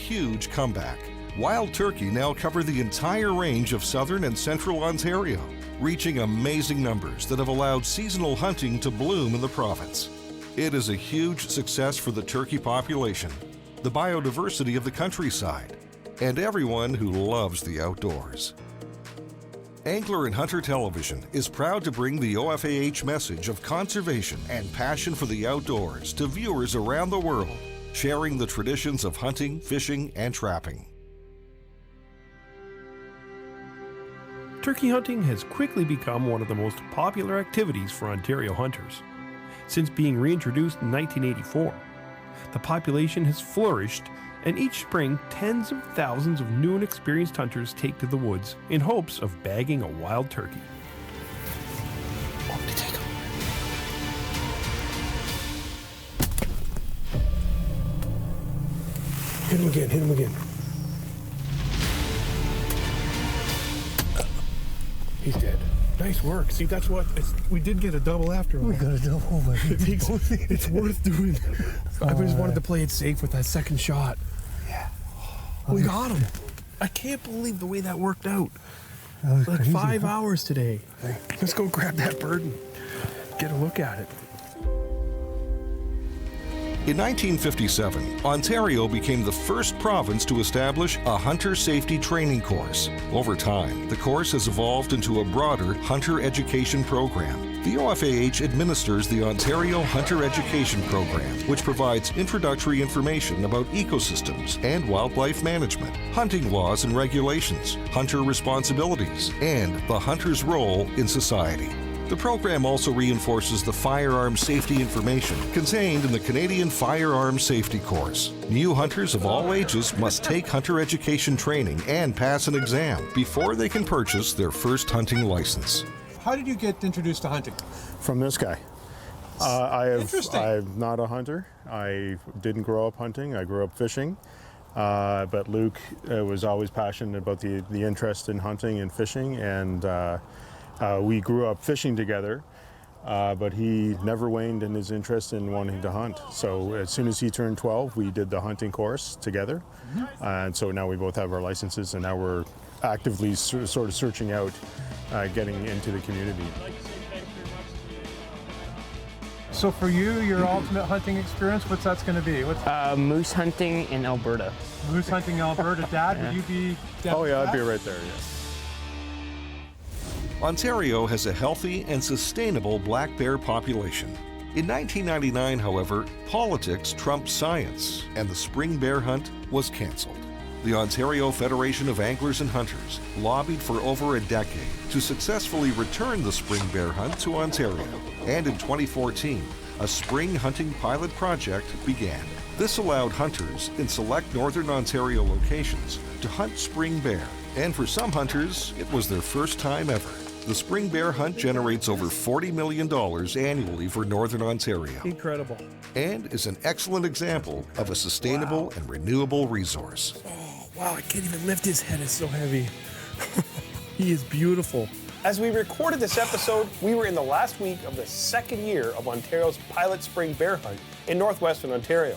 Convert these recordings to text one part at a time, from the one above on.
huge comeback. Wild turkey now cover the entire range of southern and central Ontario, reaching amazing numbers that have allowed seasonal hunting to bloom in the province. It is a huge success for the turkey population, the biodiversity of the countryside, and everyone who loves the outdoors. Angler and Hunter Television is proud to bring the OFAH message of conservation and passion for the outdoors to viewers around the world, sharing the traditions of hunting, fishing, and trapping. Turkey hunting has quickly become one of the most popular activities for Ontario hunters. Since being reintroduced in 1984, the population has flourished, and each spring tens of thousands of new and experienced hunters take to the woods in hopes of bagging a wild turkey. Hit him again. He's dead. Nice work. See, that's what we did get a double after all. We got a double. It's worth doing. I just wanted to play it safe with that second shot. Yeah. We got him. I can't believe the way that worked out. That was Like crazy, 5 huh? hours today. Let's go grab that bird and get a look at it. In 1957, Ontario became the first province to establish a hunter safety training course. Over time, the course has evolved into a broader hunter education program. The OFAH administers the Ontario Hunter Education Program, which provides introductory information about ecosystems and wildlife management, hunting laws and regulations, hunter responsibilities, and the hunter's role in society. The program also reinforces the firearm safety information contained in the Canadian Firearm Safety Course. New hunters of all ages must take hunter education training and pass an exam before they can purchase their first hunting license. How did you get introduced to hunting? From this guy. Interesting. I'm not a hunter. I didn't grow up hunting. I grew up fishing. But Luke was always passionate about the interest in hunting and fishing, and we grew up fishing together, but he never waned in his interest in wanting to hunt. So as soon as he turned 12, we did the hunting course together. And so now we both have our licenses, and now we're actively sort of searching out getting into the community. So for you, your ultimate hunting experience, what's that's going to be? Moose hunting in Alberta. Moose hunting in Alberta. Dad, would you be down Oh with yeah, that? I'd be right there, yeah. Ontario has a healthy and sustainable black bear population. In 1999, however, politics trumped science, and the spring bear hunt was canceled. The Ontario Federation of Anglers and Hunters lobbied for over a decade to successfully return the spring bear hunt to Ontario. And in 2014, a spring hunting pilot project began. This allowed hunters in select northern Ontario locations to hunt spring bear. And for some hunters, it was their first time ever. The spring bear hunt generates over $40 million annually for Northern Ontario. Incredible. And is an excellent example of a sustainable and renewable resource. Oh, wow, I can't even lift his head. It's so heavy. He is beautiful. As we recorded this episode, we were in the last week of the second year of Ontario's pilot spring bear hunt in northwestern Ontario.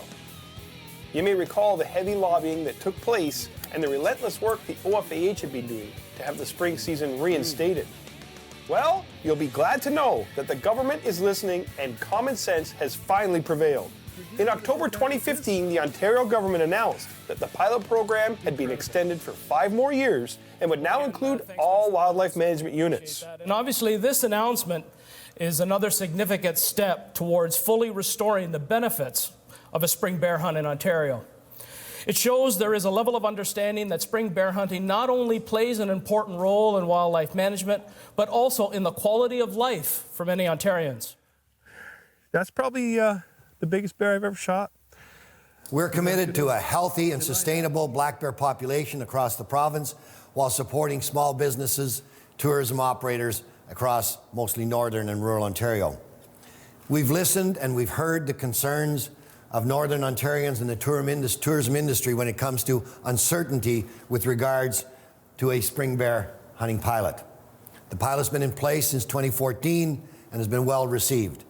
You may recall the heavy lobbying that took place and the relentless work the OFAH had been doing to have the spring season reinstated. Well, you'll be glad to know that the government is listening and common sense has finally prevailed. In October 2015, the Ontario government announced that the pilot program had been extended for 5 more years and would now include all wildlife management units. And obviously, this announcement is another significant step towards fully restoring the benefits of a spring bear hunt in Ontario. It shows there is a level of understanding that spring bear hunting not only plays an important role in wildlife management, but also in the quality of life for many Ontarians. That's probably the biggest bear I've ever shot. We're committed to a healthy and sustainable black bear population across the province while supporting small businesses, tourism operators across mostly northern and rural Ontario. We've listened and we've heard the concerns of Northern Ontarians and the tourism industry when it comes to uncertainty with regards to a spring bear hunting pilot. The pilot's been in place since 2014 and has been well received.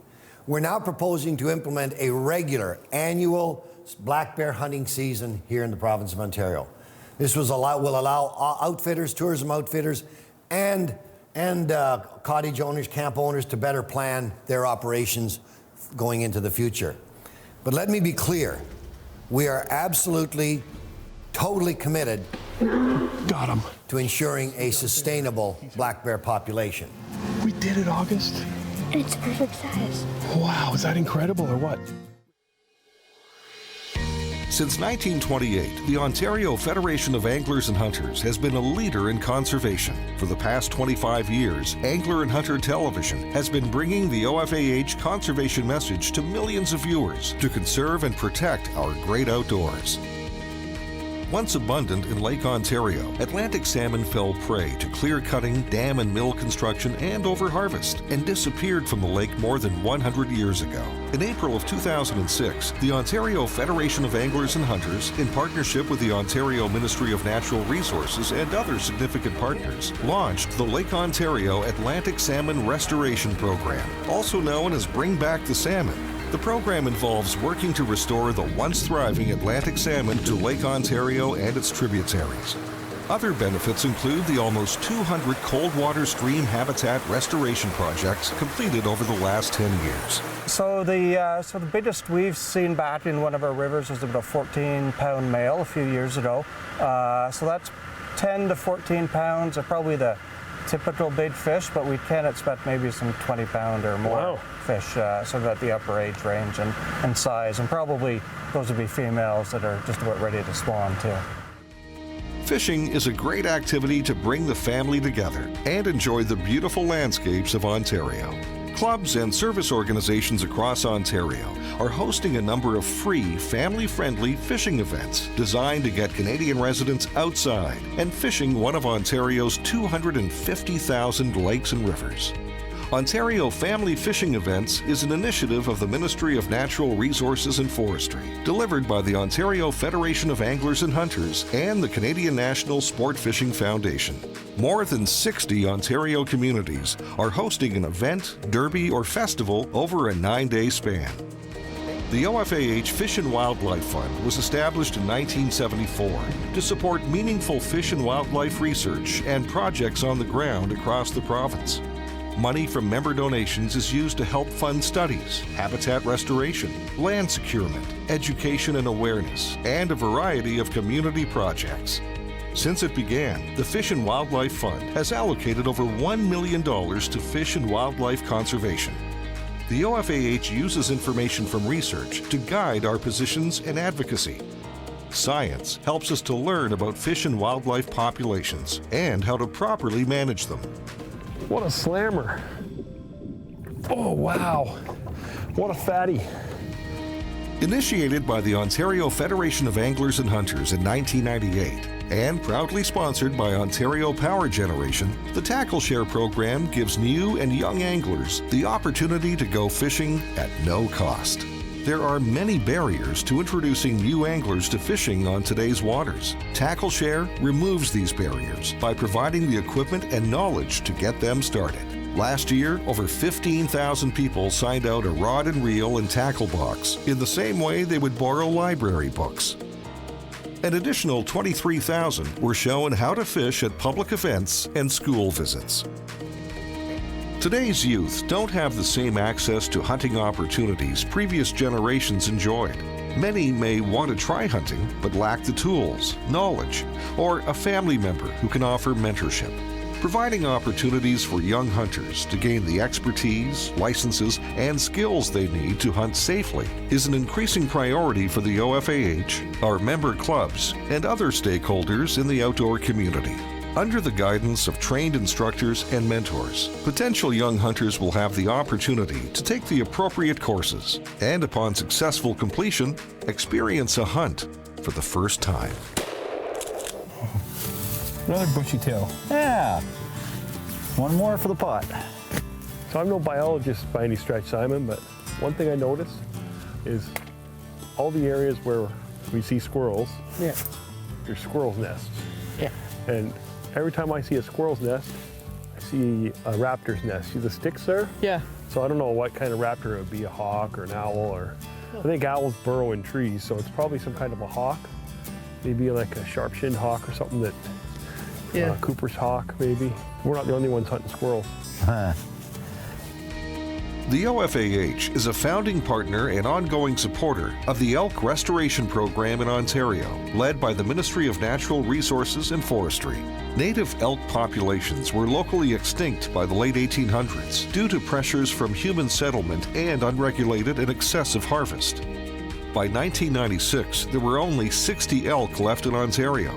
We're now proposing to implement a regular annual black bear hunting season here in the province of Ontario. This will allow outfitters, tourism outfitters, and cottage owners, camp owners to better plan their operations going into the future. But let me be clear, we are absolutely, totally committed Got him. to ensuring a sustainable black bear population. We did it, August. And it's perfect size. Wow, is that incredible or what? Since 1928, the Ontario Federation of Anglers and Hunters has been a leader in conservation. For the past 25 years, Angler and Hunter Television has been bringing the OFAH conservation message to millions of viewers to conserve and protect our great outdoors. Once abundant in Lake Ontario, Atlantic salmon fell prey to clear-cutting, dam and mill construction, and overharvest, and disappeared from the lake more than 100 years ago. In April of 2006, the Ontario Federation of Anglers and Hunters, in partnership with the Ontario Ministry of Natural Resources and other significant partners, launched the Lake Ontario Atlantic Salmon Restoration Program, also known as Bring Back the Salmon. The program involves working to restore the once thriving Atlantic salmon to Lake Ontario and its tributaries. Other benefits include the almost 200 cold water stream habitat restoration projects completed over the last 10 years. So the biggest we've seen back in one of our rivers was about a 14-pound male a few years ago. So that's 10 to 14 pounds are probably the typical big fish, but we can expect maybe some 20-pound or more fish, sort of at the upper age range and size, and probably those would be females that are just about ready to spawn too. Fishing is a great activity to bring the family together and enjoy the beautiful landscapes of Ontario. Clubs and service organizations across Ontario are hosting a number of free, family-friendly fishing events designed to get Canadian residents outside and fishing one of Ontario's 250,000 lakes and rivers. Ontario Family Fishing Events is an initiative of the Ministry of Natural Resources and Forestry, delivered by the Ontario Federation of Anglers and Hunters and the Canadian National Sport Fishing Foundation. More than 60 Ontario communities are hosting an event, derby, or festival over a 9-day span. The OFAH Fish and Wildlife Fund was established in 1974 to support meaningful fish and wildlife research and projects on the ground across the province. Money from member donations is used to help fund studies, habitat restoration, land securement, education and awareness, and a variety of community projects. Since it began, the Fish and Wildlife Fund has allocated over $1 million to fish and wildlife conservation. The OFAH uses information from research to guide our positions and advocacy. Science helps us to learn about fish and wildlife populations and how to properly manage them. What a slammer. Oh, wow. What a fatty. Initiated by the Ontario Federation of Anglers and Hunters in 1998 and proudly sponsored by Ontario Power Generation, the Tackle Share program gives new and young anglers the opportunity to go fishing at no cost. There are many barriers to introducing new anglers to fishing on today's waters. Tackle Share removes these barriers by providing the equipment and knowledge to get them started. Last year, over 15,000 people signed out a rod and reel and tackle box in the same way they would borrow library books. An additional 23,000 were shown how to fish at public events and school visits. Today's youth don't have the same access to hunting opportunities previous generations enjoyed. Many may want to try hunting but lack the tools, knowledge, or a family member who can offer mentorship. Providing opportunities for young hunters to gain the expertise, licenses, and skills they need to hunt safely is an increasing priority for the OFAH, our member clubs, and other stakeholders in the outdoor community. Under the guidance of trained instructors and mentors, potential young hunters will have the opportunity to take the appropriate courses and, upon successful completion, experience a hunt for the first time. Another bushy tail. Yeah. One more for the pot. So I'm no biologist by any stretch, Simon, but one thing I noticed is all the areas where we see squirrels, there's squirrels' nests. Yeah. And every time I see a squirrel's nest, I see a raptor's nest. See the sticks there? Yeah. So I don't know what kind of raptor it would be, a hawk or an owl or I think owls burrow in trees, so it's probably some kind of a hawk. Maybe like a sharp-shinned hawk or something that, Cooper's hawk, maybe. We're not the only ones hunting squirrels. The OFAH is a founding partner and ongoing supporter of the Elk Restoration Program in Ontario, led by the Ministry of Natural Resources and Forestry. Native elk populations were locally extinct by the late 1800s due to pressures from human settlement and unregulated and excessive harvest. By 1996, there were only 60 elk left in Ontario.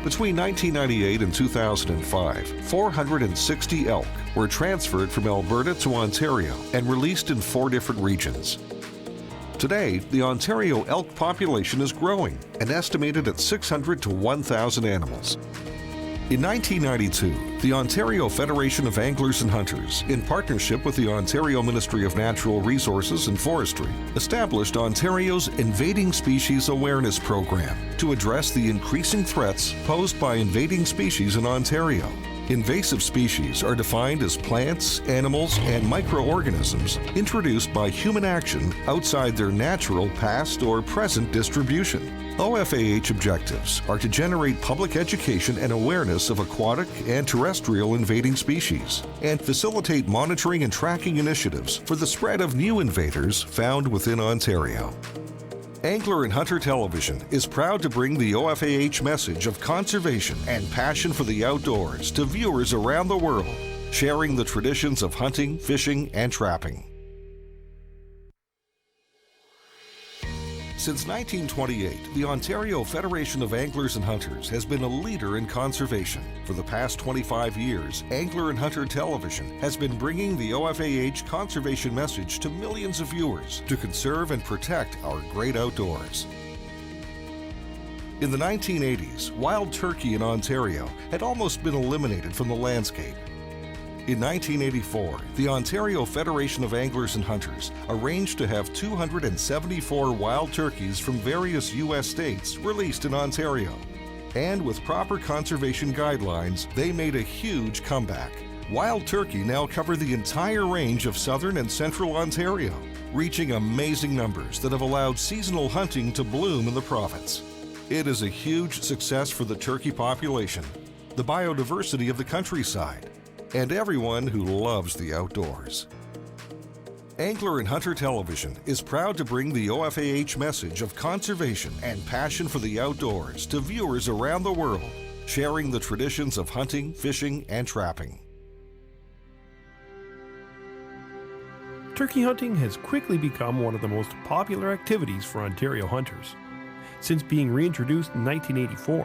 Between 1998 and 2005, 460 elk were transferred from Alberta to Ontario and released in 4 different regions. Today, the Ontario elk population is growing and estimated at 600 to 1,000 animals. In 1992, the Ontario Federation of Anglers and Hunters, in partnership with the Ontario Ministry of Natural Resources and Forestry, established Ontario's Invading Species Awareness Program to address the increasing threats posed by invading species in Ontario. Invasive species are defined as plants, animals, and microorganisms introduced by human action outside their natural past or present distribution. OFAH objectives are to generate public education and awareness of aquatic and terrestrial invading species, and facilitate monitoring and tracking initiatives for the spread of new invaders found within Ontario. Angler and Hunter Television is proud to bring the OFAH message of conservation and passion for the outdoors to viewers around the world, sharing the traditions of hunting, fishing, and trapping. Since 1928, the Ontario Federation of Anglers and Hunters has been a leader in conservation. For the past 25 years, Angler and Hunter Television has been bringing the OFAH conservation message to millions of viewers to conserve and protect our great outdoors. In the 1980s, wild turkey in Ontario had almost been eliminated from the landscape. In 1984, the Ontario Federation of Anglers and Hunters arranged to have 274 wild turkeys from various U.S. states released in Ontario. And with proper conservation guidelines, they made a huge comeback. Wild turkey now cover the entire range of southern and central Ontario, reaching amazing numbers that have allowed seasonal hunting to bloom in the province. It is a huge success for the turkey population, the biodiversity of the countryside, and everyone who loves the outdoors. Angler and Hunter Television is proud to bring the OFAH message of conservation and passion for the outdoors to viewers around the world, sharing the traditions of hunting, fishing, and trapping. Turkey hunting has quickly become one of the most popular activities for Ontario hunters. Since being reintroduced in 1984,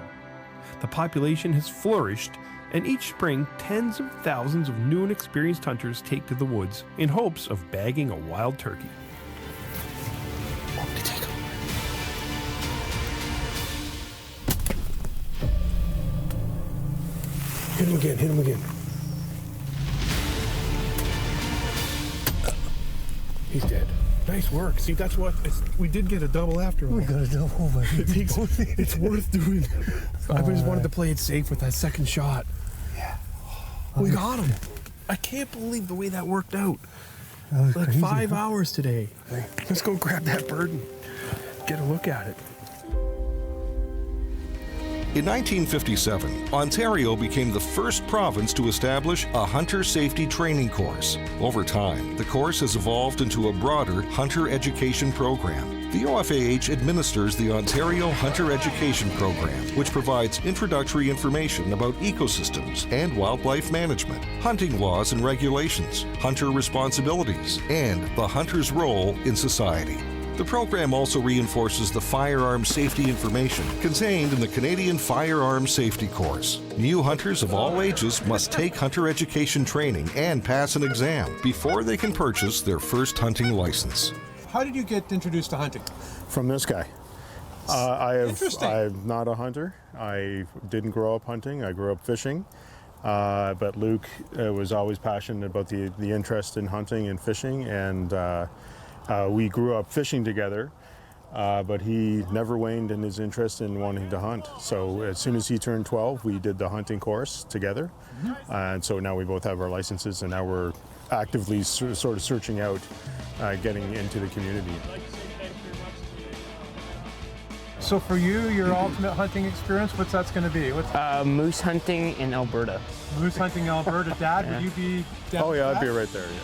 the population has flourished, and each spring, tens of thousands of new and experienced hunters take to the woods in hopes of bagging a wild turkey. Hit him again, hit him again. He's dead. Nice work. See, that's what we did get a double after all. We got a double, but it's worth doing. I just wanted to play it safe with that second shot. Yeah. We got him. I can't believe the way that worked out. That was like crazy, 5 huh? hours today. Let's go grab that bird and get a look at it. In 1957, Ontario became the first province to establish a hunter safety training course. Over time, the course has evolved into a broader hunter education program. The OFAH administers the Ontario Hunter Education Program, which provides introductory information about ecosystems and wildlife management, hunting laws and regulations, hunter responsibilities, and the hunter's role in society. The program also reinforces the firearm safety information contained in the Canadian Firearm Safety Course. New hunters of all ages must take hunter education training and pass an exam before they can purchase their first hunting license. How did you get introduced to hunting? From this guy. Interesting. I'm not a hunter. I didn't grow up hunting. I grew up fishing. But Luke was always passionate about the interest in hunting and fishing, and we grew up fishing together, but he never waned in his interest in wanting to hunt. So as soon as he turned 12, we did the hunting course together. And so now we both have our licenses, and now we're actively sort of searching out getting into the community. So for you, your ultimate hunting experience, what's that's going to be? Moose hunting in Alberta. Moose hunting in Alberta. Dad, would you be down Oh with yeah, that? I'd be right there, yeah.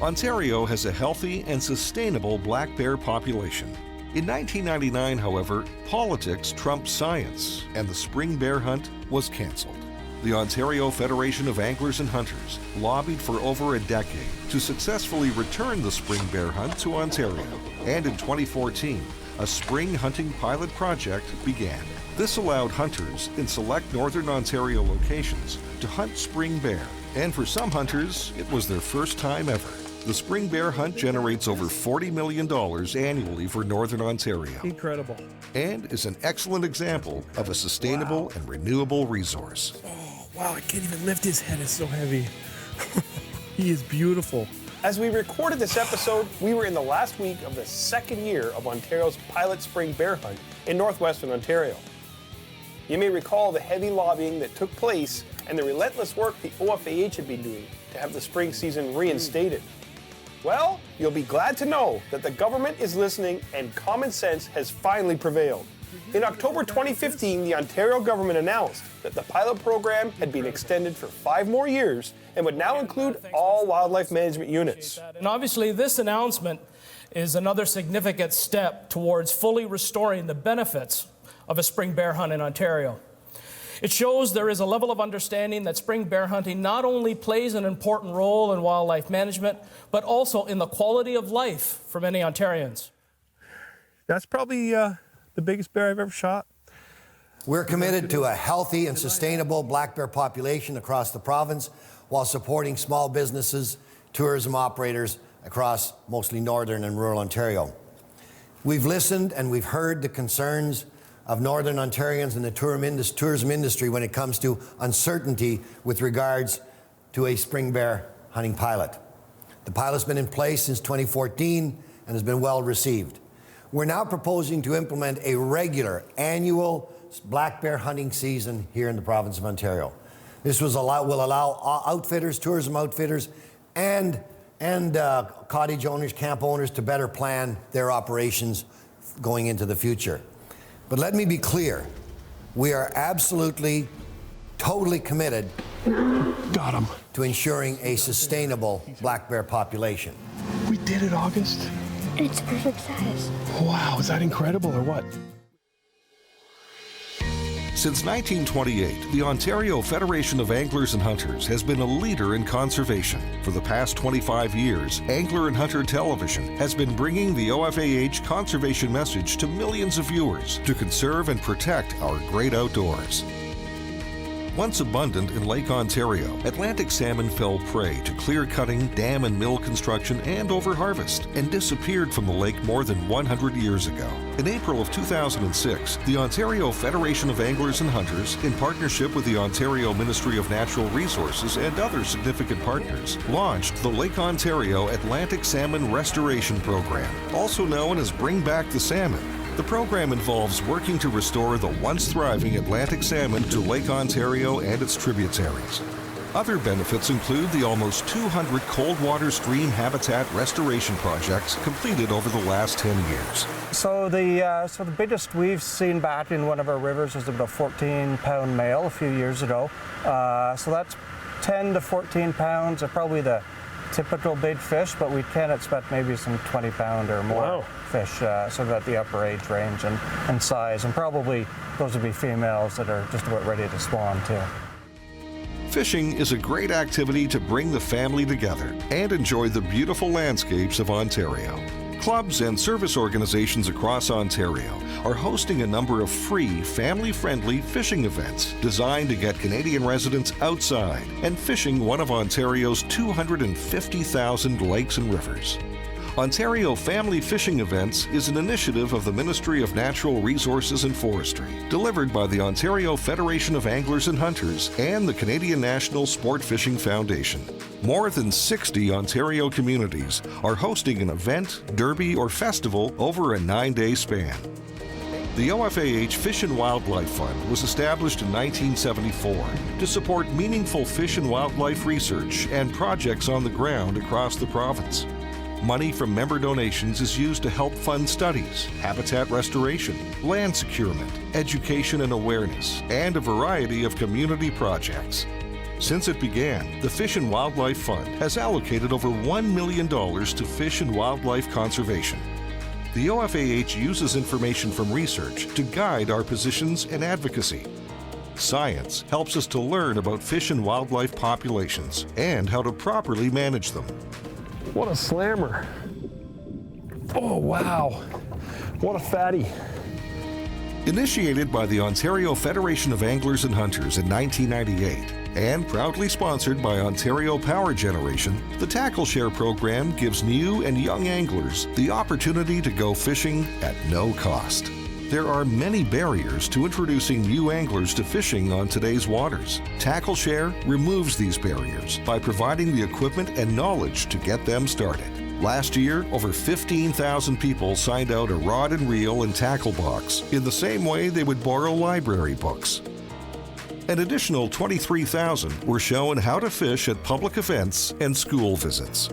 Ontario has a healthy and sustainable black bear population. In 1999, however, politics trumped science, and the spring bear hunt was cancelled. The Ontario Federation of Anglers and Hunters lobbied for over a decade to successfully return the spring bear hunt to Ontario. And in 2014, a spring hunting pilot project began. This allowed hunters in select northern Ontario locations to hunt spring bear. And for some hunters, it was their first time ever. The spring bear hunt generates over $40 million annually for Northern Ontario. Incredible. And is an excellent example of a sustainable and renewable resource. Oh, wow, I can't even lift his head. It's so heavy. He is beautiful. As we recorded this episode, we were in the last week of the second year of Ontario's pilot spring bear hunt in northwestern Ontario. You may recall the heavy lobbying that took place and the relentless work the OFAH had been doing to have the spring season reinstated. Well, you'll be glad to know that the government is listening and common sense has finally prevailed. In October 2015, the Ontario government announced that the pilot program had been extended for 5 more years and would now include all wildlife management units. And obviously, this announcement is another significant step towards fully restoring the benefits of a spring bear hunt in Ontario. It shows there is a level of understanding that spring bear hunting not only plays an important role in wildlife management, but also in the quality of life for many Ontarians. That's probably the biggest bear I've ever shot. We're committed to a healthy and sustainable black bear population across the province while supporting small businesses, tourism operators across mostly northern and rural Ontario. We've listened and we've heard the concerns of Northern Ontarians and the tourism industry when it comes to uncertainty with regards to a spring bear hunting pilot. The pilot's been in place since 2014 and has been well received. We're now proposing to implement a regular annual black bear hunting season here in the province of Ontario. This will allow outfitters, tourism outfitters, and cottage owners, camp owners to better plan their operations going into the future. But let me be clear, we are absolutely, totally committed Got him. to ensuring a sustainable black bear population. We did it, August. It's perfect size. Wow, is that incredible or what? Since 1928, the Ontario Federation of Anglers and Hunters has been a leader in conservation. For the past 25 years, Angler and Hunter Television has been bringing the OFAH conservation message to millions of viewers to conserve and protect our great outdoors. Once abundant in Lake Ontario, Atlantic salmon fell prey to clear-cutting, dam and mill construction and overharvest, and disappeared from the lake more than 100 years ago. In April of 2006, the Ontario Federation of Anglers and Hunters, in partnership with the Ontario Ministry of Natural Resources and other significant partners, launched the Lake Ontario Atlantic Salmon Restoration Program, also known as Bring Back the Salmon. The program involves working to restore the once thriving Atlantic salmon to Lake Ontario and its tributaries. Other benefits include the almost 200 cold water stream habitat restoration projects completed over the last 10 years. So the biggest we've seen bat in one of our rivers was about a 14-pound male a few years ago. So that's 10 to 14 pounds are probably the typical big fish, but we can expect maybe some 20-pound or more fish, sort of at the upper age range and size. And probably those would be females that are just about ready to spawn too. Fishing is a great activity to bring the family together and enjoy the beautiful landscapes of Ontario. Clubs and service organizations across Ontario are hosting a number of free, family-friendly fishing events designed to get Canadian residents outside and fishing one of Ontario's 250,000 lakes and rivers. Ontario Family Fishing Events is an initiative of the Ministry of Natural Resources and Forestry, delivered by the Ontario Federation of Anglers and Hunters and the Canadian National Sport Fishing Foundation. More than 60 Ontario communities are hosting an event, derby, or festival over a 9-day span. The OFAH Fish and Wildlife Fund was established in 1974 to support meaningful fish and wildlife research and projects on the ground across the province. Money from member donations is used to help fund studies, habitat restoration, land securement, education and awareness, and a variety of community projects. Since it began, the Fish and Wildlife Fund has allocated over $1 million to fish and wildlife conservation. The OFAH uses information from research to guide our positions and advocacy. Science helps us to learn about fish and wildlife populations and how to properly manage them. What a slammer. Oh, wow. What a fatty. Initiated by the Ontario Federation of Anglers and Hunters in 1998 and proudly sponsored by Ontario Power Generation, the Tackle Share program gives new and young anglers the opportunity to go fishing at no cost. There are many barriers to introducing new anglers to fishing on today's waters. Tackle Share removes these barriers by providing the equipment and knowledge to get them started. Last year, over 15,000 people signed out a rod and reel and tackle box in the same way they would borrow library books. An additional 23,000 were shown how to fish at public events and school visits.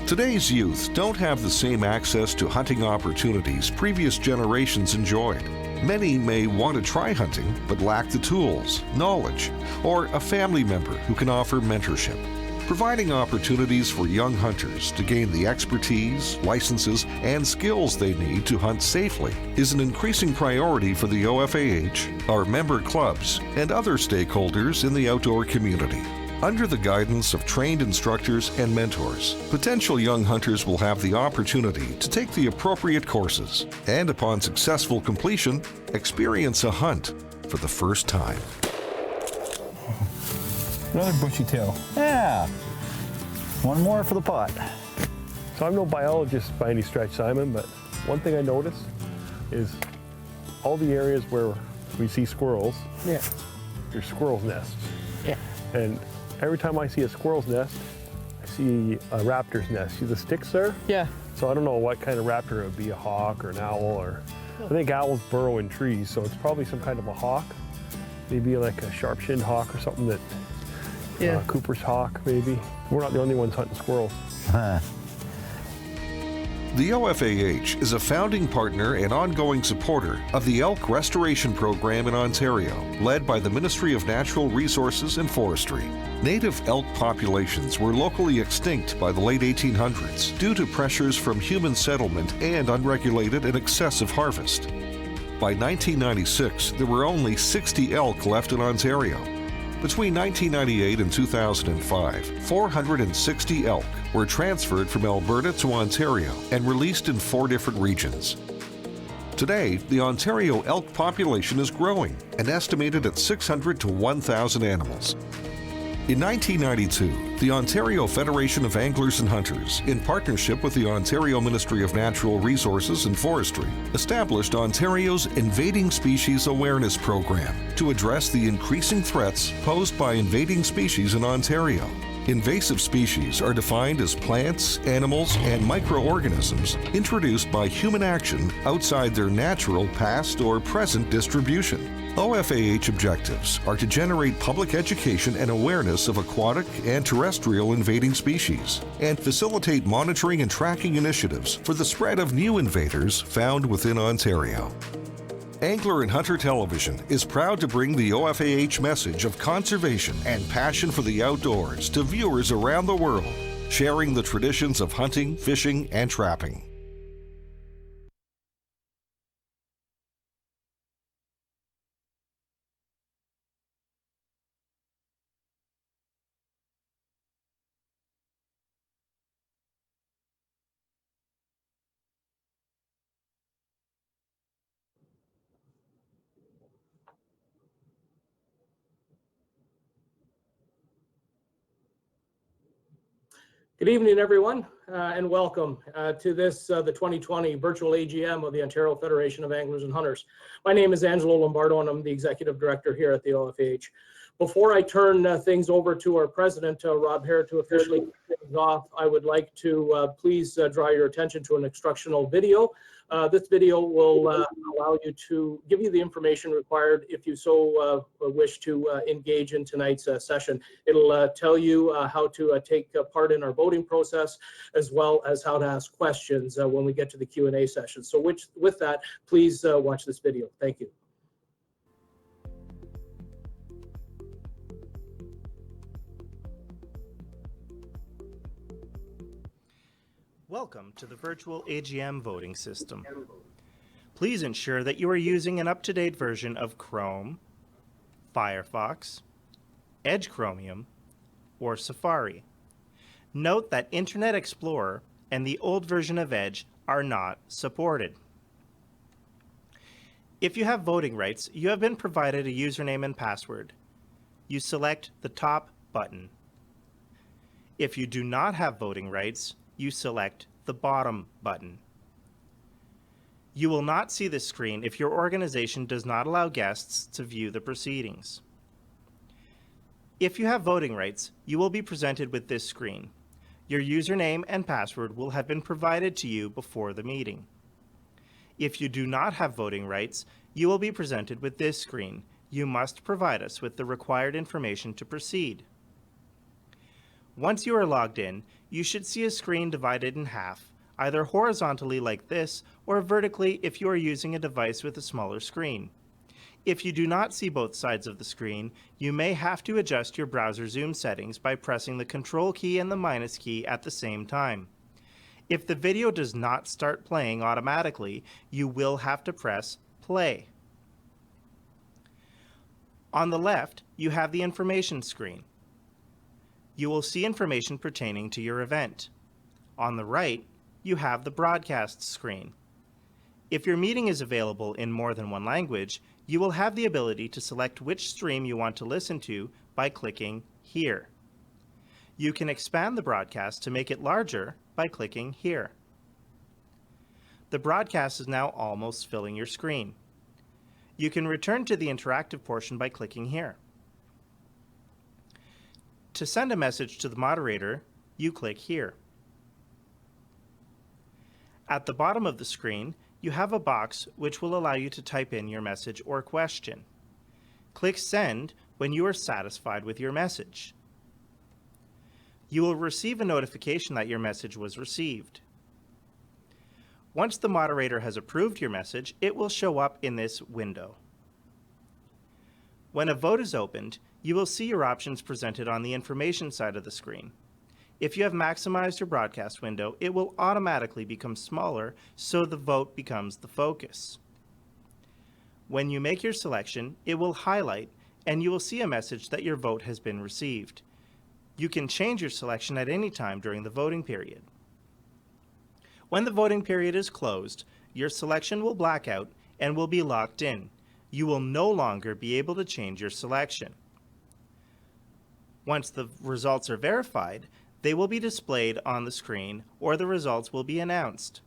Today's youth don't have the same access to hunting opportunities previous generations enjoyed. Many may want to try hunting but lack the tools, knowledge, or a family member who can offer mentorship. Providing opportunities for young hunters to gain the expertise, licenses, and skills they need to hunt safely is an increasing priority for the OFAH, our member clubs, and other stakeholders in the outdoor community. Under the guidance of trained instructors and mentors, potential young hunters will have the opportunity to take the appropriate courses and, upon successful completion, experience a hunt for the first time. Another bushy tail. Yeah. One more for the pot. So I'm no biologist by any stretch, Simon, but one thing I noticed is all the areas where we see squirrels, there's squirrels' nests. Yeah. And every time I see a squirrel's nest, I see a raptor's nest. See the sticks there? Yeah. So I don't know what kind of raptor it would be, a hawk or an owl, or I think owls burrow in trees, so it's probably some kind of a hawk. Maybe like a sharp-shinned hawk or something that, Cooper's hawk maybe. We're not the only ones hunting squirrels. The OFAH is a founding partner and ongoing supporter of the Elk Restoration Program in Ontario, led by the Ministry of Natural Resources and Forestry. Native elk populations were locally extinct by the late 1800s due to pressures from human settlement and unregulated and excessive harvest. By 1996, there were only 60 elk left in Ontario. Between 1998 and 2005, 460 elk were transferred from Alberta to Ontario and released in 4 different regions. Today, the Ontario elk population is growing and estimated at 600 to 1,000 animals. In 1992, the Ontario Federation of Anglers and Hunters, in partnership with the Ontario Ministry of Natural Resources and Forestry, established Ontario's Invading Species Awareness Program to address the increasing threats posed by invading species in Ontario. Invasive species are defined as plants, animals, and microorganisms introduced by human action outside their natural past or present distribution. OFAH objectives are to generate public education and awareness of aquatic and terrestrial invading species, and facilitate monitoring and tracking initiatives for the spread of new invaders found within Ontario. Angler and Hunter Television is proud to bring the OFAH message of conservation and passion for the outdoors to viewers around the world, sharing the traditions of hunting, fishing, and trapping. Good evening, everyone, and welcome to this, the 2020 virtual AGM of the Ontario Federation of Anglers and Hunters. My name is Angelo Lombardo, and I'm the Executive Director here at the OFAH. Before I turn things over to our President, Rob Hare, to officially kick things off, I would like to please draw your attention to an instructional video This video will allow you to give you the information required if you so wish to engage in tonight's session. It'll tell you how to take part in our voting process, as well as how to ask questions when we get to the Q&A session. So with that, please watch this video. Thank you. Welcome to the virtual AGM voting system. Please ensure that you are using an up-to-date version of Chrome, Firefox, Edge Chromium, or Safari. Note that Internet Explorer and the old version of Edge are not supported. If you have voting rights, you have been provided a username and password. You select the top button. If you do not have voting rights, you select the bottom button. You will not see this screen if your organization does not allow guests to view the proceedings. If you have voting rights, you will be presented with this screen. Your username and password will have been provided to you before the meeting. If you do not have voting rights, you will be presented with this screen. You must provide us with the required information to proceed. Once you are logged in, you should see a screen divided in half, either horizontally like this, or vertically if you are using a device with a smaller screen. If you do not see both sides of the screen, you may have to adjust your browser zoom settings by pressing the Control key and the minus key at the same time. If the video does not start playing automatically, you will have to press play. On the left, you have the information screen. You will see information pertaining to your event. On the right, you have the broadcast screen. If your meeting is available in more than one language, you will have the ability to select which stream you want to listen to by clicking here. You can expand the broadcast to make it larger by clicking here. The broadcast is now almost filling your screen. You can return to the interactive portion by clicking here. To send a message to the moderator, you click here. At the bottom of the screen, you have a box which will allow you to type in your message or question. Click Send when you are satisfied with your message. You will receive a notification that your message was received. Once the moderator has approved your message, it will show up in this window. When a vote is opened, you will see your options presented on the information side of the screen. If you have maximized your broadcast window, it will automatically become smaller, so the vote becomes the focus. When you make your selection, it will highlight, and you will see a message that your vote has been received. You can change your selection at any time during the voting period. When the voting period is closed, your selection will black out and will be locked in. You will no longer be able to change your selection. Once the results are verified, they will be displayed on the screen, or the results will be announced.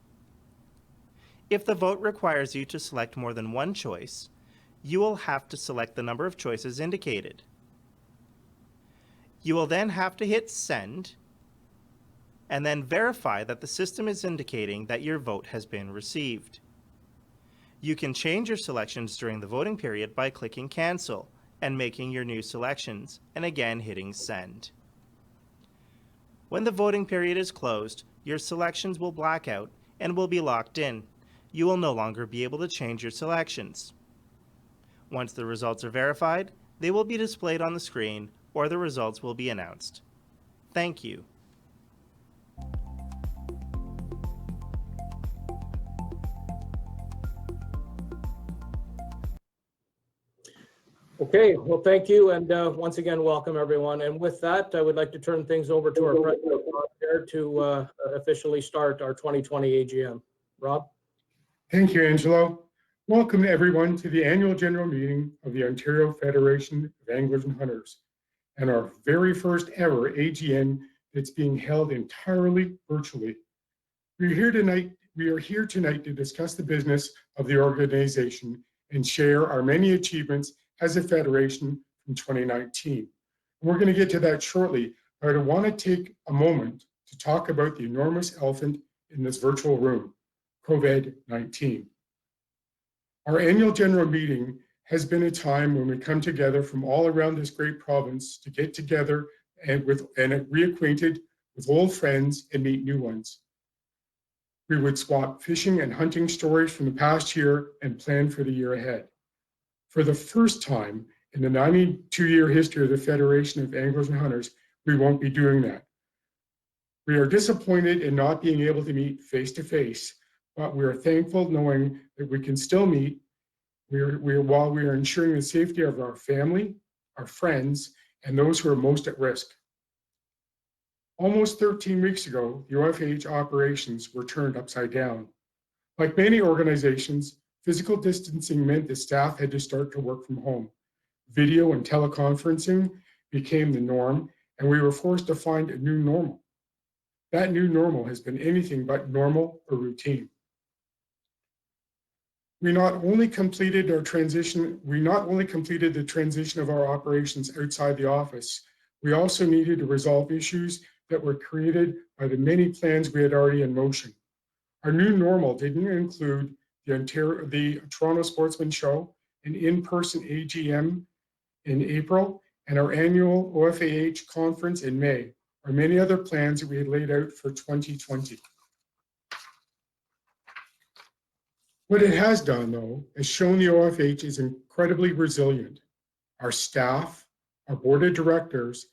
If the vote requires you to select more than one choice, you will have to select the number of choices indicated. You will then have to hit Send, and then verify that the system is indicating that your vote has been received. You can change your selections during the voting period by clicking Cancel and making your new selections, and again hitting Send. When the voting period is closed, your selections will black out and will be locked in. You will no longer be able to change your selections. Once the results are verified, they will be displayed on the screen, or the results will be announced. Thank you. Okay, well, thank you, and once again, welcome everyone. And with that, I would like to turn things over to our president, Rob Baird, to officially start our 2020 AGM. Rob? Thank you, Angelo. Welcome everyone to the annual general meeting of the Ontario Federation of Anglers and Hunters, and our very first ever AGM that's being held entirely virtually. We are here tonight to discuss the business of the organization and share our many achievements as a federation from 2019. We're going to get to that shortly, but I want to take a moment to talk about the enormous elephant in this virtual room, COVID-19. Our annual general meeting has been a time when we come together from all around this great province to get together and reacquainted with old friends and meet new ones. We would swap fishing and hunting stories from the past year and plan for the year ahead. For the first time in the 92-year history of the Federation of Anglers and Hunters, we won't be doing that. We are disappointed in not being able to meet face-to-face, but we are thankful knowing that we can still meet while we are ensuring the safety of our family, our friends, and those who are most at risk. Almost 13 weeks ago, the OFAH operations were turned upside down. Like many organizations, physical distancing meant the staff had to start to work from home. Video and teleconferencing became the norm, and we were forced to find a new normal. That new normal has been anything but normal or routine. We not only completed the transition of our operations outside the office, we also needed to resolve issues that were created by the many plans we had already in motion. Our new normal didn't include the Toronto Sportsman Show, an in-person AGM in April, and our annual OFAH conference in May, or many other plans that we had laid out for 2020. What it has done, though, is shown the OFAH is incredibly resilient. Our staff, our board of directors,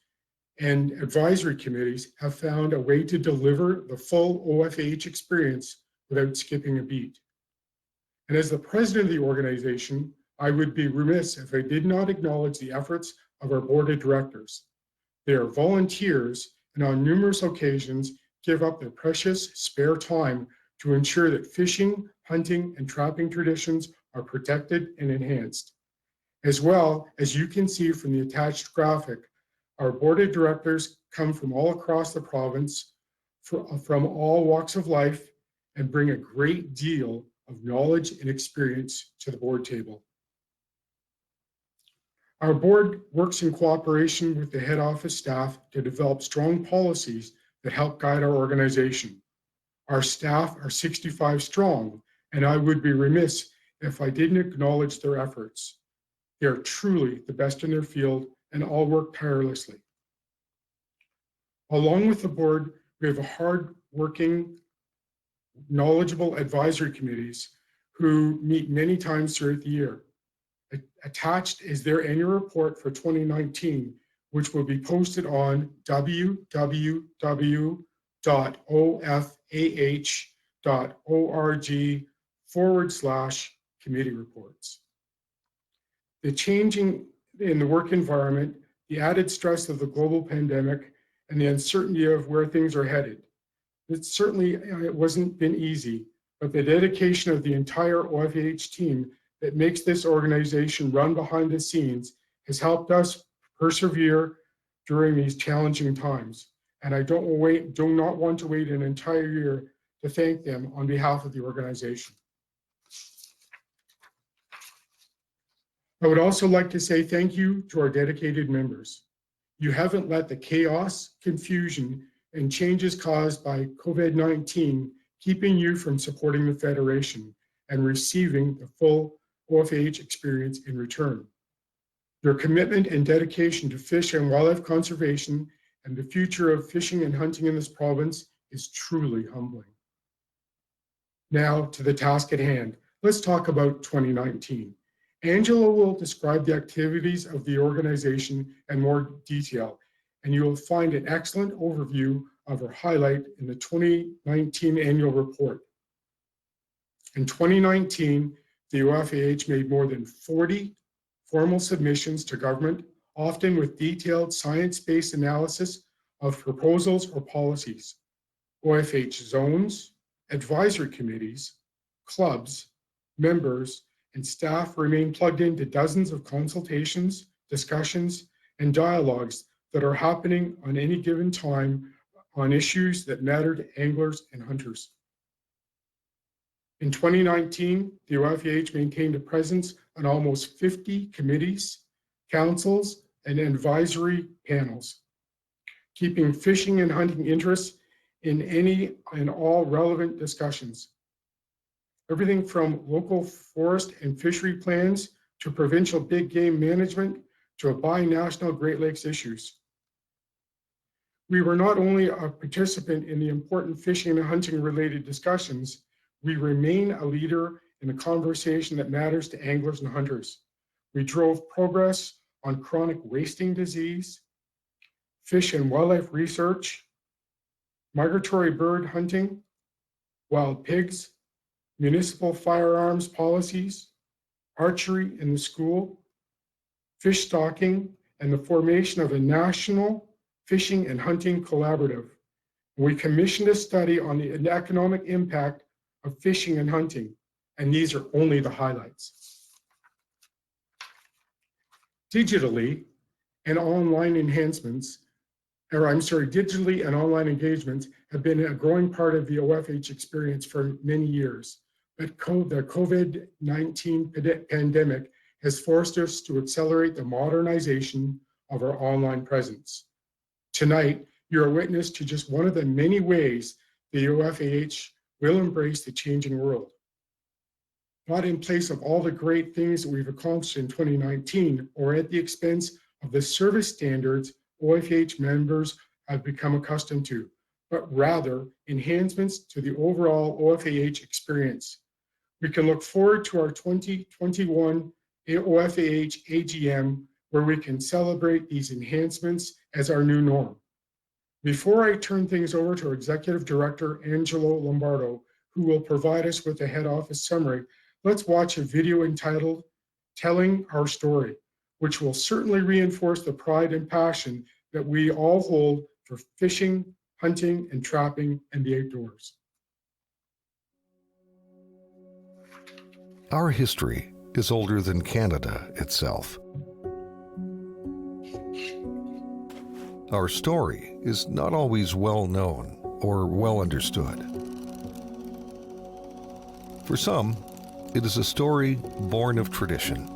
and advisory committees have found a way to deliver the full OFAH experience without skipping a beat. And as the president of the organization, I would be remiss if I did not acknowledge the efforts of our board of directors. They are volunteers and on numerous occasions give up their precious spare time to ensure that fishing, hunting, and trapping traditions are protected and enhanced. As well, as you can see from the attached graphic, our board of directors come from all across the province, from all walks of life, and bring a great deal of knowledge and experience to the board table. Our board works in cooperation with the head office staff to develop strong policies that help guide our organization. Our staff are 65 strong, and I would be remiss if I didn't acknowledge their efforts. They are truly the best in their field and all work tirelessly. Along with the board, we have hard-working, knowledgeable advisory committees who meet many times throughout the year. Attached is their annual report for 2019, which will be posted on www.ofah.org/committee reports. The changing in the work environment, the added stress of the global pandemic, and the uncertainty of where things are headed. It wasn't been easy, but the dedication of the entire OFAH team that makes this organization run behind the scenes has helped us persevere during these challenging times. And I do not want to wait an entire year to thank them on behalf of the organization. I would also like to say thank you to our dedicated members. You haven't let the chaos, confusion, and changes caused by COVID-19 keeping you from supporting the Federation and receiving the full OFAH experience in return. Your commitment and dedication to fish and wildlife conservation and the future of fishing and hunting in this province is truly humbling. Now to the task at hand. Let's talk about 2019. Angela will describe the activities of the organization in more detail, and you will find an excellent overview of her highlight in the 2019 annual report. In 2019, the OFAH made more than 40 formal submissions to government, often with detailed science-based analysis of proposals or policies. OFAH zones, advisory committees, clubs, members, and staff remain plugged into dozens of consultations, discussions, and dialogues that are happening on any given time on issues that matter to anglers and hunters. In 2019, the OFAH maintained a presence on almost 50 committees, councils, and advisory panels, keeping fishing and hunting interests in any and all relevant discussions. everything from local forest and fishery plans to provincial big game management to bi-national Great Lakes issues. We were not only a participant in the important fishing and hunting related discussions, we remain a leader in a conversation that matters to anglers and hunters. We drove progress on chronic wasting disease, fish and wildlife research, migratory bird hunting, wild pigs, municipal firearms policies, archery in the school, fish stocking, and the formation of a national fishing and hunting collaborative. We commissioned a study on the economic impact of fishing and hunting, and these are only the highlights. Digitally and online engagements have been a growing part of the OFH experience for many years, but the COVID-19 pandemic has forced us to accelerate the modernization of our online presence. Tonight, you're a witness to just one of the many ways the OFAH will embrace the changing world. Not in place of all the great things that we've accomplished in 2019 or at the expense of the service standards OFAH members have become accustomed to, but rather enhancements to the overall OFAH experience. We can look forward to our 2021 OFAH AGM, where we can celebrate these enhancements as our new norm. Before I turn things over to our Executive Director, Angelo Lombardo, who will provide us with a head office summary, let's watch a video entitled Telling Our Story, which will certainly reinforce the pride and passion that we all hold for fishing, hunting, and trapping and the outdoors. Our history is older than Canada itself. Our story is not always well known or well understood. For some, it is a story born of tradition.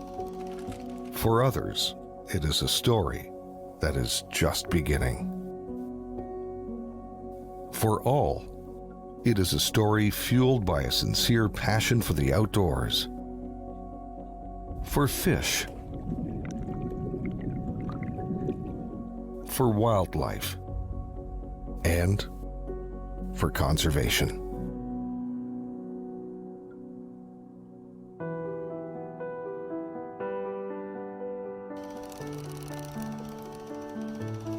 For others, it is a story that is just beginning. For all, it is a story fueled by a sincere passion for the outdoors, for fish, for wildlife, and for conservation.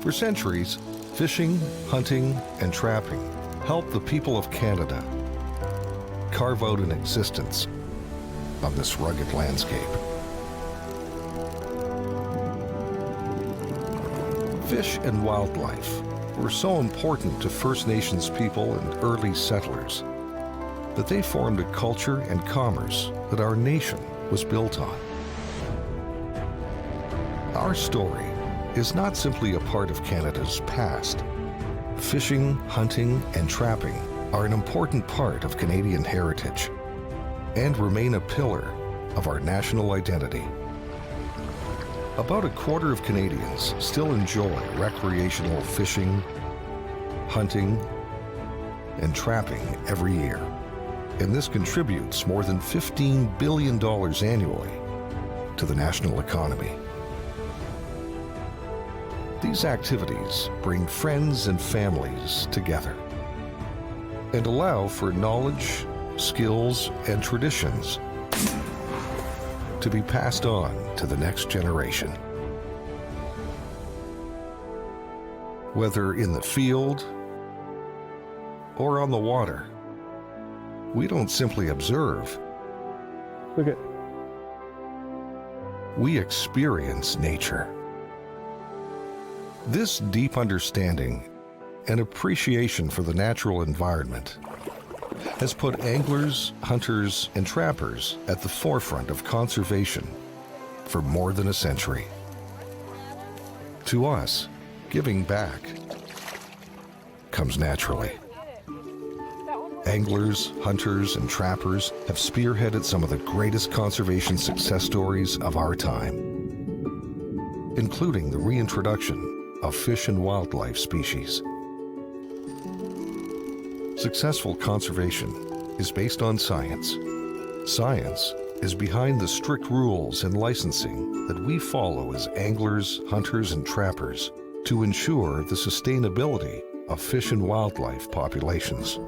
For centuries, fishing, hunting, and trapping helped the people of Canada carve out an existence on this rugged landscape. Fish and wildlife were so important to First Nations people and early settlers that they formed a culture and commerce that our nation was built on. Our story is not simply a part of Canada's past. Fishing, hunting, and trapping are an important part of Canadian heritage and remain a pillar of our national identity. About a quarter of Canadians still enjoy recreational fishing, hunting, and trapping every year, and this contributes more than $15 billion annually to the national economy. These activities bring friends and families together and allow for knowledge, skills, and traditions to be passed on to the next generation. Whether in the field or on the water, we don't simply observe. We experience nature. This deep understanding and appreciation for the natural environment has put anglers, hunters, and trappers at the forefront of conservation for more than a century. To us, giving back comes naturally. Anglers, hunters, and trappers have spearheaded some of the greatest conservation success stories of our time, including the reintroduction of fish and wildlife species. Successful conservation is based on science, Science is behind the strict rules and licensing that we follow as anglers, hunters, and trappers to ensure the sustainability of fish and wildlife populations.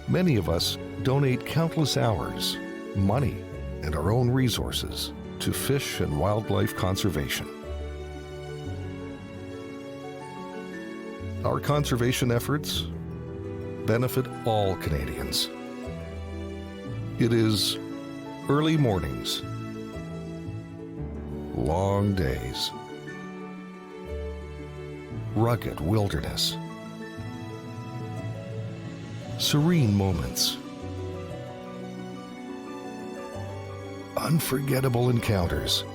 Many of us donate countless hours, money, and our own resources to fish and wildlife conservation. Our conservation efforts benefit all Canadians. It is early mornings, long days, rugged wilderness, serene moments, unforgettable encounters,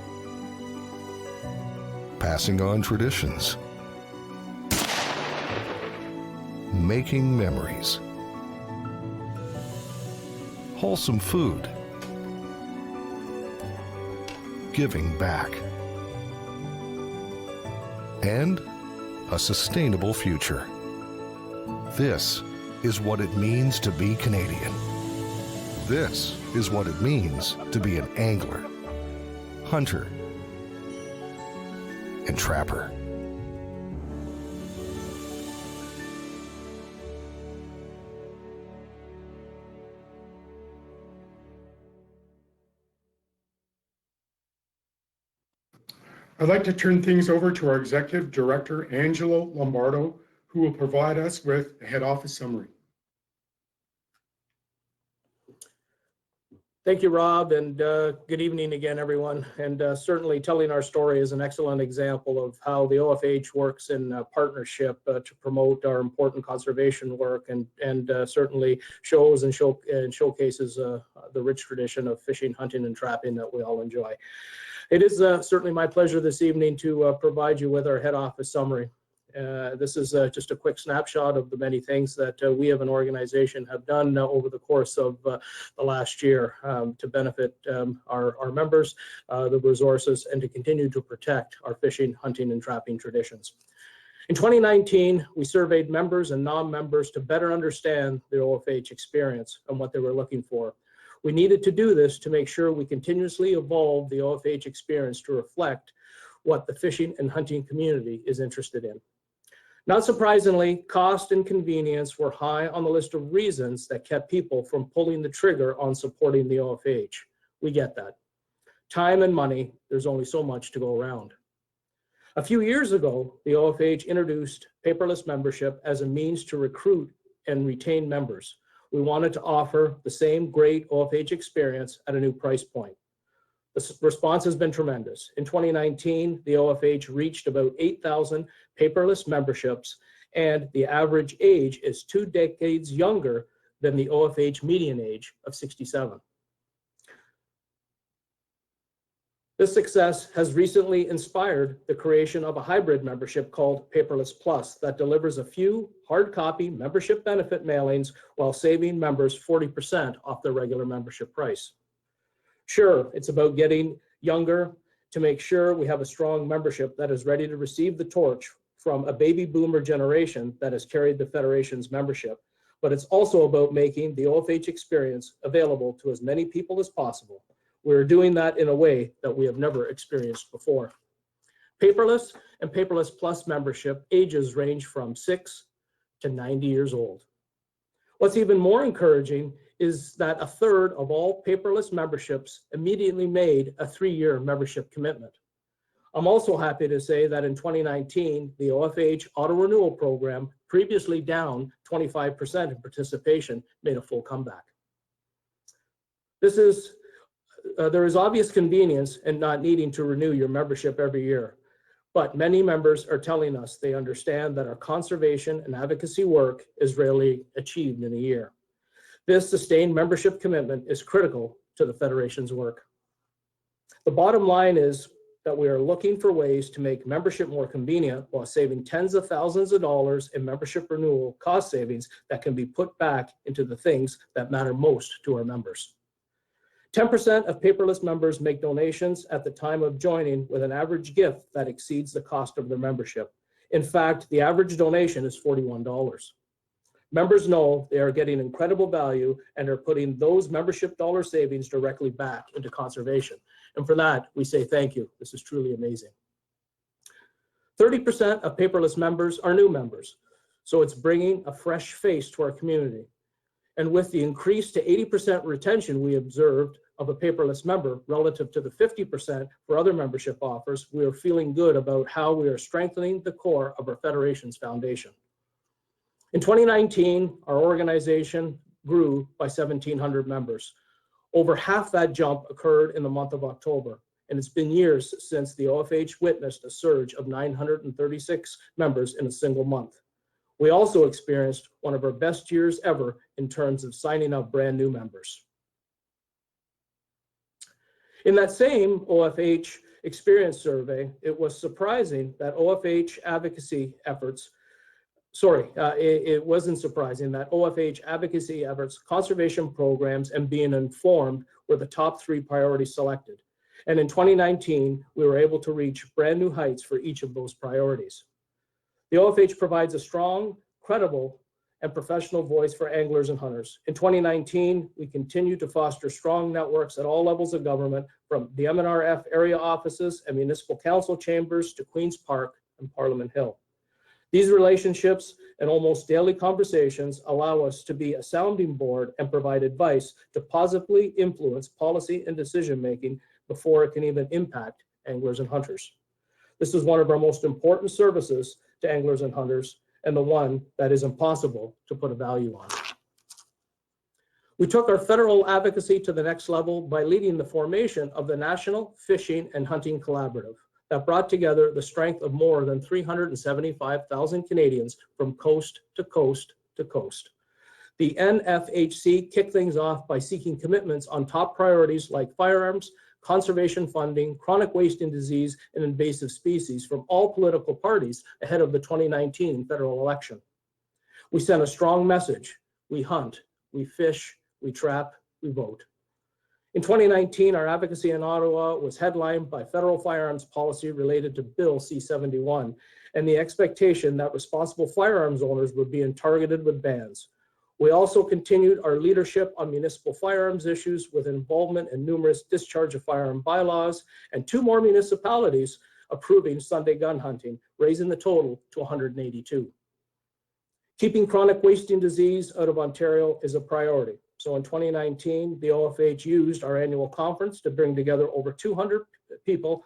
passing on traditions, making memories, wholesome food, giving back, and a sustainable future. This is what it means to be Canadian. This is what it means to be an angler, hunter, and trapper. I'd like to turn things over to our Executive Director, Angelo Lombardo, who will provide us with a head office summary. Thank you, Rob, and good evening again, everyone. And certainly telling our story is an excellent example of how the OFAH works in partnership to promote our important conservation work, and certainly shows and showcases the rich tradition of fishing, hunting, and trapping that we all enjoy. It is certainly my pleasure this evening to provide you with our head office summary. This is just a quick snapshot of the many things that we as an organization have done over the course of the last year to benefit our members, the resources, and to continue to protect our fishing, hunting, and trapping traditions. In 2019, we surveyed members and non-members to better understand the OFAH experience and what they were looking for. We needed to do this to make sure we continuously evolve the OFAH experience to reflect what the fishing and hunting community is interested in. Not surprisingly, cost and convenience were high on the list of reasons that kept people from pulling the trigger on supporting the OFAH. We get that. Time and money, there's only so much to go around. A few years ago, the OFAH introduced paperless membership as a means to recruit and retain members. We wanted to offer the same great OFAH experience at a new price point. The response has been tremendous. In 2019, the OFAH reached about 8,000 paperless memberships, and the average age is 2 decades younger than the OFAH median age of 67. This success has recently inspired the creation of a hybrid membership called Paperless Plus that delivers a few hard copy membership benefit mailings while saving members 40% off their regular membership price. Sure, it's about getting younger to make sure we have a strong membership that is ready to receive the torch from a baby boomer generation that has carried the Federation's membership, but it's also about making the OFAH experience available to as many people as possible. We're doing that in a way that we have never experienced before. Paperless and Paperless Plus membership ages range from 6 to 90 years old. What's even more encouraging is that a third of all paperless memberships immediately made a 3-year membership commitment. I'm also happy to say that in 2019, the OFAH auto renewal program, previously down 25% in participation, made a full comeback. There is obvious convenience in not needing to renew your membership every year, but many members are telling us they understand that our conservation and advocacy work is rarely achieved in a year. This sustained membership commitment is critical to the Federation's work. The bottom line is that we are looking for ways to make membership more convenient while saving tens of thousands of dollars in membership renewal cost savings that can be put back into the things that matter most to our members. 10% of paperless members make donations at the time of joining with an average gift that exceeds the cost of their membership. In fact, the average donation is $41. Members know they are getting incredible value and are putting those membership dollar savings directly back into conservation. And for that, we say thank you. This is truly amazing. 30% of paperless members are new members, so it's bringing a fresh face to our community. And with the increase to 80% retention we observed of a paperless member relative to the 50% for other membership offers, we are feeling good about how we are strengthening the core of our Federation's foundation. In 2019, our organization grew by 1,700 members. Over half that jump occurred in the month of October, and it's been years since the OFAH witnessed a surge of 936 members in a single month. We also experienced one of our best years ever in terms of signing up brand new members. In that same OFH experience survey, it was surprising that it wasn't surprising that OFH advocacy efforts, conservation programs, and being informed were the top 3 priorities selected. And in 2019, we were able to reach brand new heights for each of those priorities. The OFH provides a strong, credible, and professional voice for anglers and hunters. In 2019, we continue to foster strong networks at all levels of government, from the MNRF area offices and municipal council chambers to Queen's Park and Parliament Hill. These relationships and almost daily conversations allow us to be a sounding board and provide advice to positively influence policy and decision-making before it can even impact anglers and hunters. This is one of our most important services to anglers and hunters, and the one that is impossible to put a value on. We took our federal advocacy to the next level by leading the formation of the National Fishing and Hunting Collaborative that brought together the strength of more than 375,000 Canadians from coast to coast to coast. The NFHC kicked things off by seeking commitments on top priorities like firearms, conservation funding, chronic wasting disease, and invasive species from all political parties ahead of the 2019 federal election. We sent a strong message: we hunt, we fish, we trap, we vote. In 2019, our advocacy in Ottawa was headlined by federal firearms policy related to Bill C-71 and the expectation that responsible firearms owners were being targeted with bans. We also continued our leadership on municipal firearms issues with involvement in numerous discharge of firearm bylaws and 2 more municipalities approving Sunday gun hunting, raising the total to 182. Keeping chronic wasting disease out of Ontario is a priority. So in 2019, the OFH used our annual conference to bring together over 200 people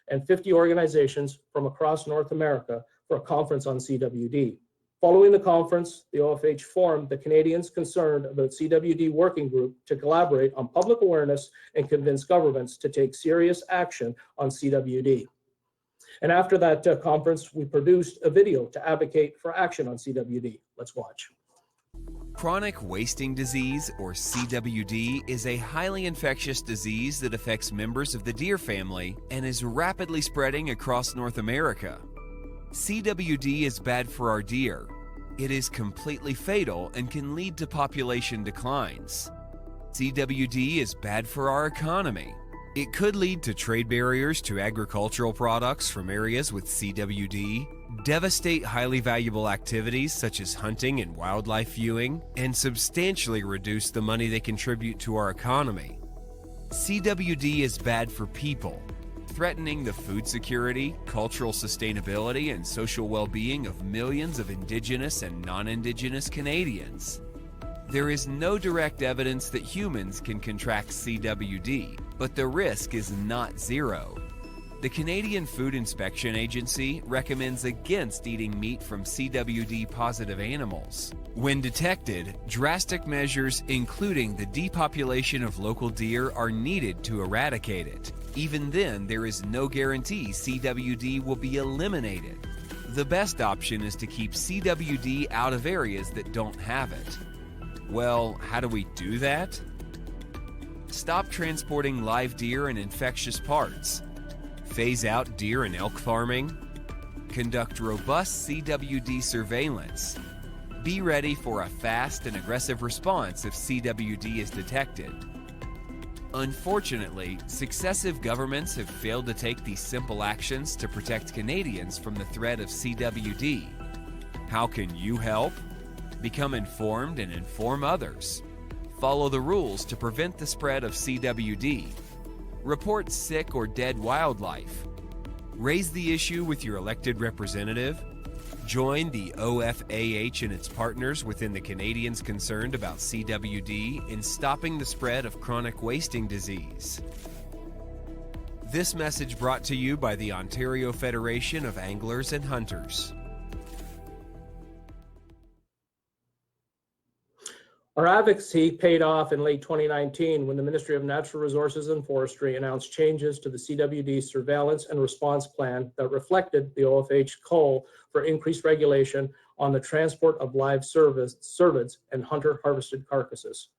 and 50 organizations from across North America for a conference on CWD. Following the conference, the OFH formed the Canadians Concerned About CWD Working Group to collaborate on public awareness and convince governments to take serious action on CWD. And after that conference, we produced a video to advocate for action on CWD. Let's watch. Chronic wasting disease, or CWD, is a highly infectious disease that affects members of the deer family and is rapidly spreading across North America. CWD is bad for our deer. It is completely fatal and can lead to population declines. CWD is bad for our economy. It could lead to trade barriers to agricultural products from areas with CWD, devastate highly valuable activities such as hunting and wildlife viewing, and substantially reduce the money they contribute to our economy. CWD is bad for people, threatening the food security, cultural sustainability, and social well-being of millions of Indigenous and non-Indigenous Canadians. There is no direct evidence that humans can contract CWD, but the risk is not zero. The Canadian Food Inspection Agency recommends against eating meat from CWD-positive animals. When detected, drastic measures, including the depopulation of local deer, are needed to eradicate it. Even then, there is no guarantee CWD will be eliminated. The best option is to keep CWD out of areas that don't have it. Well, how do we do that? Stop transporting live deer and infectious parts. Phase out deer and elk farming. Conduct robust CWD surveillance. Be ready for a fast and aggressive response if CWD is detected. Unfortunately, successive governments have failed to take these simple actions to protect Canadians from the threat of CWD. How can you help? Become informed and inform others. Follow the rules to prevent the spread of CWD. Report sick or dead wildlife. Raise the issue with your elected representative. Join the OFAH and its partners within the Canadians concerned about CWD in stopping the spread of chronic wasting disease. This message brought to you by the Ontario Federation of Anglers and Hunters. Our advocacy paid off in late 2019 when the Ministry of Natural Resources and Forestry announced changes to the CWD surveillance and response plan that reflected the OFH call for increased regulation on the transport of live cervids and hunter-harvested carcasses.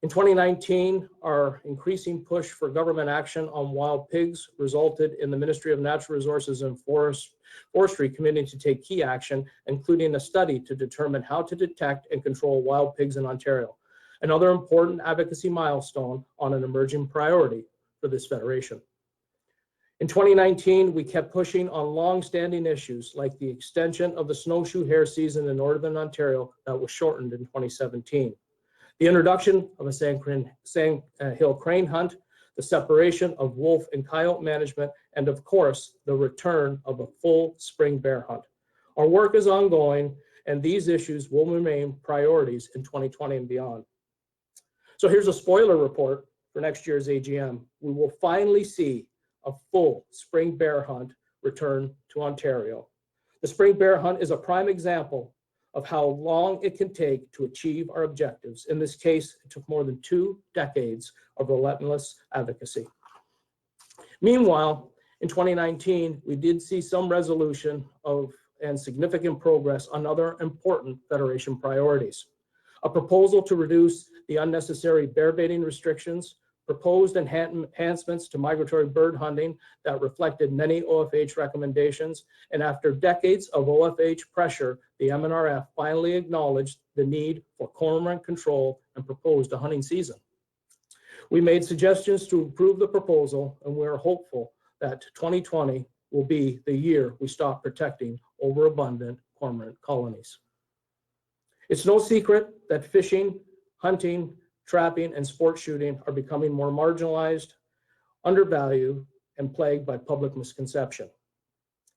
In 2019, our increasing push for government action on wild pigs resulted in the Ministry of Natural Resources and Forestry committing to take key action, including a study to determine how to detect and control wild pigs in Ontario, another important advocacy milestone on an emerging priority for this federation. In 2019, we kept pushing on long-standing issues like the extension of the snowshoe hare season in Northern Ontario that was shortened in 2017. The introduction of a sandhill crane hunt, the separation of wolf and coyote management, and of course, the return of a full spring bear hunt. Our work is ongoing, and these issues will remain priorities in 2020 and beyond. So here's a spoiler report for next year's AGM. We will finally see a full spring bear hunt return to Ontario. The spring bear hunt is a prime example of how long it can take to achieve our objectives. In this case, it took more than 2 decades of relentless advocacy. Meanwhile, in 2019, we did see some resolution and significant progress on other important Federation priorities. A proposal to reduce the unnecessary bear baiting restrictions, proposed enhancements to migratory bird hunting that reflected many OFH recommendations, and after decades of OFH pressure, the MNRF finally acknowledged the need for cormorant control and proposed a hunting season. We made suggestions to improve the proposal, and we are hopeful that 2020 will be the year we stop protecting overabundant cormorant colonies. It's no secret that fishing, hunting, trapping, and sport shooting are becoming more marginalized, undervalued, and plagued by public misconception.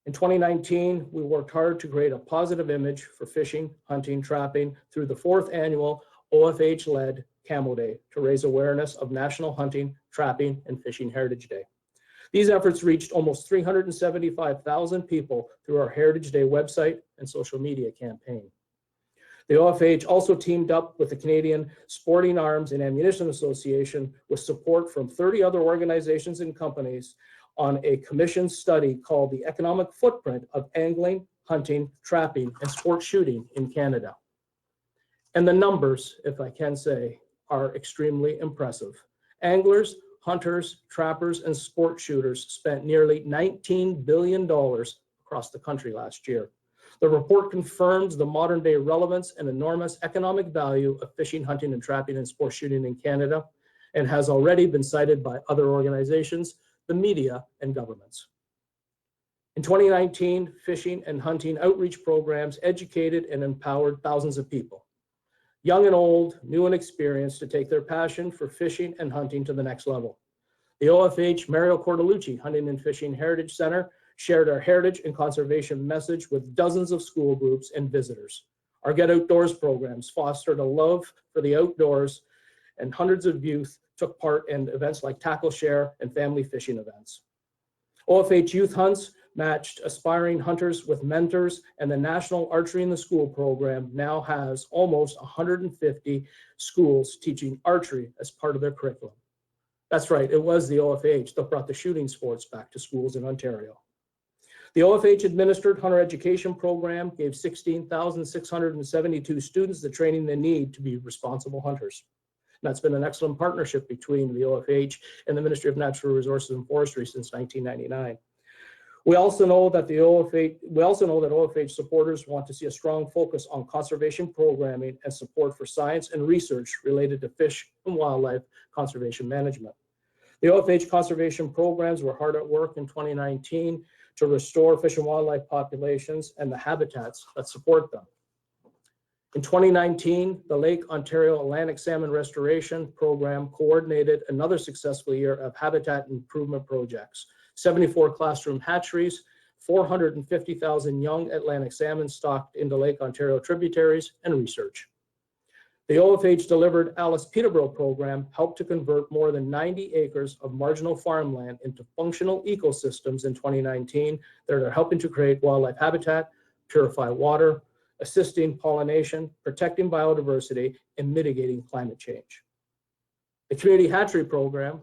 In 2019, we worked hard to create a positive image for fishing, hunting, trapping through the 4th annual OFH-led Camo Day to raise awareness of National Hunting, Trapping, and Fishing Heritage Day. These efforts reached almost 375,000 people through our Heritage Day website and social media campaign. The OFH also teamed up with the Canadian Sporting Arms and Ammunition Association with support from 30 other organizations and companies on a commissioned study called The Economic Footprint of Angling, Hunting, Trapping, and Sport Shooting in Canada. And the numbers, if I can say, are extremely impressive. Anglers, hunters, trappers, and sport shooters spent nearly $19 billion across the country last year. The report confirms the modern day relevance and enormous economic value of fishing, hunting, and trapping and sport shooting in Canada, and has already been cited by other organizations, the media, and governments. In 2019, fishing and hunting outreach programs educated and empowered thousands of people, young and old, new and experienced, to take their passion for fishing and hunting to the next level. The OFH Mario Cordellucci Hunting and Fishing Heritage Center shared our heritage and conservation message with dozens of school groups and visitors. Our Get Outdoors programs fostered a love for the outdoors, and hundreds of youth took part in events like Tackle Share and family fishing events. OFH Youth Hunts matched aspiring hunters with mentors, and the National Archery in the School program now has almost 150 schools teaching archery as part of their curriculum. That's right, it was the OFH that brought the shooting sports back to schools in Ontario. The OFH administered hunter education program gave 16,672 students the training they need to be responsible hunters. And that's been an excellent partnership between the OFH and the Ministry of Natural Resources and Forestry since 1999. We also know that OFH supporters want to see a strong focus on conservation programming and support for science and research related to fish and wildlife conservation management. The OFH conservation programs were hard at work in 2019 to restore fish and wildlife populations and the habitats that support them. In 2019, the Lake Ontario Atlantic Salmon Restoration Program coordinated another successful year of habitat improvement projects, 74 classroom hatcheries, 450,000 young Atlantic salmon stocked into Lake Ontario tributaries, and research. The OFH delivered Alice Peterborough program helped to convert more than 90 acres of marginal farmland into functional ecosystems in 2019 that are helping to create wildlife habitat, purify water, assisting pollination, protecting biodiversity, and mitigating climate change. The Community Hatchery Program,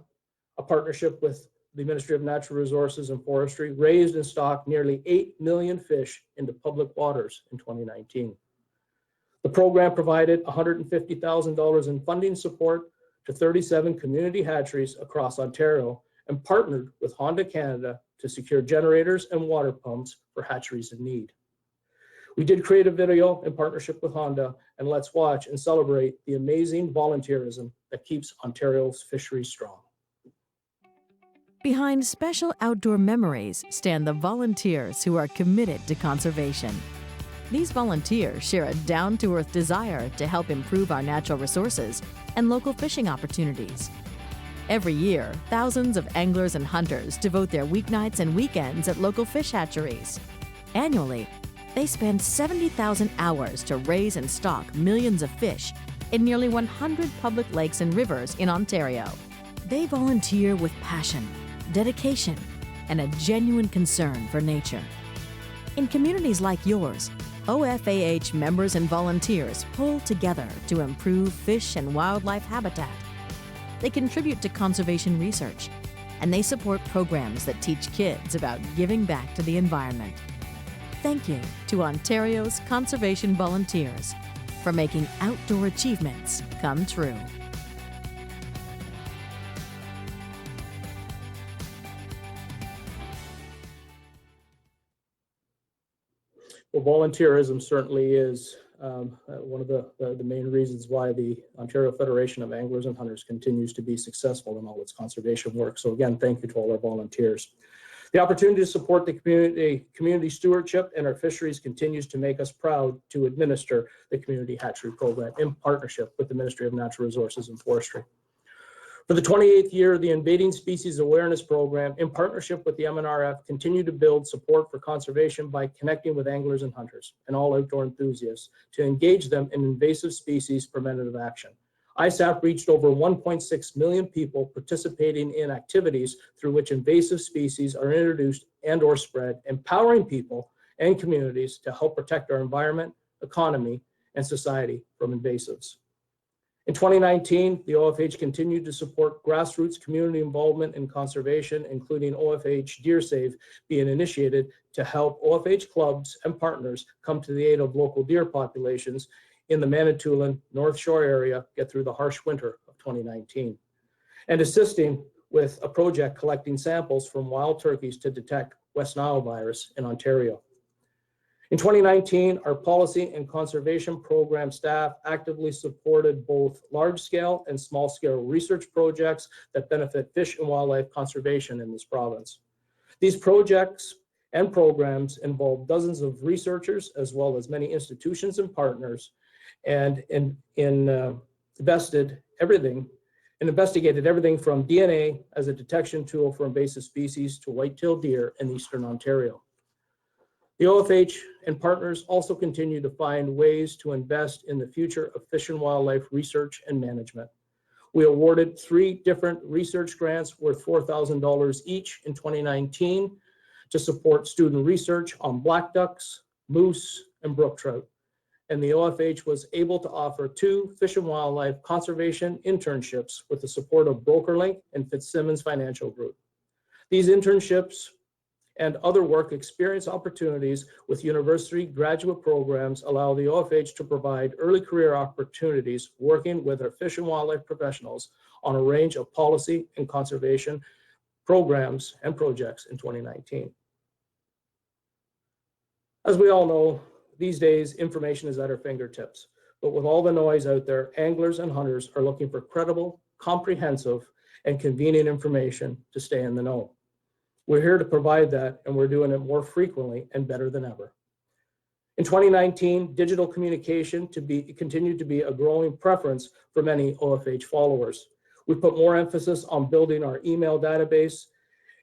a partnership with the Ministry of Natural Resources and Forestry, raised and stocked nearly 8 million fish into public waters in 2019. The program provided $150,000 in funding support to 37 community hatcheries across Ontario and partnered with Honda Canada to secure generators and water pumps for hatcheries in need. We did create a video in partnership with Honda, and let's watch and celebrate the amazing volunteerism that keeps Ontario's fisheries strong. Behind special outdoor memories stand the volunteers who are committed to conservation. These volunteers share a down-to-earth desire to help improve our natural resources and local fishing opportunities. Every year, thousands of anglers and hunters devote their weeknights and weekends at local fish hatcheries. Annually, they spend 70,000 hours to raise and stock millions of fish in nearly 100 public lakes and rivers in Ontario. They volunteer with passion, dedication, and a genuine concern for nature. In communities like yours, OFAH members and volunteers pull together to improve fish and wildlife habitat. They contribute to conservation research, and they support programs that teach kids about giving back to the environment. Thank you to Ontario's conservation volunteers for making outdoor achievements come true. Well, volunteerism certainly is one of the main reasons why the Ontario Federation of Anglers and Hunters continues to be successful in all its conservation work. So again, thank you to all our volunteers. The opportunity to support the community stewardship and our fisheries continues to make us proud to administer the Community Hatchery Program in partnership with the Ministry of Natural Resources and Forestry. For the 28th year, the Invading Species Awareness Program, in partnership with the MNRF, continue to build support for conservation by connecting with anglers and hunters and all outdoor enthusiasts to engage them in invasive species preventative action. ISAF reached over 1.6 million people participating in activities through which invasive species are introduced and or spread, empowering people and communities to help protect our environment, economy, and society from invasives. In 2019, the OFH continued to support grassroots community involvement in conservation, including OFH Deer Save being initiated to help OFH clubs and partners come to the aid of local deer populations in the Manitoulin North Shore area get through the harsh winter of 2019, and assisting with a project collecting samples from wild turkeys to detect West Nile virus in Ontario. In 2019, our policy and conservation program staff actively supported both large-scale and small-scale research projects that benefit fish and wildlife conservation in this province. These projects and programs involve dozens of researchers as well as many institutions and partners, and investigated everything from DNA as a detection tool for invasive species to white-tailed deer in eastern Ontario. The OFH and partners also continue to find ways to invest in the future of fish and wildlife research and management. We awarded 3 different research grants worth $4,000 each in 2019 to support student research on black ducks, moose, and brook trout. And the OFH was able to offer 2 fish and wildlife conservation internships with the support of BrokerLink and Fitzsimmons Financial Group. These internships and other work experience opportunities with university graduate programs allow the OFH to provide early career opportunities working with our fish and wildlife professionals on a range of policy and conservation programs and projects in 2019. As we all know, these days, information is at our fingertips, but with all the noise out there, anglers and hunters are looking for credible, comprehensive, and convenient information to stay in the know. We're here to provide that, and we're doing it more frequently and better than ever. In 2019, digital communication continued to be a growing preference for many OFH followers. We put more emphasis on building our email database,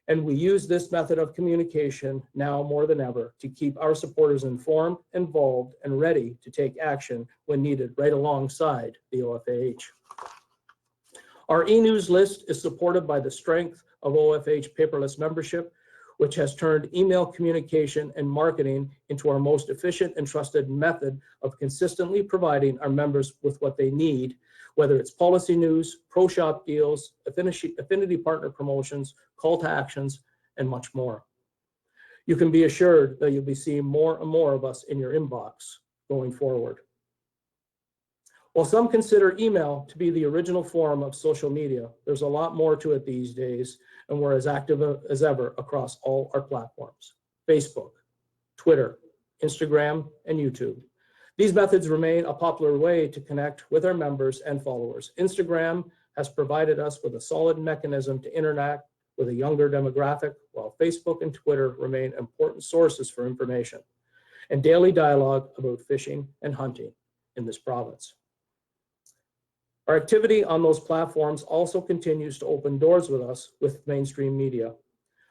and we use this method of communication now more than ever to keep our supporters informed, involved, and ready to take action when needed right alongside the OFAH. Our e-news list is supported by the strength of OFH paperless membership, which has turned email communication and marketing into our most efficient and trusted method of consistently providing our members with what they need, whether it's policy news, pro shop deals, affinity partner promotions, call to actions, and much more. You can be assured that you'll be seeing more and more of us in your inbox going forward. While some consider email to be the original form of social media, there's a lot more to it these days, and we're as active as ever across all our platforms: Facebook, Twitter, Instagram, and YouTube. These methods remain a popular way to connect with our members and followers. Instagram has provided us with a solid mechanism to interact with a younger demographic, while Facebook and Twitter remain important sources for information and daily dialogue about fishing and hunting in this province. Our activity on those platforms also continues to open doors with us with mainstream media.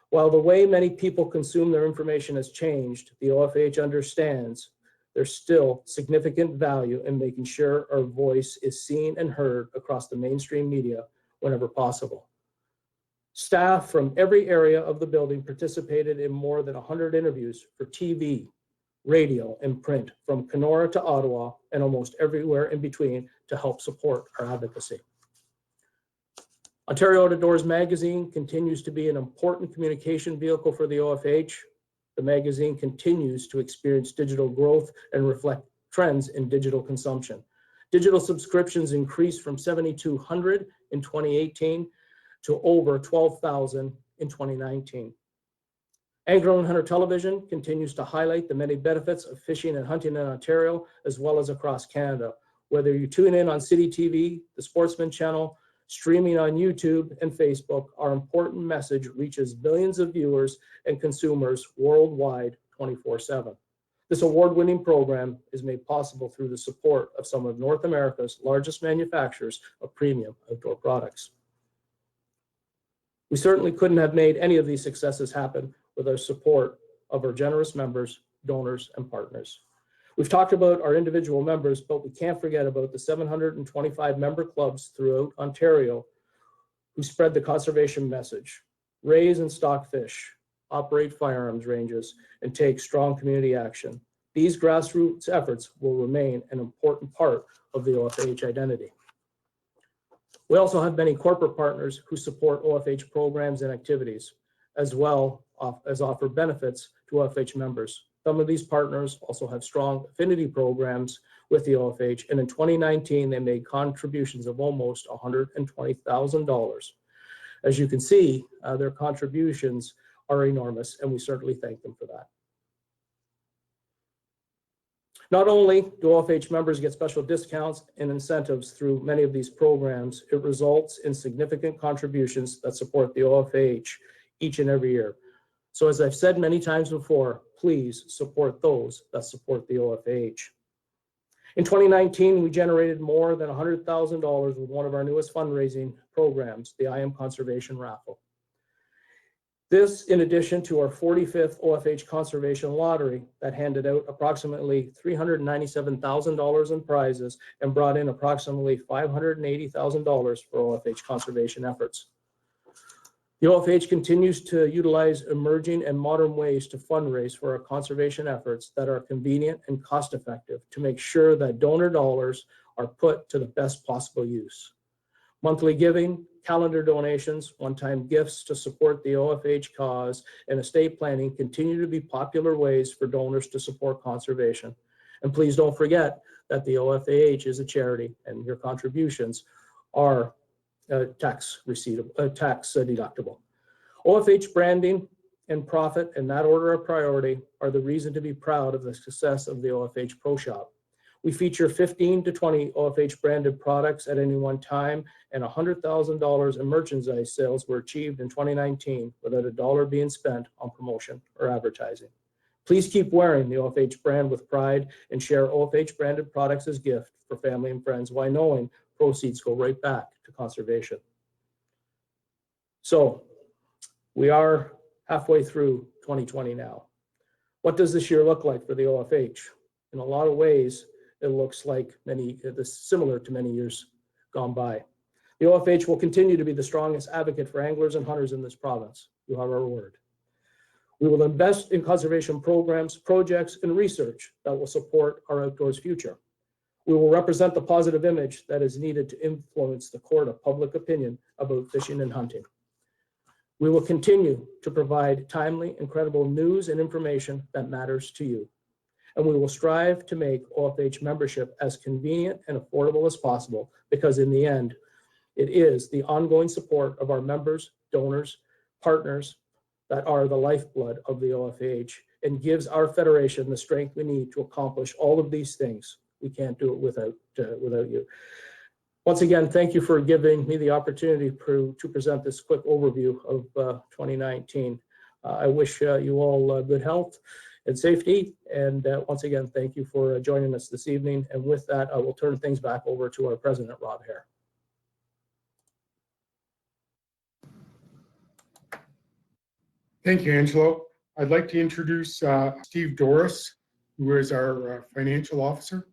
While the way many people consume their information has changed, the OFH understands there's still significant value in making sure our voice is seen and heard across the mainstream media whenever possible. Staff from every area of the building participated in more than 100 interviews for TV, radio, and print, from Kenora to Ottawa and almost everywhere in between, to help support our advocacy. Ontario Out of Doors magazine continues to be an important communication vehicle for the OFH. The magazine continues to experience digital growth and reflect trends in digital consumption. Digital subscriptions increased from 7,200 in 2018 to over 12,000 in 2019. Angler and Hunter Television continues to highlight the many benefits of fishing and hunting in Ontario, as well as across Canada. Whether you tune in on City TV, the Sportsman Channel, streaming on YouTube and Facebook, our important message reaches billions of viewers and consumers worldwide 24/7. This award-winning program is made possible through the support of some of North America's largest manufacturers of premium outdoor products. We certainly couldn't have made any of these successes happen with our support of our generous members, donors, and partners. We've talked about our individual members, but we can't forget about the 725 member clubs throughout Ontario who spread the conservation message, raise and stock fish, operate firearms ranges, and take strong community action. These grassroots efforts will remain an important part of the OFH identity. We also have many corporate partners who support OFH programs and activities, as well as offer benefits to OFH members. Some of these partners also have strong affinity programs with the OFH, and in 2019, they made contributions of almost $120,000. As you can see, their contributions are enormous, and we certainly thank them for that. Not only do OFH members get special discounts and incentives through many of these programs, it results in significant contributions that support the OFH each and every year. So as I've said many times before, please support those that support the OFH. In 2019, we generated more than $100,000 with one of our newest fundraising programs, the I Am Conservation Raffle. This, in addition to our 45th OFH Conservation Lottery that handed out approximately $397,000 in prizes and brought in approximately $580,000 for OFH conservation efforts. The OFH continues to utilize emerging and modern ways to fundraise for our conservation efforts that are convenient and cost-effective to make sure that donor dollars are put to the best possible use. Monthly giving, calendar donations, one-time gifts to support the OFH cause, and estate planning continue to be popular ways for donors to support conservation. And please don't forget that the OFH is a charity, and your contributions are tax deductible. OFH branding and profit, in that order of priority, are the reason to be proud of the success of the OFH Pro Shop. We feature 15 to 20 OFH branded products at any one time, and $100,000 in merchandise sales were achieved in 2019 without a dollar being spent on promotion or advertising. Please keep wearing the OFH brand with pride and share OFH branded products as gift for family and friends while knowing proceeds go right back to conservation. So we are halfway through 2020 now. What does this year look like for the OFH? In a lot of ways, it looks like similar to many years gone by. The OFH will continue to be the strongest advocate for anglers and hunters in this province. You have our word. We will invest in conservation programs, projects, and research that will support our outdoors future. We will represent the positive image that is needed to influence the court of public opinion about fishing and hunting. We will continue to provide timely and credible news and information that matters to you. And we will strive to make OFH membership as convenient and affordable as possible, because in the end, it is the ongoing support of our members, donors, partners that are the lifeblood of the OFH and gives our federation the strength we need to accomplish all of these things. We can't do it without you. Once again, thank you for giving me the opportunity to present this quick overview of 2019. I wish you all good health and safety. And once again, thank you for joining us this evening. And with that, I will turn things back over to our president, Rob Hare. Thank you, Angelo. I'd like to introduce Steve Doris, who is our financial officer.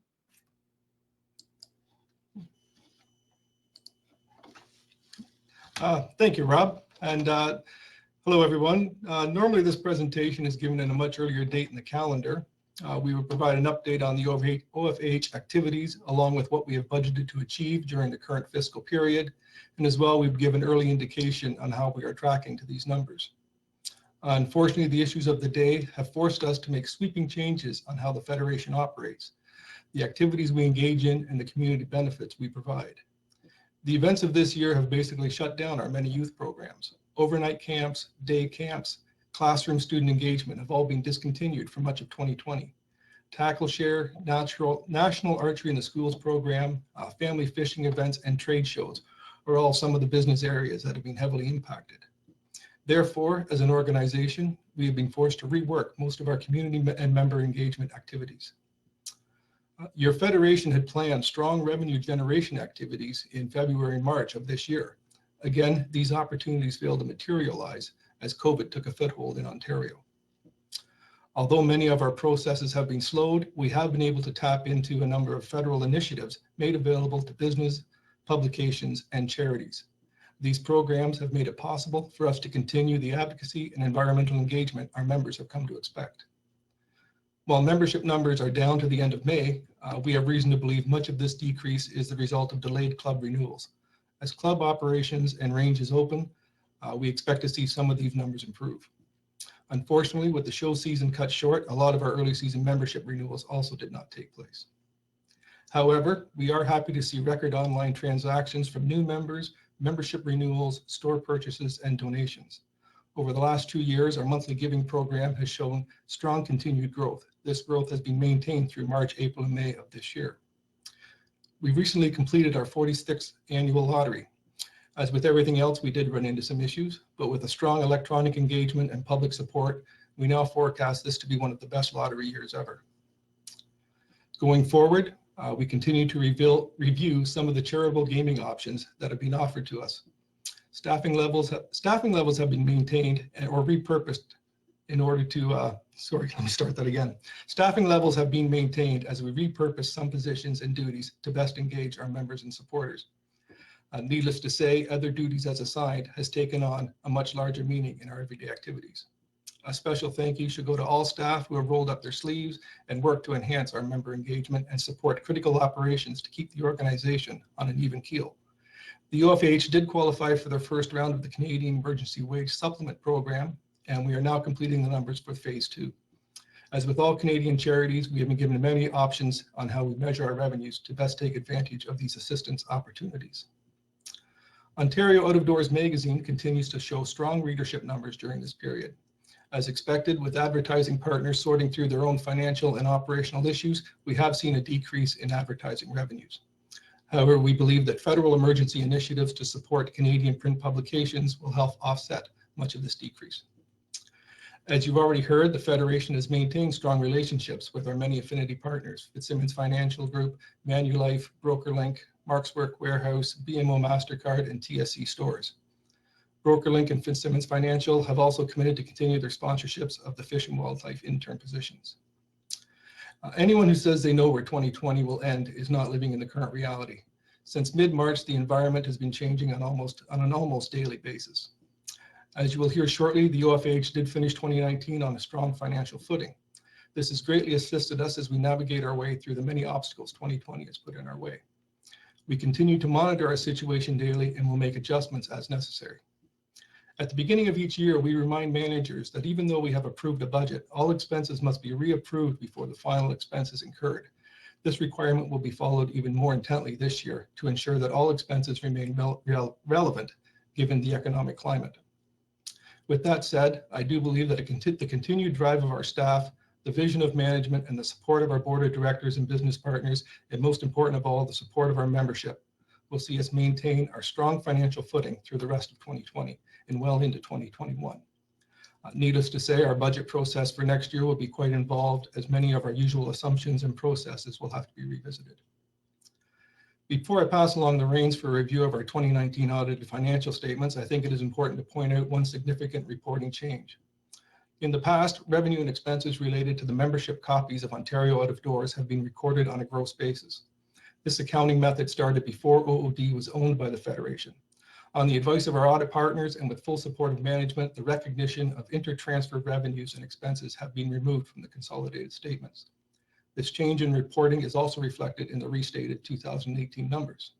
Thank you, Rob. And hello, everyone. Normally, this presentation is given at a much earlier date in the calendar. We will provide an update on the OFAH activities, along with what we have budgeted to achieve during the current fiscal period. And as well, we've given early indication on how we are tracking to these numbers. Unfortunately, the issues of the day have forced us to make sweeping changes on how the Federation operates, the activities we engage in, and the community benefits we provide. The events of this year have basically shut down our many youth programs. Overnight camps, day camps, classroom student engagement have all been discontinued for much of 2020. Tackle Share, National Archery in the Schools program, family fishing events, and trade shows are all some of the business areas that have been heavily impacted. Therefore, as an organization, we have been forced to rework most of our community and member engagement activities. Your Federation had planned strong revenue generation activities in February and March of this year. Again, these opportunities failed to materialize as COVID took a foothold in Ontario. Although many of our processes have been slowed, we have been able to tap into a number of federal initiatives made available to business, publications, and charities. These programs have made it possible for us to continue the advocacy and environmental engagement our members have come to expect. While membership numbers are down to the end of May, we have reason to believe much of this decrease is the result of delayed club renewals. As club operations and ranges open, we expect to see some of these numbers improve. Unfortunately, with the show season cut short, a lot of our early season membership renewals also did not take place. However, we are happy to see record online transactions from new members, membership renewals, store purchases, and donations. Over the last 2 years, our monthly giving program has shown strong continued growth. This growth has been maintained through March, April, and May of this year. We recently completed our 46th annual lottery. As with everything else, we did run into some issues, but with a strong electronic engagement and public support, we now forecast this to be one of the best lottery years ever. Going forward, we continue to review some of the charitable gaming options that have been offered to us. Staffing levels have been maintained or repurposed in order to, Staffing levels have been maintained as we repurpose some positions and duties to best engage our members and supporters. Needless to say, other duties as assigned has taken on a much larger meaning in our everyday activities. A special thank you should go to all staff who have rolled up their sleeves and worked to enhance our member engagement and support critical operations to keep the organization on an even keel. The OFAH did qualify for their first round of the Canadian Emergency Wage Supplement Program, and we are now completing the numbers for phase 2. As with all Canadian charities, we have been given many options on how we measure our revenues to best take advantage of these assistance opportunities. Ontario Out of Doors magazine continues to show strong readership numbers during this period. As expected, with advertising partners sorting through their own financial and operational issues, we have seen a decrease in advertising revenues. However, we believe that federal emergency initiatives to support Canadian print publications will help offset much of this decrease. As you've already heard, the Federation has maintained strong relationships with our many affinity partners, Fitzsimmons Financial Group, Manulife, BrokerLink, Mark's Work Warehouse, BMO MasterCard, and TSC Stores. BrokerLink and Fitzsimmons Financial have also committed to continue their sponsorships of the fish and wildlife intern positions. Anyone who says they know where 2020 will end is not living in the current reality. Since mid-March, the environment has been changing on an almost daily basis. As you will hear shortly, the OFAH did finish 2019 on a strong financial footing. This has greatly assisted us as we navigate our way through the many obstacles 2020 has put in our way. We continue to monitor our situation daily and will make adjustments as necessary. At the beginning of each year, we remind managers that even though we have approved a budget, all expenses must be reapproved before the final expense is incurred. This requirement will be followed even more intently this year to ensure that all expenses remain relevant given the economic climate. With that said, I do believe that the continued drive of our staff, the vision of management, and the support of our board of directors and business partners, and most important of all, the support of our membership, will see us maintain our strong financial footing through the rest of 2020 and well into 2021. Needless to say, our budget process for next year will be quite involved, as many of our usual assumptions and processes will have to be revisited. Before I pass along the reins for a review of our 2019 audited financial statements, I think it is important to point out one significant reporting change. In the past, revenue and expenses related to the membership copies of Ontario Out of Doors have been recorded on a gross basis. This accounting method started before OOD was owned by the Federation. On the advice of our audit partners and with full support of management, the recognition of inter-transfer revenues and expenses have been removed from the consolidated statements. This change in reporting is also reflected in the restated 2018 numbers.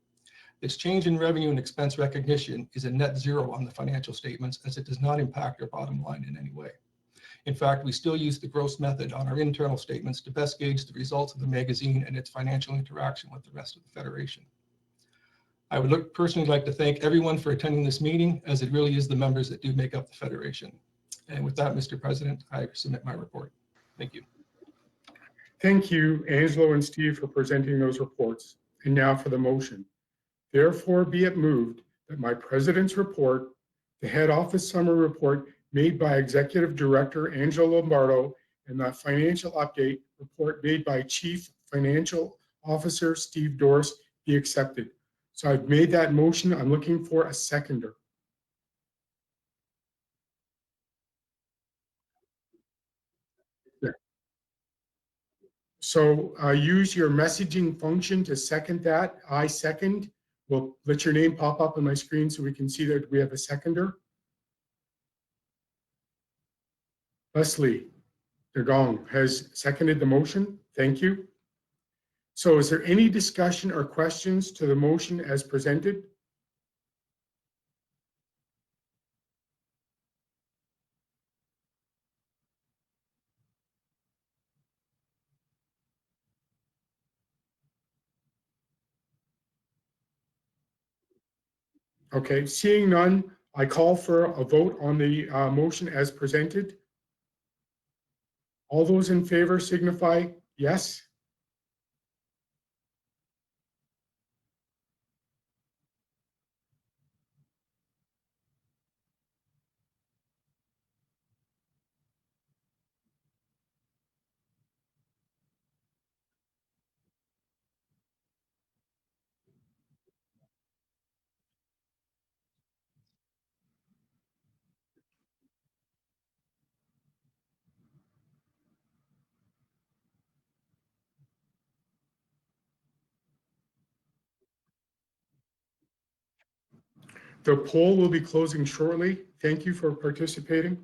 This change in revenue and expense recognition is a net zero on the financial statements, as it does not impact our bottom line in any way. In fact, we still use the gross method on our internal statements to best gauge the results of the magazine and its financial interaction with the rest of the Federation. I would personally like to thank everyone for attending this meeting, as it really is the members that do make up the Federation. And with that, Mr. President, I submit my report. Thank you. Thank you, Angelo and Steve, for presenting those reports. And now for the motion. Therefore, be it moved that my president's report, the head office summary report made by Executive Director Angelo Lombardo, and the financial update report made by Chief Financial Officer Steve Dorris be accepted. So I've made that motion. I'm looking for a seconder. Yeah. So use your messaging function to second that. I second. We'll let your name pop up on my screen so we can see that we have a seconder. Leslie Degong has seconded the motion. Thank you. So is there any discussion or questions to the motion as presented? Okay, seeing none, I call for a vote on the motion as presented. All those in favor signify yes. The poll will be closing shortly. Thank you for participating.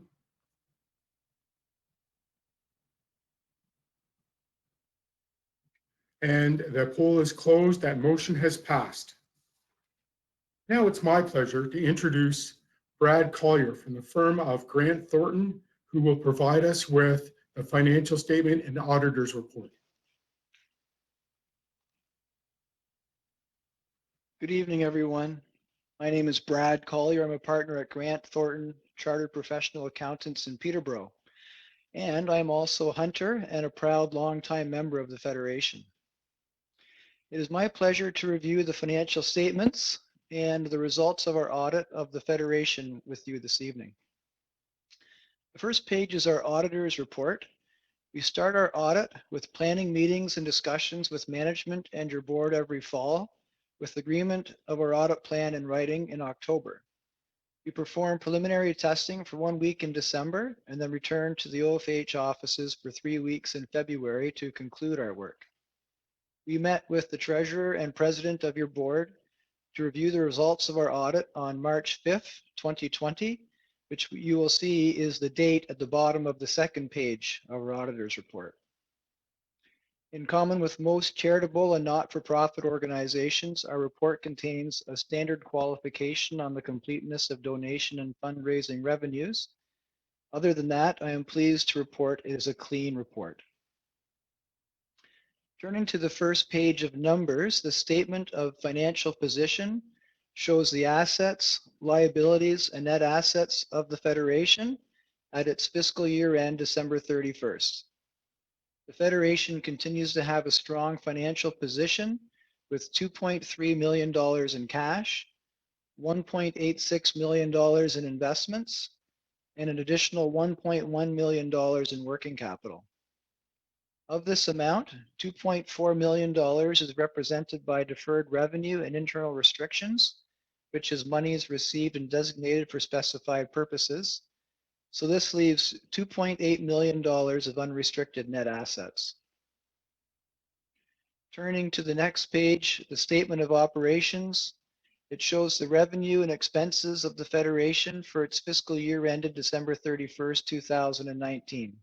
And the poll is closed. That motion has passed. Now it's my pleasure to introduce Brad Collier from the firm of Grant Thornton, who will provide us with the financial statement and auditor's report. Good evening, everyone. My name is Brad Collier. I'm a partner at Grant Thornton Chartered Professional Accountants in Peterborough. And I'm also a hunter and a proud longtime member of the Federation. It is my pleasure to review the financial statements and the results of our audit of the Federation with you this evening. The first page is our auditor's report. We start our audit with planning meetings and discussions with management and your board every fall, with agreement of our audit plan in writing in October. We perform preliminary testing for 1 week in December and then return to the OFAH offices for 3 weeks in February to conclude our work. We met with the treasurer and president of your board to review the results of our audit on March 5th, 2020, which you will see is the date at the bottom of the second page of our auditor's report. In common with most charitable and not-for-profit organizations, our report contains a standard qualification on the completeness of donation and fundraising revenues. Other than that, I am pleased to report it is a clean report. Turning to the first page of numbers, the statement of financial position shows the assets, liabilities, and net assets of the Federation at its fiscal year end December 31st. The Federation continues to have a strong financial position with $2.3 million in cash, $1.86 million in investments, and an additional $1.1 million in working capital. Of this amount, $2.4 million is represented by deferred revenue and internal restrictions, which is monies received and designated for specified purposes. So this leaves $2.8 million of unrestricted net assets. Turning to the next page, the statement of operations. It shows the revenue and expenses of the Federation for its fiscal year ended December 31st, 2019.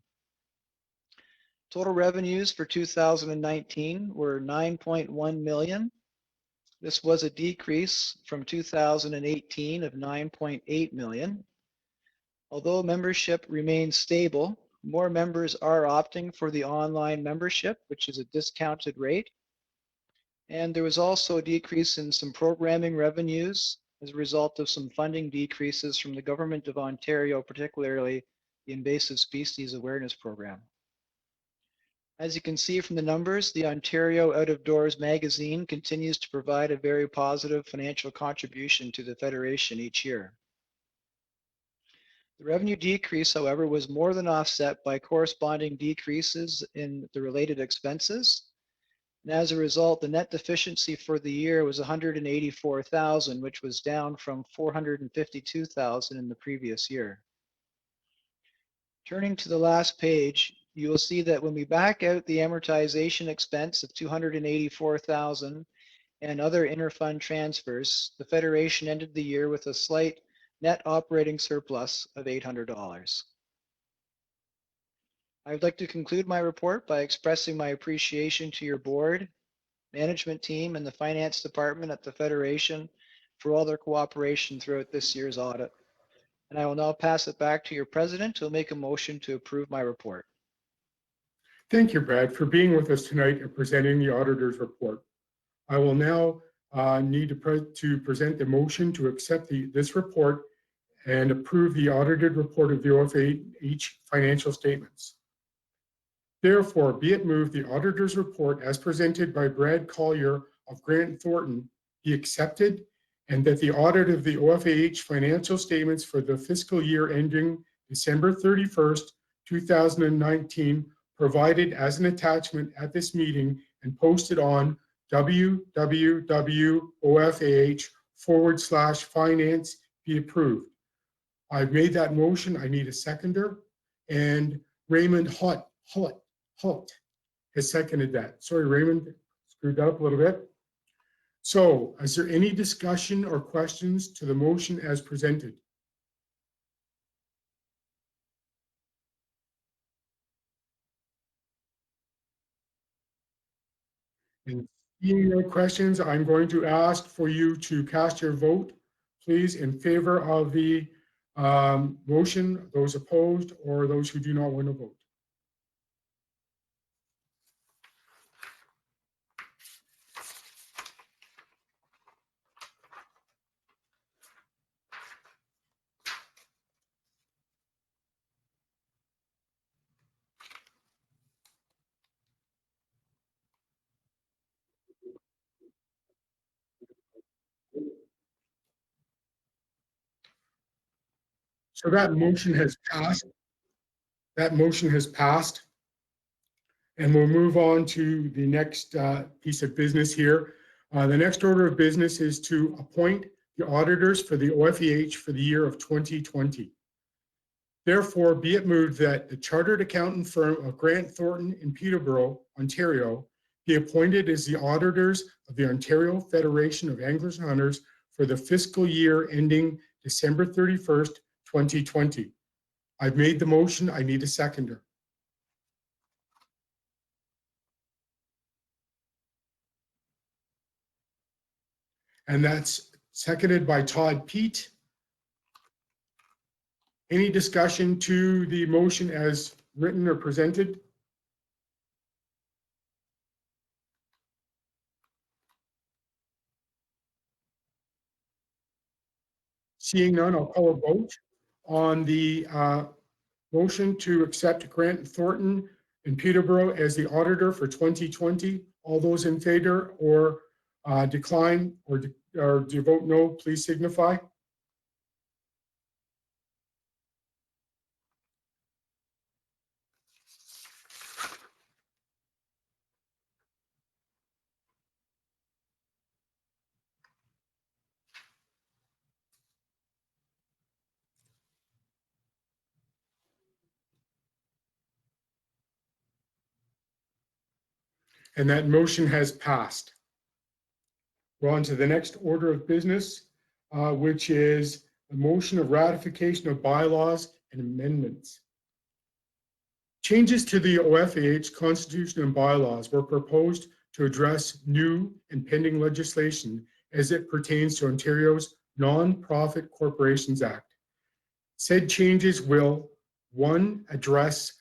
Total revenues for 2019 were $9.1 million. This was a decrease from 2018 of $9.8 million. Although membership remains stable, more members are opting for the online membership, which is a discounted rate. And there was also a decrease in some programming revenues as a result of some funding decreases from the Government of Ontario, particularly the Invasive Species Awareness Program. As you can see from the numbers, the Ontario Out of Doors magazine continues to provide a very positive financial contribution to the Federation each year. The revenue decrease, however, was more than offset by corresponding decreases in the related expenses. And as a result, the net deficiency for the year was $184,000, which was down from $452,000 in the previous year. Turning to the last page, you will see that when we back out the amortization expense of $284,000 and other interfund transfers, the Federation ended the year with a slight net operating surplus of $800. I would like to conclude my report by expressing my appreciation to your board, management team, and the finance department at the Federation for all their cooperation throughout this year's audit. And I will now pass it back to your president who will make a motion to approve my report. Thank you, Brad, for being with us tonight and presenting the auditor's report. I will now need to present the motion to accept this report and approve the audited report of the OFAH financial statements. Therefore, be it moved the auditor's report as presented by Brad Collier of Grant Thornton be accepted, and that the audit of the OFAH financial statements for the fiscal year ending December 31st, 2019 provided as an attachment at this meeting and posted on www.ofah.finance be approved. I've made that motion. I need a seconder. And Raymond Hutt has seconded that. Sorry, Raymond, screwed that up a little bit. So, is there any discussion or questions to the motion as presented? And seeing no questions, I'm going to ask for you to cast your vote, please, in favor of the motion, those opposed, or those who do not want to vote. So that motion has passed. That motion has passed. And we'll move on to the next piece of business here. The next order of business is to appoint the auditors for the OFAH for the year of 2020. Therefore, be it moved that the chartered accountant firm of Grant Thornton in Peterborough, Ontario, be appointed as the auditors of the Ontario Federation of Anglers and Hunters for the fiscal year ending December 31st, 2020. I've made the motion. I need a seconder. And that's seconded by Todd Pete. Any discussion to the motion as written or presented? Seeing none, I'll call a vote on the motion to accept Grant Thornton in Peterborough as the auditor for 2020. All those in favor or decline or do you vote no, please signify. And that motion has passed. We're on to the next order of business, which is the motion of ratification of bylaws and amendments. Changes to the OFAH Constitution and bylaws were proposed to address new and pending legislation as it pertains to Ontario's Non-Profit Corporations Act. Said changes will, 1, address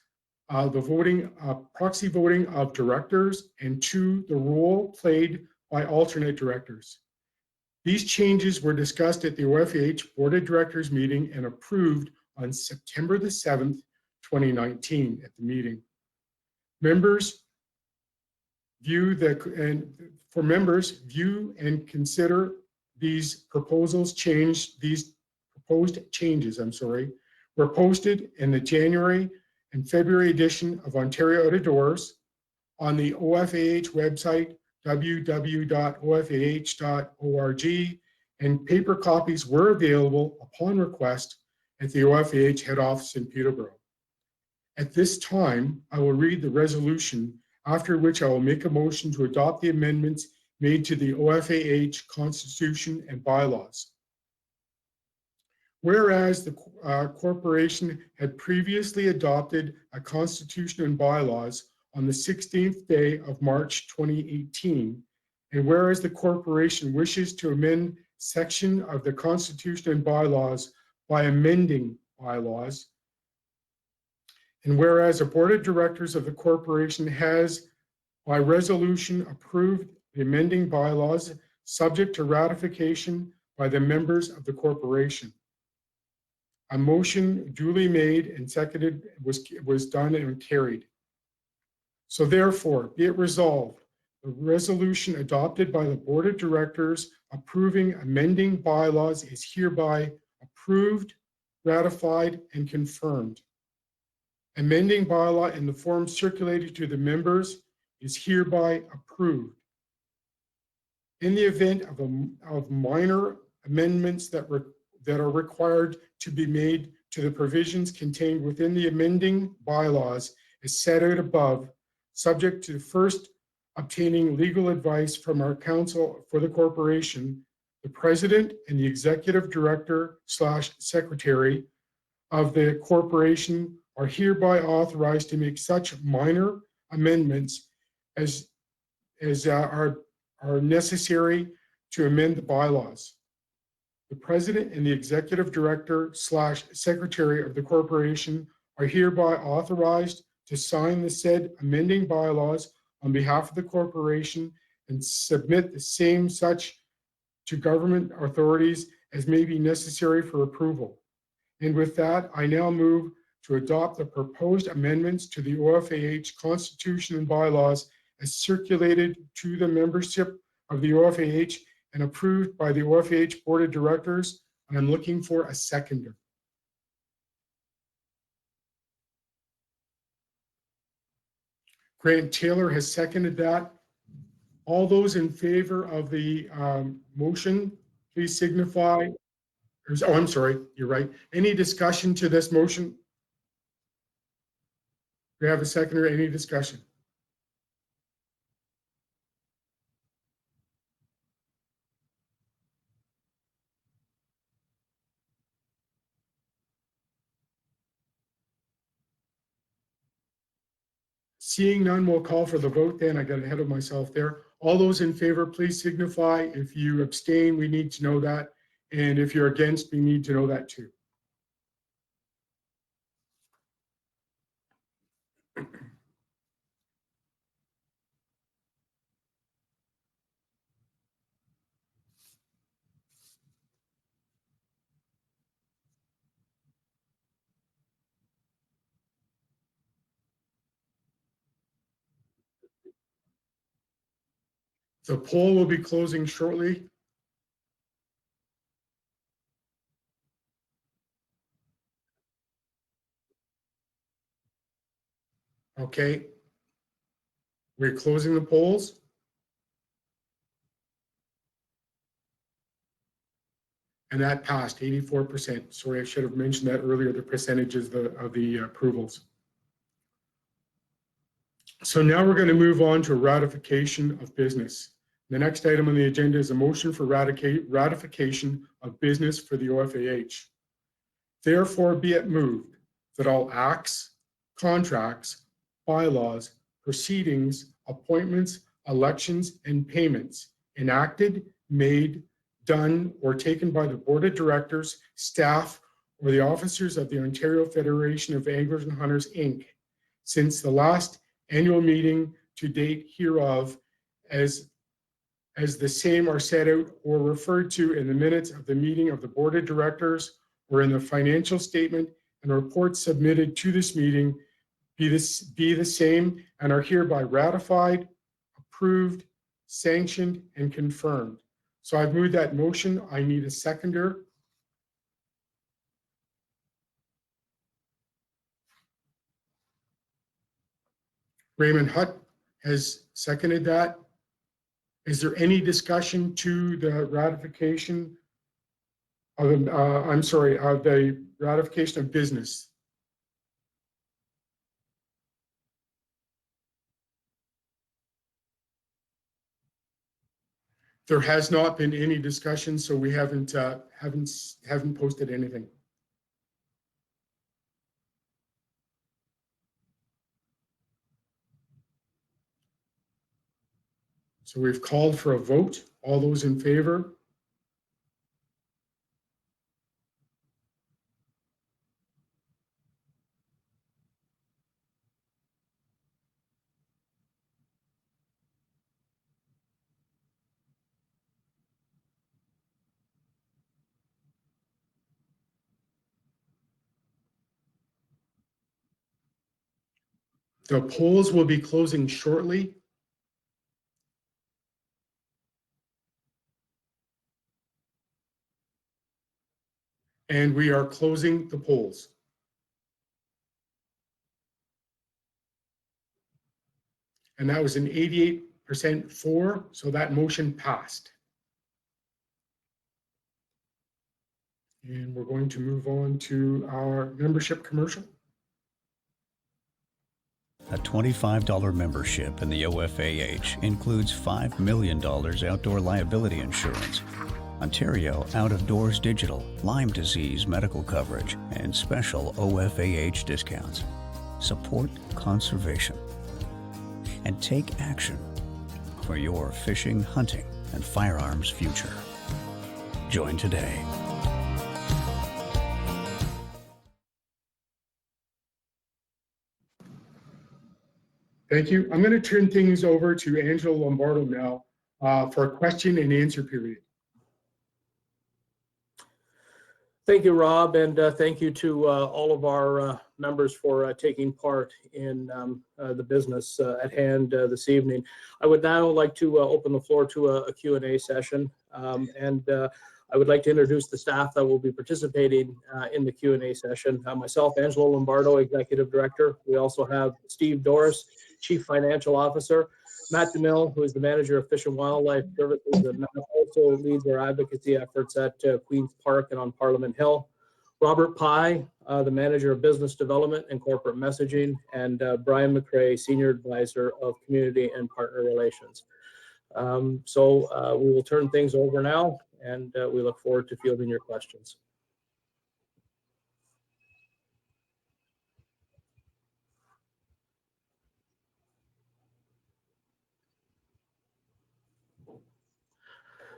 the proxy voting of directors, and 2, the role played by alternate directors. These changes were discussed at the OFAH Board of Directors meeting and approved on September the 7th, 2019 at the meeting. Members view and consider these proposed changes, were posted in the January and February edition of Ontario Out of Doors on the OFAH website, www.ofah.org, and paper copies were available upon request at the OFAH head office in Peterborough. At this time, I will read the resolution, after which I will make a motion to adopt the amendments made to the OFAH Constitution and bylaws. Whereas the corporation had previously adopted a constitution and bylaws on the 16th day of March 2018, and whereas the corporation wishes to amend section of the constitution and bylaws by amending bylaws, and whereas the board of directors of the corporation has by resolution approved the amending bylaws subject to ratification by the members of the corporation. A motion duly made and seconded was done and carried. So therefore, be it resolved, the resolution adopted by the Board of Directors approving amending bylaws is hereby approved, ratified, and confirmed. Amending bylaw in the form circulated to the members is hereby approved. In the event of minor amendments that are required to be made to the provisions contained within the amending bylaws as set out above, subject to first obtaining legal advice from our counsel for the corporation, the president and the executive director / secretary of the corporation are hereby authorized to make such minor amendments as are necessary to amend the bylaws. The president and the executive director / secretary of the corporation are hereby authorized to sign the said amending bylaws on behalf of the corporation and submit the same such to government authorities as may be necessary for approval. And with that, I now move to adopt the proposed amendments to the OFAH Constitution and bylaws as circulated to the membership of the OFAH and approved by the OFAH Board of Directors. And I'm looking for a seconder. Grant Taylor has seconded that. All those in favor of the motion, please signify. Oh, I'm sorry, you're right. Any discussion to this motion? We have a seconder, any discussion? Seeing none, we'll call for the vote then. I got ahead of myself there. All those in favor, please signify. If you abstain, we need to know that. And if you're against, we need to know that too. The poll will be closing shortly. Okay. We're closing the polls. And that passed 84%. Sorry, I should have mentioned that earlier, the percentages of the approvals. So now we're going to move on to ratification of business. The next item on the agenda is a motion for ratification of business for the OFAH. Therefore, be it moved that all acts, contracts, bylaws, proceedings, appointments, elections, and payments enacted, made, done, or taken by the Board of Directors, staff, or the officers of the Ontario Federation of Anglers and Hunters, Inc., since the last annual meeting to date hereof, as the same are set out or referred to in the minutes of the meeting of the Board of Directors or in the financial statement and reports submitted to this meeting, be the same and are hereby ratified, approved, sanctioned, and confirmed. So I've moved that motion. I need a seconder. Raymond Hutt has seconded that. Is there any discussion to the ratification of, of the ratification of business? There has not been any discussion, so we haven't posted anything. So we've called for a vote. All those in favor? The polls will be closing shortly. And we are closing the polls. And that was an 88% for, so that motion passed. And we're going to move on to our membership commercial. A $25 membership in the OFAH includes $5 million outdoor liability insurance, Ontario out-of-doors digital, Lyme disease medical coverage, and special OFAH discounts. Support conservation and take action for your fishing, hunting, and firearms future. Join today. Thank you. I'm going to turn things over to Angela Lombardo now for a question and answer period. Thank you, Rob, and thank you to all of our members for taking part in the business at hand this evening. I would now like to open the floor to a Q&A session, and I would like to introduce the staff that will be participating in the Q&A session. Myself, Angelo Lombardo, Executive Director. We also have Steve Doris, Chief Financial Officer. Matt DeMille, who is the Manager of Fish and Wildlife Services, and Matt also leads our advocacy efforts at Queen's Park and on Parliament Hill. Robert Pye, the Manager of Business Development and Corporate Messaging, and Brian McCrae, Senior Advisor of Community and Partner Relations. We will turn things over now, and we look forward to fielding your questions.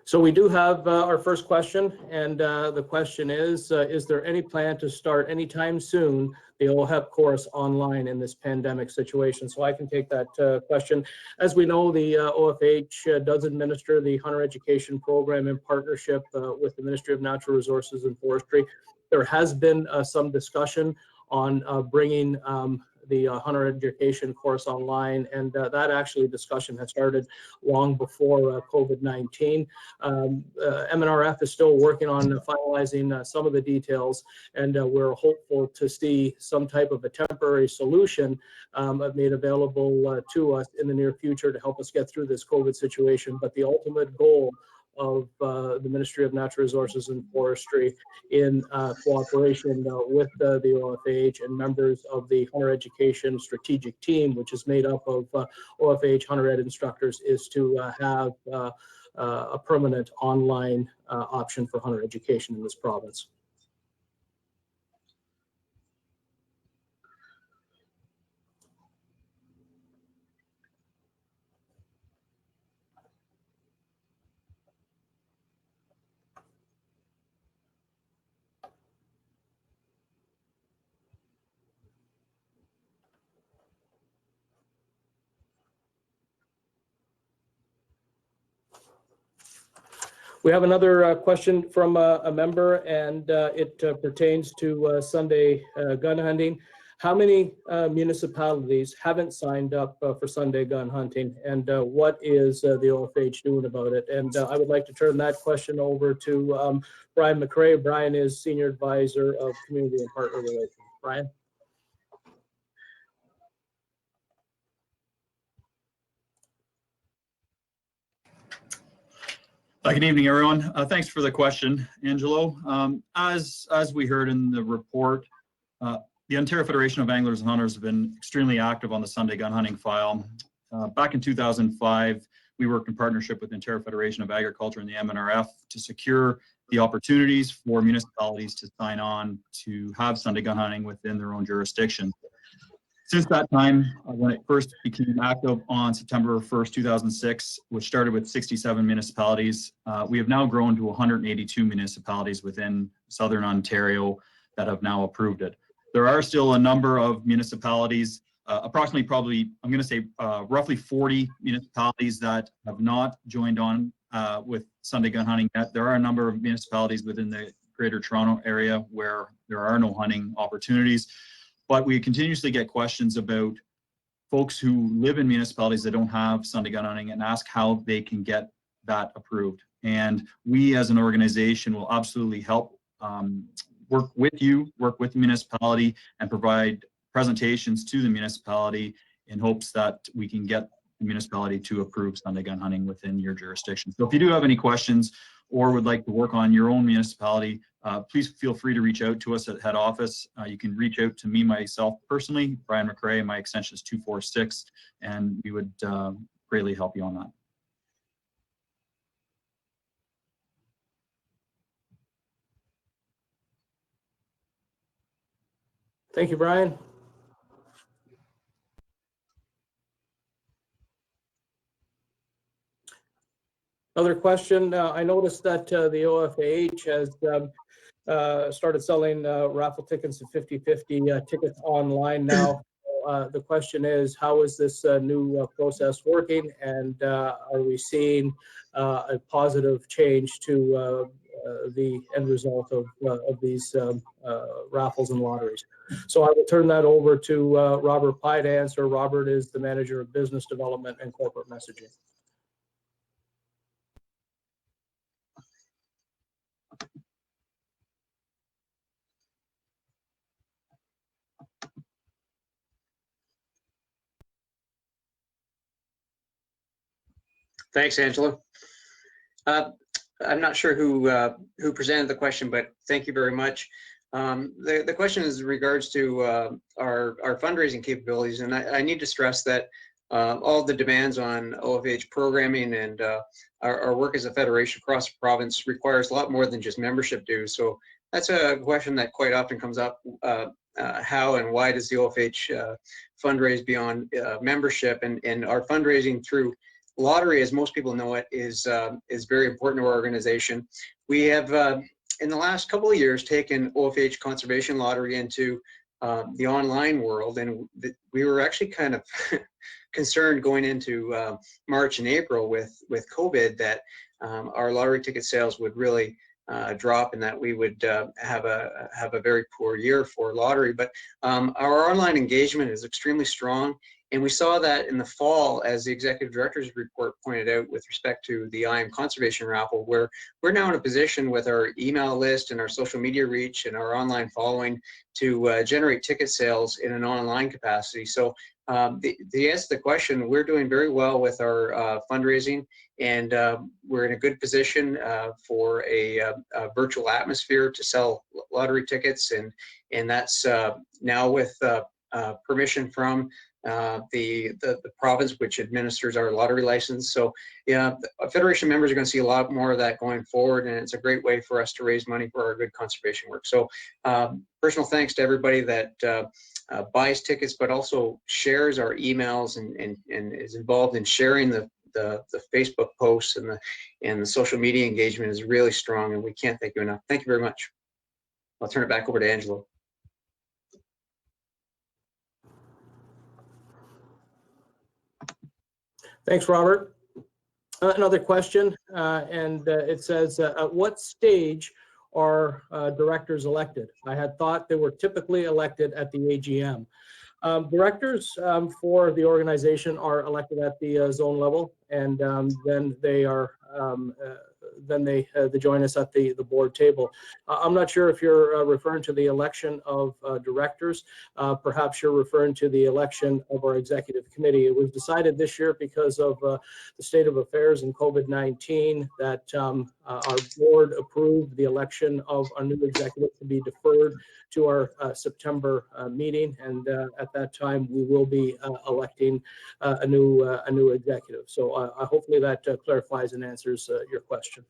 So we do have our first question, and the question is there any plan to start anytime soon the OHEP course online in this pandemic situation? So I can take that question. As we know, the OFAH does administer the Hunter Education Program in partnership with the Ministry of Natural Resources and Forestry. There has been some discussion on bringing the Hunter Education course online, and that actually discussion has started long before COVID-19. MNRF is still working on finalizing some of the details, and we're hopeful to see some type of a temporary solution made available to us in the near future to help us get through this COVID situation. But the ultimate goal of the Ministry of Natural Resources and Forestry in cooperation with the OFAH and members of the Hunter Education Strategic Team, which is made up of OFAH Hunter Ed instructors, is to have a permanent online option for hunter education in this province. We have another question from a member, and it pertains to Sunday gun hunting. How many municipalities haven't signed up for Sunday gun hunting, and what is the OFH doing about it? And I would like to turn that question over to Brian McCrae. Brian is Senior Advisor of Community and Partner Relations. Brian? Good evening, everyone. Thanks for the question, Angelo. As we heard in the report, the Ontario Federation of Anglers and Hunters have been extremely active on the Sunday gun hunting file. Back in 2005, we worked in partnership with the Ontario Federation of Agriculture and the MNRF to secure the opportunities for municipalities to sign on to have Sunday gun hunting within their own jurisdiction. Since that time, when it first became active on September 1st, 2006, which started with 67 municipalities, we have now grown to 182 municipalities within Southern Ontario that have now approved it. There are still a number of municipalities, approximately probably, I'm going to say roughly 40 municipalities that have not joined on with Sunday gun hunting yet. There are a number of municipalities within the Greater Toronto area where there are no hunting opportunities. But we continuously get questions about folks who live in municipalities that don't have Sunday gun hunting and ask how they can get that approved. And we as an organization will absolutely help work with you, work with the municipality, and provide presentations to the municipality in hopes that we can get the municipality to approve Sunday gun hunting within your jurisdiction. So if you do have any questions or would like to work on your own municipality, please feel free to reach out to us at head office. You can reach out to me myself personally, Brian McCrae. My extension is 246, and we would greatly help you on that. Thank you, Brian. Another question. I noticed that the OFAH has started selling raffle tickets and 50/50 tickets online now. The question is, how is this new process working, and are we seeing a positive change to the end result of these raffles and lotteries? So I will turn that over to Robert Pye to answer. Robert is the Manager of Business Development and Corporate Messaging. Thanks, Angela. I'm not sure who presented the question, but thank you very much. The question is in regards to our fundraising capabilities, and I need to stress that all the demands on OFAH programming and our work as a federation across the province requires a lot more than just membership dues. So that's a question that quite often comes up. How and why does the OFAH fundraise beyond membership? And our fundraising through lottery, as most people know it, is very important to our organization. We have, in the last couple of years, taken OFAH Conservation Lottery into the online world, and we were actually kind of concerned going into March and April with COVID that our lottery ticket sales would really drop and that we would have a very poor year for lottery. But our online engagement is extremely strong. And we saw that in the fall, as the executive director's report pointed out with respect to the I Am Conservation raffle, where we're now in a position with our email list and our social media reach and our online following to generate ticket sales in an online capacity. So the answer to the question, we're doing very well with our fundraising, and we're in a good position for a virtual atmosphere to sell lottery tickets, and that's now with permission from the province, which administers our lottery license. So yeah, Federation members are going to see a lot more of that going forward, and it's a great way for us to raise money for our good conservation work. So personal thanks to everybody that buys tickets, but also shares our emails and is involved in sharing the Facebook posts, and the social media engagement is really strong, and we can't thank you enough. Thank you very much. I'll turn it back over to Angelo. Thanks, Robert. Another question, and it says, at what stage are directors elected? I had thought they were typically elected at the AGM. Directors for the organization are elected at the zone level, and then they are they join us at the board table. I'm not sure if you're referring to the election of directors. Perhaps you're referring to the election of our executive committee. It was decided this year because of the state of affairs in COVID-19 that our board approved the election of a new executive to be deferred to our September meeting, and at that time we will be electing a new executive. So hopefully that clarifies and answers your question.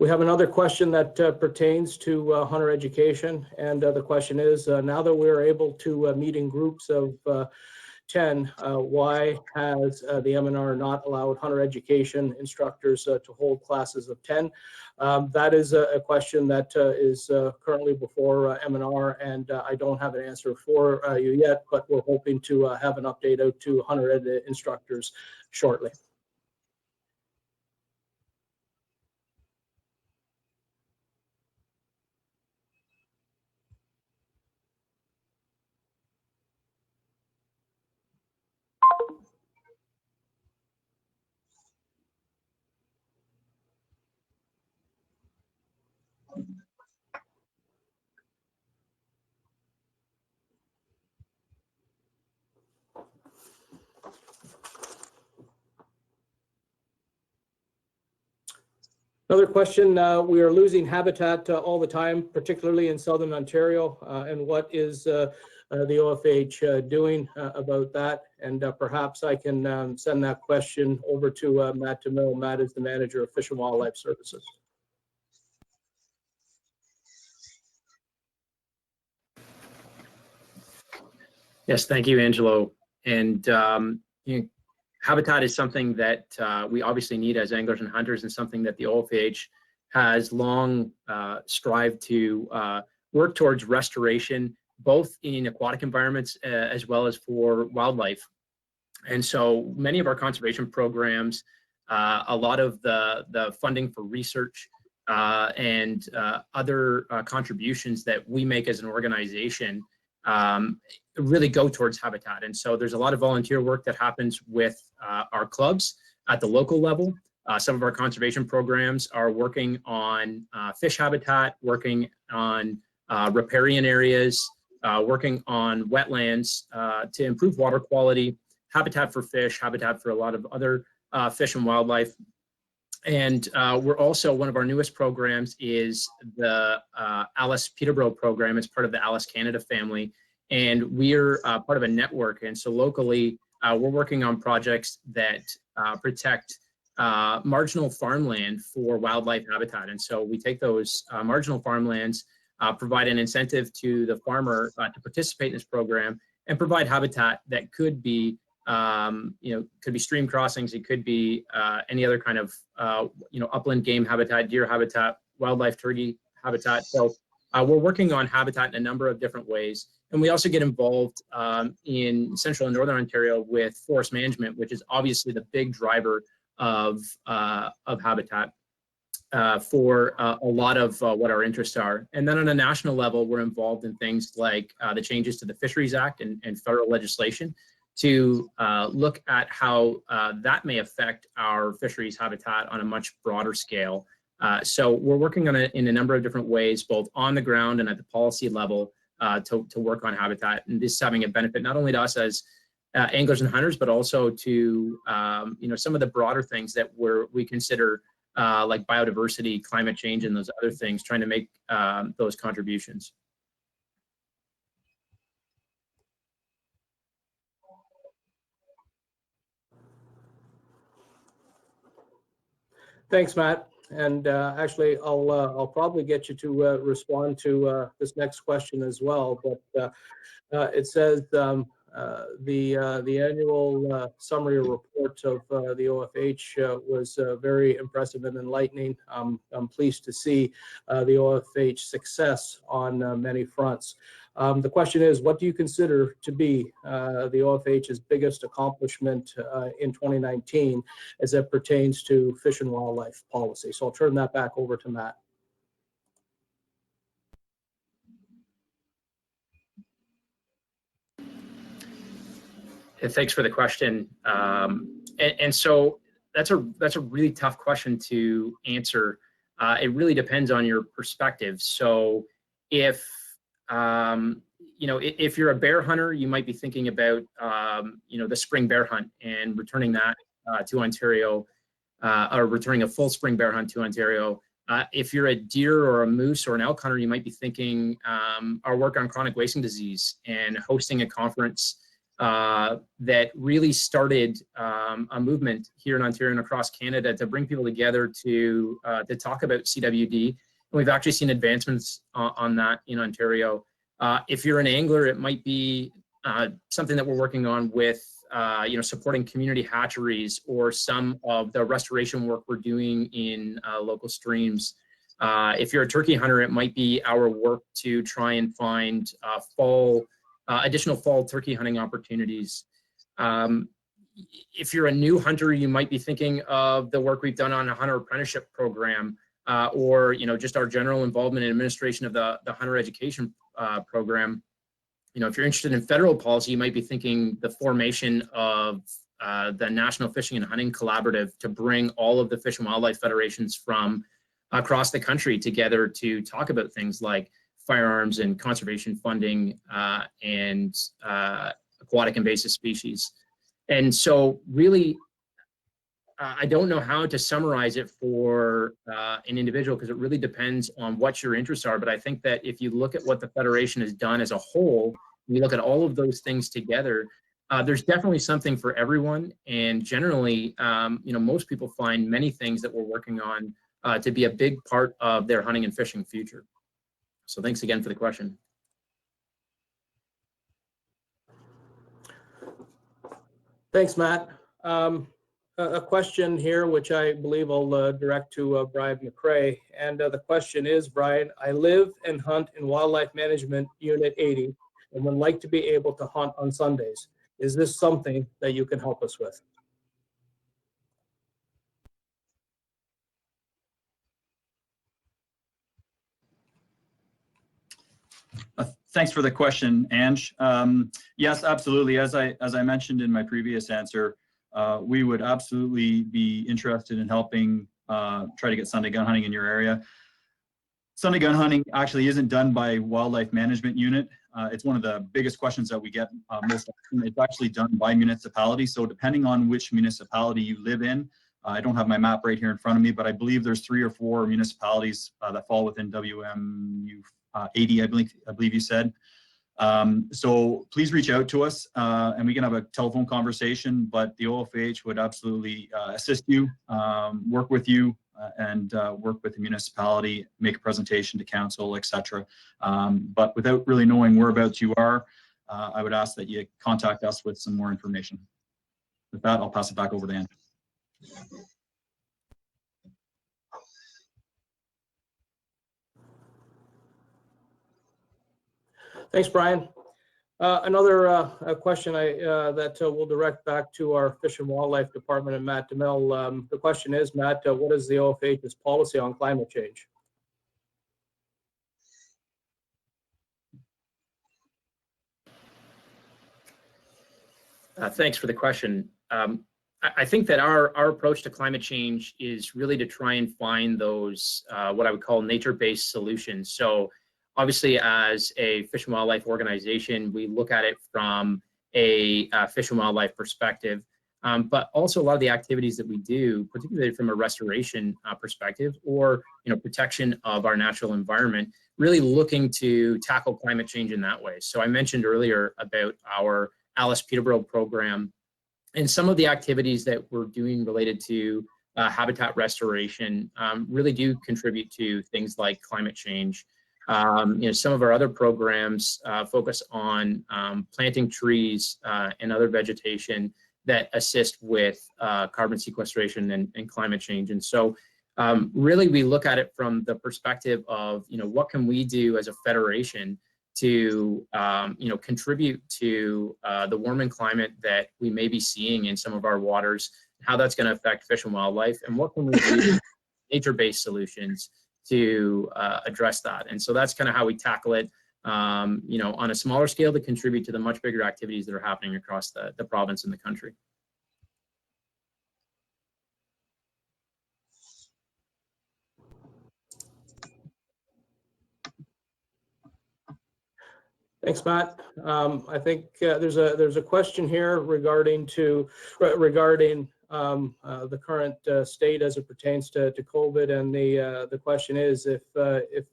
We have another question that pertains to hunter education, and the question is, now that we're able to meet in groups of 10, why has the MNR not allowed hunter education instructors to hold classes of 10? That is a question that is currently before MNR, and I don't have an answer for you yet, but we're hoping to have an update out to hunter ed instructors shortly. Another question, we are losing habitat all the time, particularly in Southern Ontario, and what is the OFAH doing about that? And perhaps I can send that question over to Matt DeMille. Matt is the manager of Fish and Wildlife Services. Yes, thank you, Angelo. And habitat is something that we obviously need as anglers and hunters, and something that the OFAH has long strived to work towards restoration, both in aquatic environments as well as for wildlife. And so many of our conservation programs, a lot of the funding for research and other contributions that we make as an organization really go towards habitat. And so there's a lot of volunteer work that happens with our clubs at the local level. Some of our conservation programs are working on fish habitat, working on riparian areas, working on wetlands to improve water quality, habitat for fish, habitat for a lot of other fish and wildlife. And we're also, one of our newest programs is the Alice Peterborough program. It's part of the Alice Canada family. And we're part of a network. And so locally, we're working on projects that protect marginal farmland for wildlife habitat. And so we take those marginal farmlands, provide an incentive to the farmer to participate in this program, and provide habitat that could be, could be stream crossings, it could be any other kind of, upland game habitat, deer habitat, wildlife turkey habitat. So we're working on habitat in a number of different ways. And we also get involved in central and northern Ontario with forest management, which is obviously the big driver of habitat for a lot of what our interests are. And then on a national level, we're involved in things like the changes to the Fisheries Act and federal legislation to look at how that may affect our fisheries habitat on a much broader scale. So we're working on it in a number of different ways, both on the ground and at the policy level, to work on habitat. And this is having a benefit not only to us as anglers and hunters, but also to some of the broader things that we consider like biodiversity, climate change, and those other things, trying to make those contributions. Thanks, Matt. And actually, I'll probably get you to respond to this next question as well. But it says the annual summary report of the OFH was very impressive and enlightening. I'm pleased to see the OFH success on many fronts. The question is, what do you consider to be the OFH's biggest accomplishment in 2019 as it pertains to fish and wildlife policy? So I'll turn that back over to Matt. Thanks for the question. And so that's a really tough question to answer. It really depends on your perspective. So if if you're a bear hunter, you might be thinking about the spring bear hunt and returning that to Ontario, or returning a full spring bear hunt to Ontario. If you're a deer or a moose or an elk hunter, you might be thinking our work on chronic wasting disease and hosting a conference that really started a movement here in Ontario and across Canada to bring people together to talk about CWD. And we've actually seen advancements on that in Ontario. If you're an angler, it might be something that we're working on with supporting community hatcheries or some of the restoration work we're doing in local streams. If you're a turkey hunter, it might be our work to try and find additional fall turkey hunting opportunities. If you're a new hunter, you might be thinking of the work we've done on a hunter apprenticeship program, or just our general involvement in administration of the hunter education program. If you're interested in federal policy, you might be thinking the formation of the National Fishing and Hunting Collaborative to bring all of the fish and wildlife federations from across the country together to talk about things like firearms and conservation funding and aquatic invasive species. And so really, I don't know how to summarize it for an individual, because it really depends on what your interests are. But I think that if you look at what the Federation has done as a whole, you look at all of those things together, there's definitely something for everyone. And generally, most people find many things that we're working on to be a big part of their hunting and fishing future. So thanks again for the question. Thanks, Matt. A question here, which I believe I'll direct to Brian McCrae. And the question is, Brian, I live and hunt in Wildlife Management Unit 80 and would like to be able to hunt on Sundays. Is this something that you can help us with? Thanks for the question, Ange. Yes, absolutely. As I mentioned in my previous answer, we would absolutely be interested in helping try to get Sunday gun hunting in your area. Sunday gun hunting actually isn't done by Wildlife Management Unit. It's one of the biggest questions that we get most often. It's actually done by municipality. So depending on which municipality you live in, I don't have my map right here in front of me, but I believe there's 3 or 4 municipalities that fall within WMU 80, I believe you said. So please reach out to us and we can have a telephone conversation, but the OFAH would absolutely assist you, work with you, and work with the municipality, make a presentation to council, etc. But without really knowing whereabouts you are, I would ask that you contact us with some more information. With that, I'll pass it back over to Anne. Thanks, Brian. Another question that we'll direct back to our Fish and Wildlife Department and Matt DeMille. The question is, Matt, what is the OFAH's policy on climate change? Thanks for the question. I think that our approach to climate change is really to try and find those what I would call nature-based solutions. So obviously, as a fish and wildlife organization, we look at it from a fish and wildlife perspective, but also a lot of the activities that we do, particularly from a restoration perspective or protection of our natural environment, really looking to tackle climate change in that way. So I mentioned earlier about our Alice Peterborough program and some of the activities that we're doing related to habitat restoration really do contribute to things like climate change. Some of our other programs focus on planting trees and other vegetation that assist with carbon sequestration and climate change. And so really we look at it from the perspective of, what can we do as a federation to, contribute to the warming climate that we may be seeing in some of our waters, how that's going to affect fish and wildlife, and what can we do nature-based solutions to address that. And so that's kind of how we tackle it, on a smaller scale to contribute to the much bigger activities that are happening across the province and the country. Thanks, Matt. I think there's a question here regarding the current state as it pertains to COVID, and the question is, if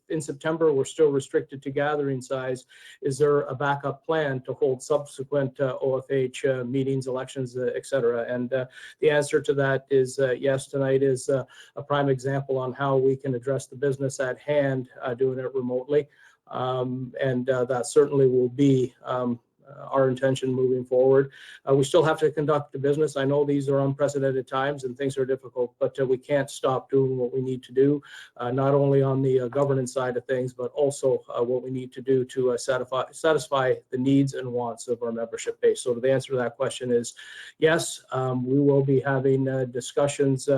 in September we're still restricted to gathering size, is there a backup plan to hold subsequent OFH meetings, elections, etc.? And the answer to that is yes. Tonight is a prime example on how we can address the business at hand, doing it remotely. And that certainly will be our intention moving forward. We still have to conduct the business. I know these are unprecedented times and things are difficult, but we can't stop doing what we need to do, not only on the governance side of things, but also what we need to do to satisfy the needs and wants of our membership base. So the answer to that question is yes, we will be having discussions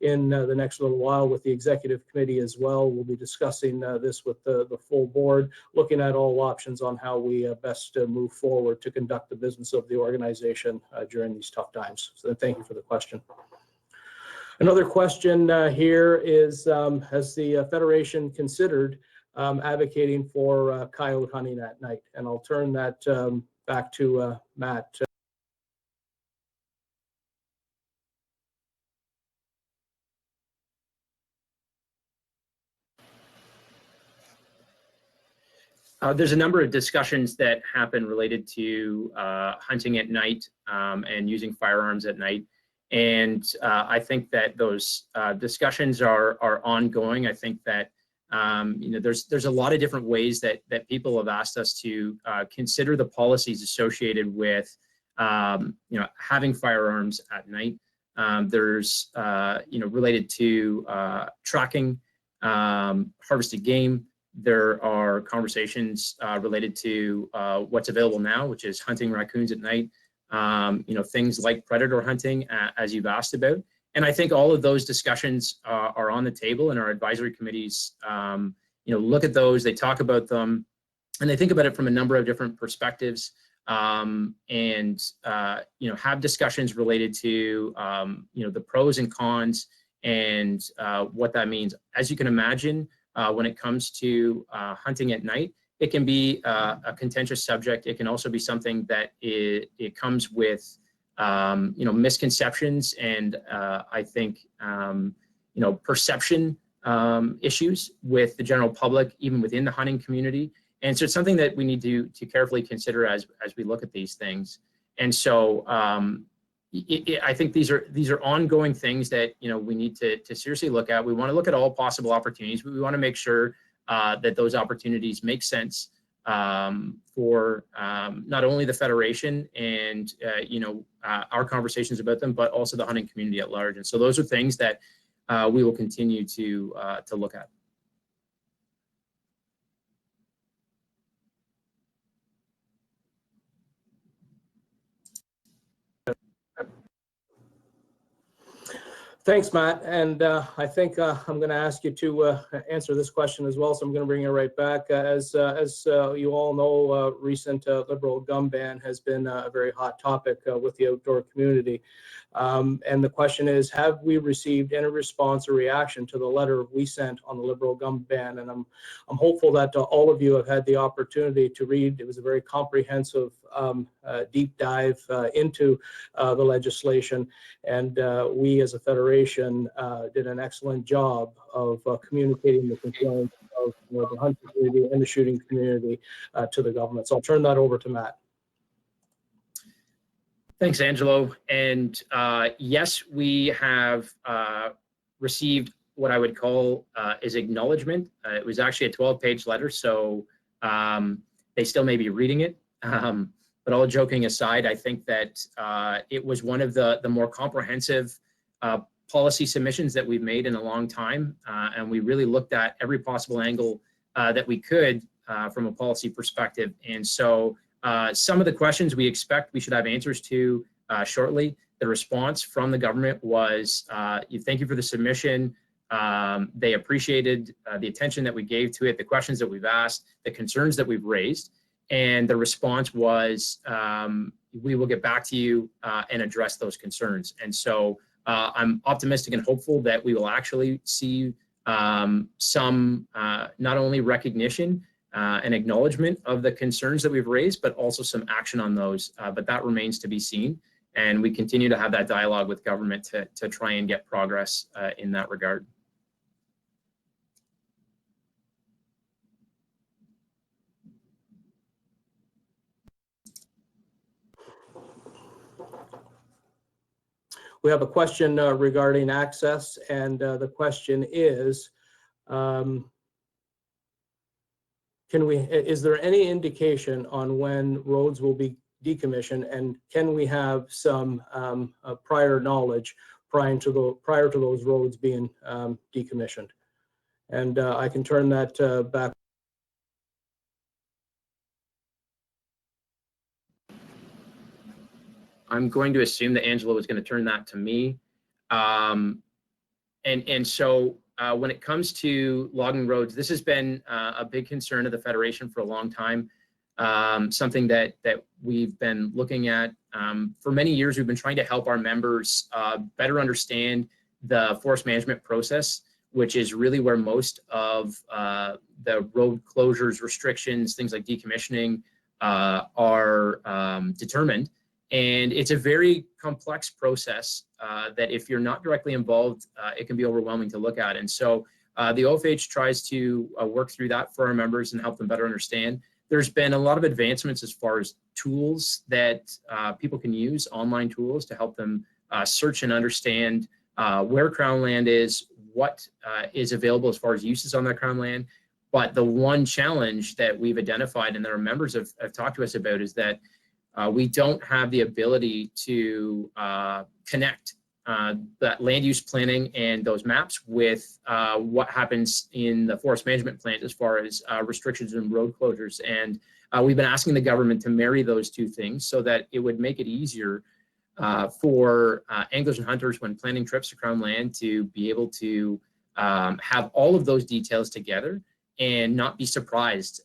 in the next little while with the executive committee as well. We'll be discussing this with the full board, looking at all options on how we best move forward to conduct the business of the organization during these tough times. So thank you for the question. Another question here is, has the Federation considered advocating for coyote hunting at night? And I'll turn that back to Matt. There's a number of discussions that happen related to hunting at night and using firearms at night. And I think that those discussions are ongoing. I think that there's a lot of different ways that people have asked us to consider the policies associated with having firearms at night. There's related to tracking harvested game. There are conversations related to what's available now, which is hunting raccoons at night, things like predator hunting, as you've asked about. And I think all of those discussions are on the table, and our advisory committees look at those, they talk about them, and they think about it from a number of different perspectives, and have discussions related to the pros and cons and what that means. As you can imagine, when it comes to hunting at night, it can be a contentious subject. It can also be something that it comes with misconceptions and I think perception issues with the general public, even within the hunting community. And so it's something that we need to carefully consider as we look at these things. And so I think these are ongoing things that we need to seriously look at. We want to look at all possible opportunities, but we want to make sure that those opportunities make sense for not only the Federation and our conversations about them, but also the hunting community at large. And so those are things that we will continue to look at. Thanks, Matt. And I think I'm going to ask you to answer this question as well. So I'm going to bring you right back. As you all know, recent Liberal gun ban has been a very hot topic with the outdoor community. And the question is, have we received any response or reaction to the letter we sent on the Liberal gun ban? And I'm hopeful that all of you have had the opportunity to read. It was a very comprehensive deep dive into the legislation. And we as a federation did an excellent job of communicating the concerns of the hunting community and the shooting community to the government. So I'll turn that over to Matt. Thanks, Angelo. And yes, we have received what I would call is acknowledgement. It was actually a 12-page letter, so they still may be reading it. But all joking aside, I think that it was one of the more comprehensive policy submissions that we've made in a long time. And we really looked at every possible angle that we could from a policy perspective. And so some of the questions we expect we should have answers to shortly. The response from the government was, thank you for the submission. They appreciated the attention that we gave to it, the questions that we've asked, the concerns that we've raised. And the response was, we will get back to you and address those concerns. And so I'm optimistic and hopeful that we will actually see some not only recognition and acknowledgement of the concerns that we've raised, but also some action on those. But that remains to be seen. And we continue to have that dialogue with government to try and get progress in that regard. We have a question regarding access, and the question is, is there any indication on when roads will be decommissioned, and can we have some prior knowledge prior to those roads being decommissioned? And I can turn that back. I'm going to assume that Angelo is going to turn that to me. And so when it comes to logging roads, this has been a big concern of the Federation for a long time. Something that we've been looking at for many years. We've been trying to help our members better understand the forest management process, which is really where most of the road closures, restrictions, things like decommissioning are determined. And it's a very complex process that if you're not directly involved, it can be overwhelming to look at. And so the OFAH tries to work through that for our members and help them better understand. There's been a lot of advancements as far as tools that people can use, online tools to help them search and understand where Crown land is, what is available as far as uses on that Crown land. But the one challenge that we've identified and that our members have talked to us about is that we don't have the ability to connect that land use planning and those maps with what happens in the forest management plan as far as restrictions and road closures. And we've been asking the government to marry those two things so that it would make it easier for anglers and hunters when planning trips to Crown land to be able to have all of those details together and not be surprised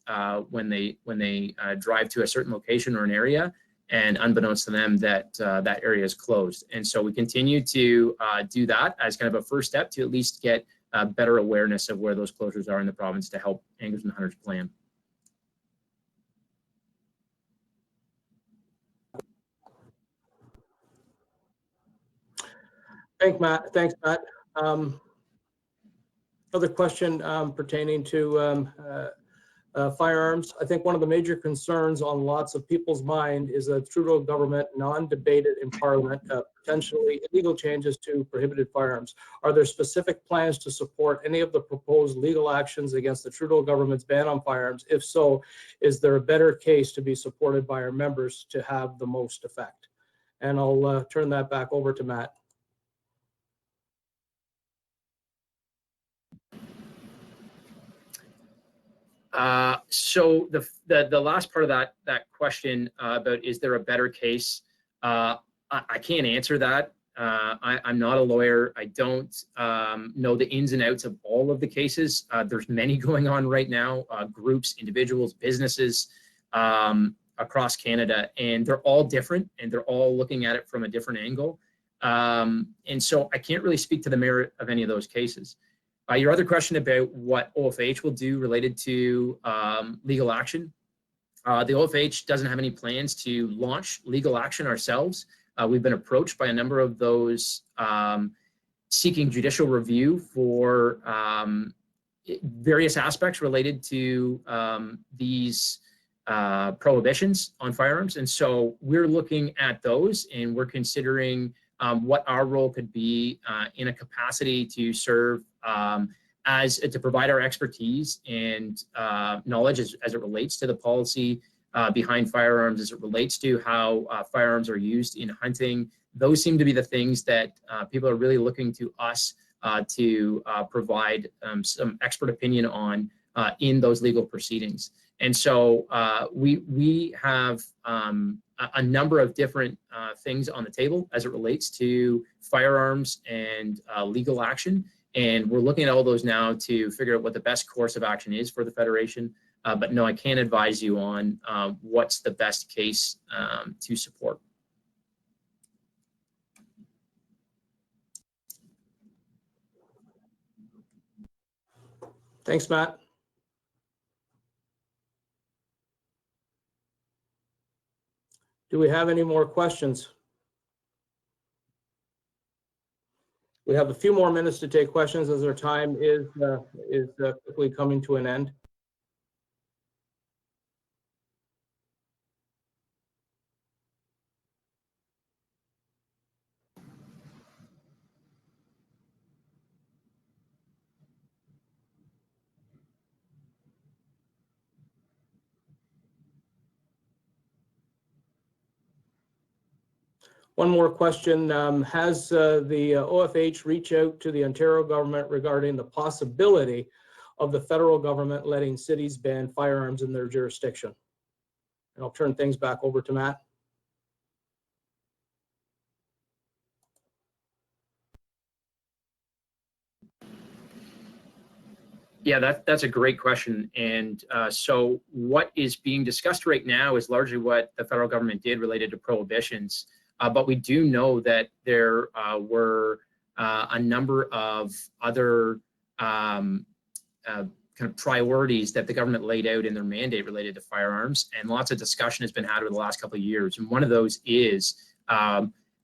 when they drive to a certain location or an area and unbeknownst to them that that area is closed. And so we continue to do that as kind of a first step to at least get better awareness of where those closures are in the province to help anglers and hunters plan. Thanks, Matt. Another question pertaining to firearms. I think one of the major concerns on lots of people's mind is the Trudeau government non-debated in Parliament potentially illegal changes to prohibited firearms. Are there specific plans to support any of the proposed legal actions against the Trudeau government's ban on firearms? If so, is there a better case to be supported by our members to have the most effect? And I'll turn that back over to Matt. So the last part of that question about is there a better case? I can't answer that. I'm not a lawyer. I don't know the ins and outs of all of the cases. There's many going on right now, groups, individuals, businesses across Canada, and they're all different and they're all looking at it from a different angle. And so I can't really speak to the merit of any of those cases. Your other question about what OFAH will do related to legal action. The OFAH doesn't have any plans to launch legal action ourselves. We've been approached by a number of those seeking judicial review for various aspects related to these prohibitions on firearms. And so we're looking at those and we're considering what our role could be in a capacity to serve to provide our expertise and knowledge as it relates to the policy behind firearms, as it relates to how firearms are used in hunting. Those seem to be the things that people are really looking to us to provide some expert opinion on in those legal proceedings. And so we have a number of different things on the table as it relates to firearms and legal action. And we're looking at all those now to figure out what the best course of action is for the Federation. But no, I can't advise you on what's the best case to support. Thanks, Matt. Do we have any more questions? We have a few more minutes to take questions as our time is quickly coming to an end. One more question. Has the OFH reached out to the Ontario government regarding the possibility of the federal government letting cities ban firearms in their jurisdiction? And I'll turn things back over to Matt. Yeah, that's a great question. And so what is being discussed right now is largely what the federal government did related to prohibitions. But we do know that there were a number of other kind of priorities that the government laid out in their mandate related to firearms, and lots of discussion has been had over the last couple of years. And one of those is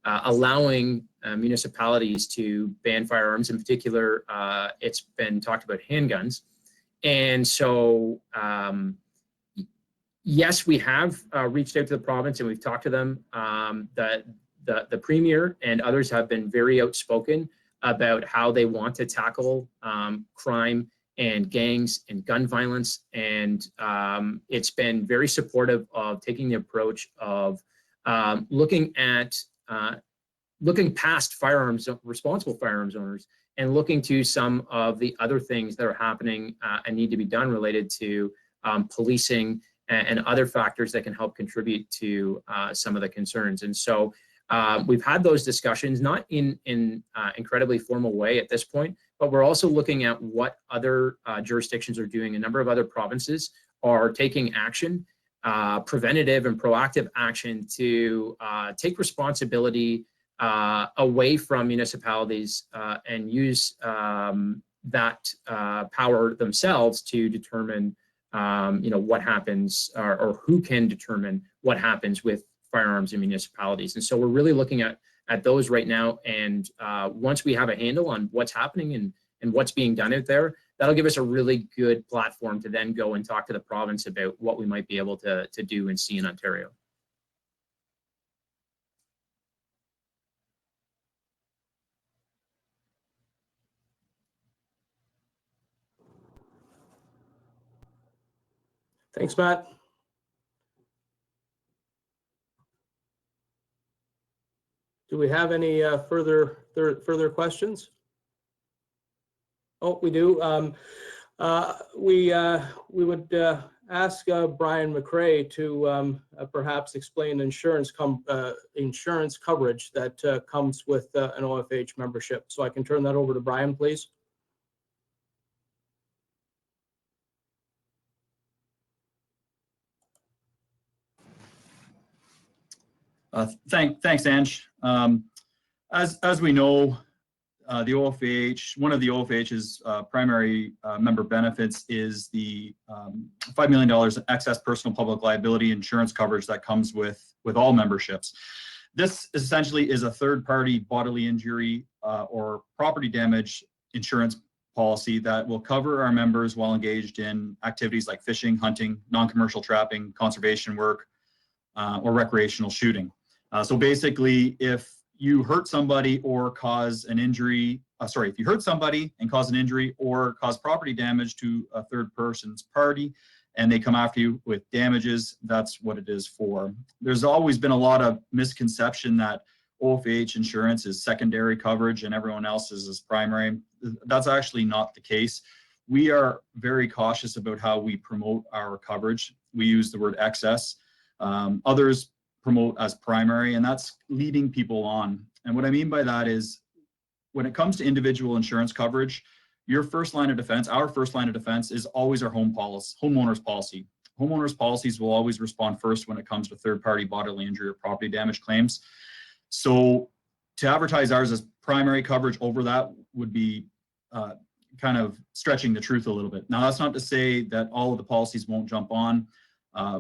allowing municipalities to ban firearms. In particular, it's been talked about handguns. And so yes, we have reached out to the province and we've talked to them. The Premier and others have been very outspoken about how they want to tackle crime and gangs and gun violence. And it's been very supportive of taking the approach of looking past responsible firearms owners and looking to some of the other things that are happening and need to be done related to policing and other factors that can help contribute to some of the concerns. And so we've had those discussions, not in incredibly formal way at this point, but we're also looking at what other jurisdictions are doing. A number of other provinces are taking action, preventative and proactive action to take responsibility away from municipalities and use that power themselves to determine, what happens or who can determine what happens with firearms in municipalities. And so we're really looking at those right now. And once we have a handle on what's happening and what's being done out there, that'll give us a really good platform to then go and talk to the province about what we might be able to do and see in Ontario. Thanks, Matt. Do we have any further questions? Oh, we do. We would ask Brian McRae to perhaps explain insurance coverage that comes with an OFH membership. So I can turn that over to Brian, please. Thanks, Ange. As we know, the OFAH, one of the OFAH's primary member benefits is the $5 million excess personal public liability insurance coverage that comes with all memberships. This essentially is a third-party bodily injury or property damage insurance policy that will cover our members while engaged in activities like fishing, hunting, non-commercial trapping, conservation work, or recreational shooting. So basically, if you hurt somebody or cause an injury, if you hurt somebody and cause an injury or cause property damage to a third person's party and they come after you with damages, that's what it is for. There's always been a lot of misconception that OFAH insurance is secondary coverage and everyone else's is primary. That's actually not the case. We are very cautious about how we promote our coverage. We use the word excess. Others promote as primary, and that's leading people on. And what I mean by that is when it comes to individual insurance coverage, your first line of defense, our first line of defense is always our homeowner's policy. Homeowners policies will always respond first when it comes to third-party bodily injury or property damage claims. So to advertise ours as primary coverage over that would be kind of stretching the truth a little bit. Now, that's not to say that all of the policies won't jump on.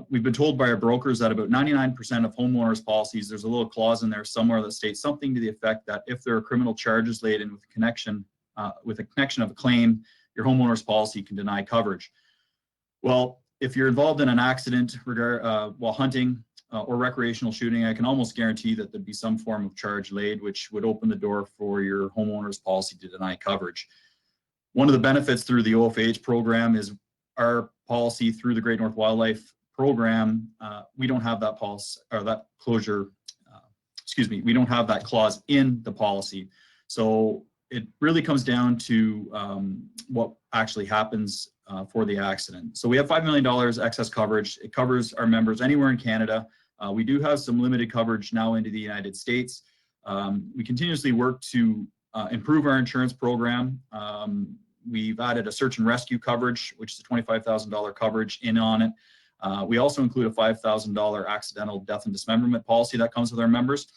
We've been told by our brokers that about 99% of homeowners policies, there's a little clause in there somewhere that states something to the effect that if there are criminal charges laid in with a connection of a claim, your homeowner's policy can deny coverage. Well, if you're involved in an accident while hunting or recreational shooting, I can almost guarantee that there'd be some form of charge laid, which would open the door for your homeowner's policy to deny coverage. One of the benefits through the OFAH program is our policy through the Great North Wildlife Program. We don't have that policy or that closure. We don't have that clause in the policy. So it really comes down to what actually happens for the accident. So we have $5 million excess coverage. It covers our members anywhere in Canada. We do have some limited coverage now into the United States. We continuously work to improve our insurance program. We've added a search and rescue coverage, which is a $25,000 coverage in on it. We also include a $5,000 accidental death and dismemberment policy that comes with our members.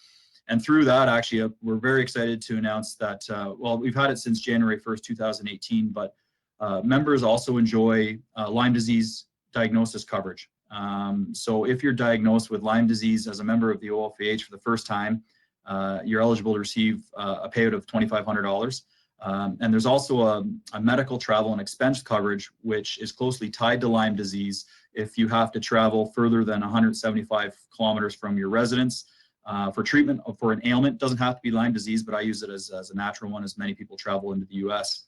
And through that, actually, we're very excited to announce that, well, we've had it since January 1st, 2018, but members also enjoy Lyme disease diagnosis coverage. So if you're diagnosed with Lyme disease as a member of the OFAH for the first time, you're eligible to receive a payout of $2,500. And there's also a medical travel and expense coverage, which is closely tied to Lyme disease if you have to travel further than 175 kilometers from your residence for treatment for an ailment. It doesn't have to be Lyme disease, but I use it as a natural one, as many people travel into the U.S.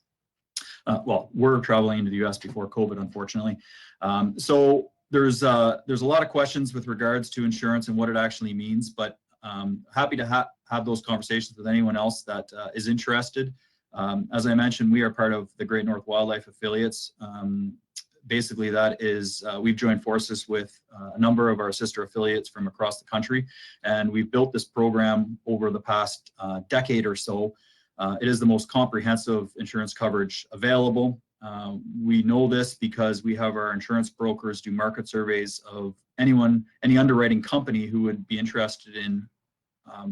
Well, we're traveling into the U.S. before COVID, unfortunately. So there's a lot of questions with regards to insurance and what it actually means, but happy to have those conversations with anyone else that is interested. As I mentioned, we are part of the Great North Wildlife Affiliates. Basically, that is, we've joined forces with a number of our sister affiliates from across the country, and we've built this program over the past decade or so. It is the most comprehensive insurance coverage available. We know this because we have our insurance brokers do market surveys of any underwriting company who would be interested in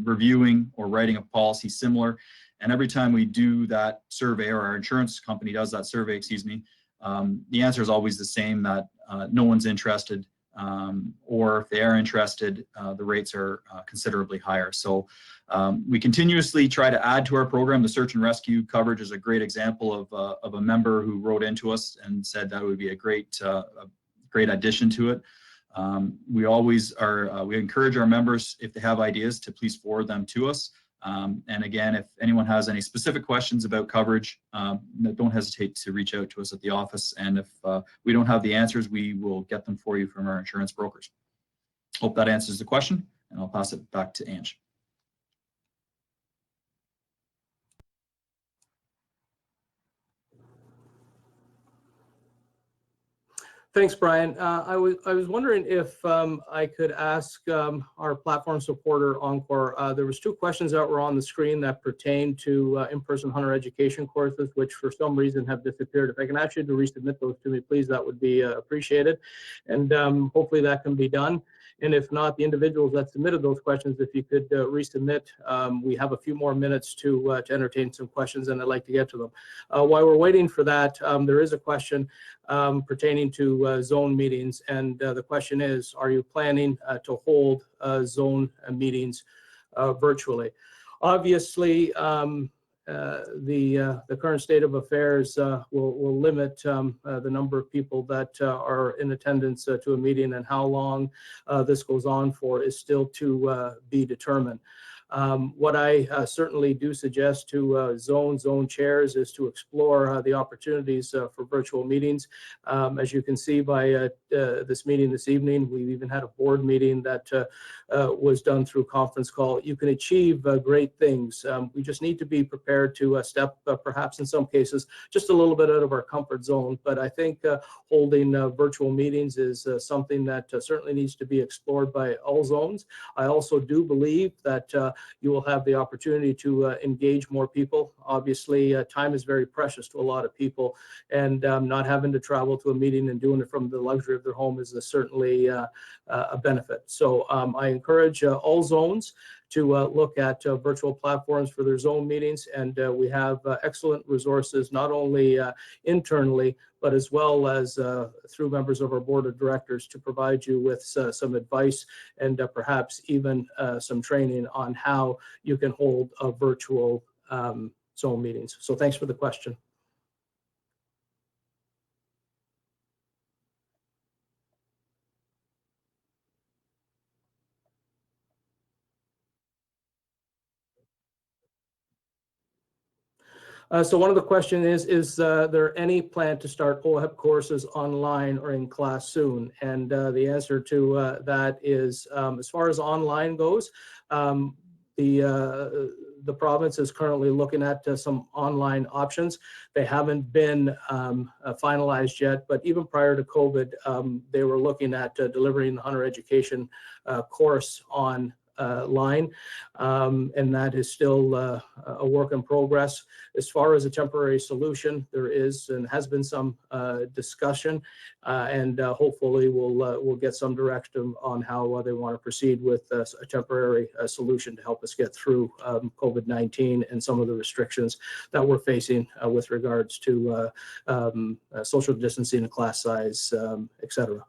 reviewing or writing a policy similar. And every time we do that survey, or our insurance company does that survey, excuse me, the answer is always the same, that no one's interested, or if they are interested, the rates are considerably higher. So we continuously try to add to our program. The search and rescue coverage is a great example of a member who wrote into us and said that would be a great addition to it. We always are, we encourage our members, if they have ideas, to please forward them to us. And again, if anyone has any specific questions about coverage, don't hesitate to reach out to us at the office. And if we don't have the answers, we will get them for you from our insurance brokers. Hope that answers the question, and I'll pass it back to Ange. Thanks, Brian. I was wondering if I could ask our platform supporter, Encore. There was two questions that were on the screen that pertain to in-person hunter education courses, which for some reason have disappeared. If I can ask you to resubmit those to me, please, that would be appreciated. And hopefully that can be done. And if not, the individuals that submitted those questions, if you could resubmit, we have a few more minutes to entertain some questions, and I'd like to get to them. While we're waiting for that, there is a question pertaining to zone meetings, and the question is, are you planning to hold zone meetings virtually? Obviously, the current state of affairs will limit the number of people that are in attendance to a meeting, and how long this goes on for is still to be determined. What I certainly do suggest to zone chairs is to explore the opportunities for virtual meetings. As you can see by this meeting this evening, we even had a board meeting that was done through conference call. You can achieve great things. We just need to be prepared to step, perhaps in some cases, just a little bit out of our comfort zone. But I think holding virtual meetings is something that certainly needs to be explored by all zones. I also do believe that you will have the opportunity to engage more people. Obviously, time is very precious to a lot of people, and not having to travel to a meeting and doing it from the luxury of their home is certainly a benefit. So I encourage all zones to look at virtual platforms for their zone meetings, and we have excellent resources, not only internally, but as well as through members of our board of directors, to provide you with some advice and perhaps even some training on how you can hold virtual zone meetings. So thanks for the question. So one of the questions is there any plan to start OHEP courses online or in class soon? And the answer to that is, as far as online goes, the province is currently looking at some online options. They haven't been finalized yet, but even prior to COVID, they were looking at delivering the hunter education course online, and that is still a work in progress. As far as a temporary solution, there is and has been some discussion, and hopefully we'll get some direction on how they want to proceed with a temporary solution to help us get through COVID-19 and some of the restrictions that we're facing with regards to social distancing, class size, etc.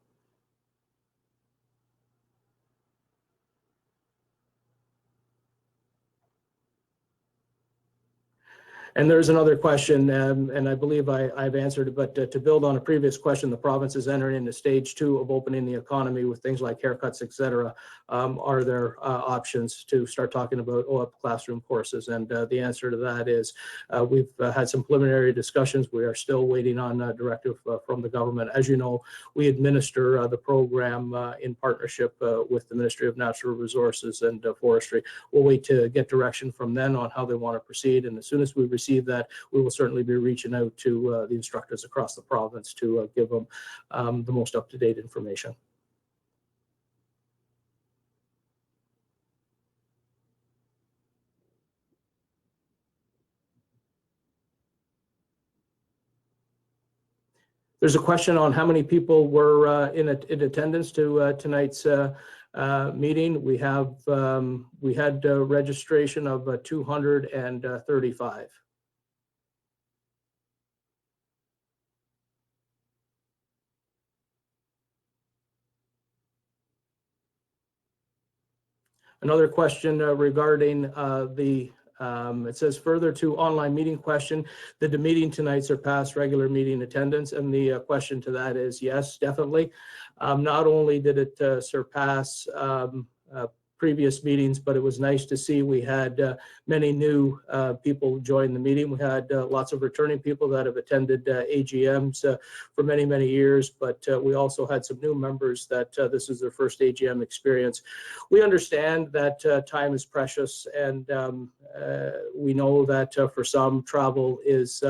And there's another question, and I believe I've answered it, but to build on a previous question, the province is entering into stage 2 of opening the economy with things like haircuts, etc. Are there options to start talking about OHEP classroom courses? And the answer to that is we've had some preliminary discussions. We are still waiting on a directive from the government. As you know, we administer the program in partnership with the Ministry of Natural Resources and Forestry. We'll wait to get direction from them on how they want to proceed, and as soon as we receive that, we will certainly be reaching out to the instructors across the province to give them the most up-to-date information. There's a question on how many people were in attendance to tonight's meeting. We had registration of 235. Another question regarding it says further to online meeting question, did the meeting tonight surpass regular meeting attendance? And the question to that is yes, definitely. Not only did it surpass previous meetings, but it was nice to see we had many new people join the meeting. We had lots of returning people that have attended AGMs for many, many years, but we also had some new members that this is their first AGM experience. We understand that time is precious, and we know that for some, travel is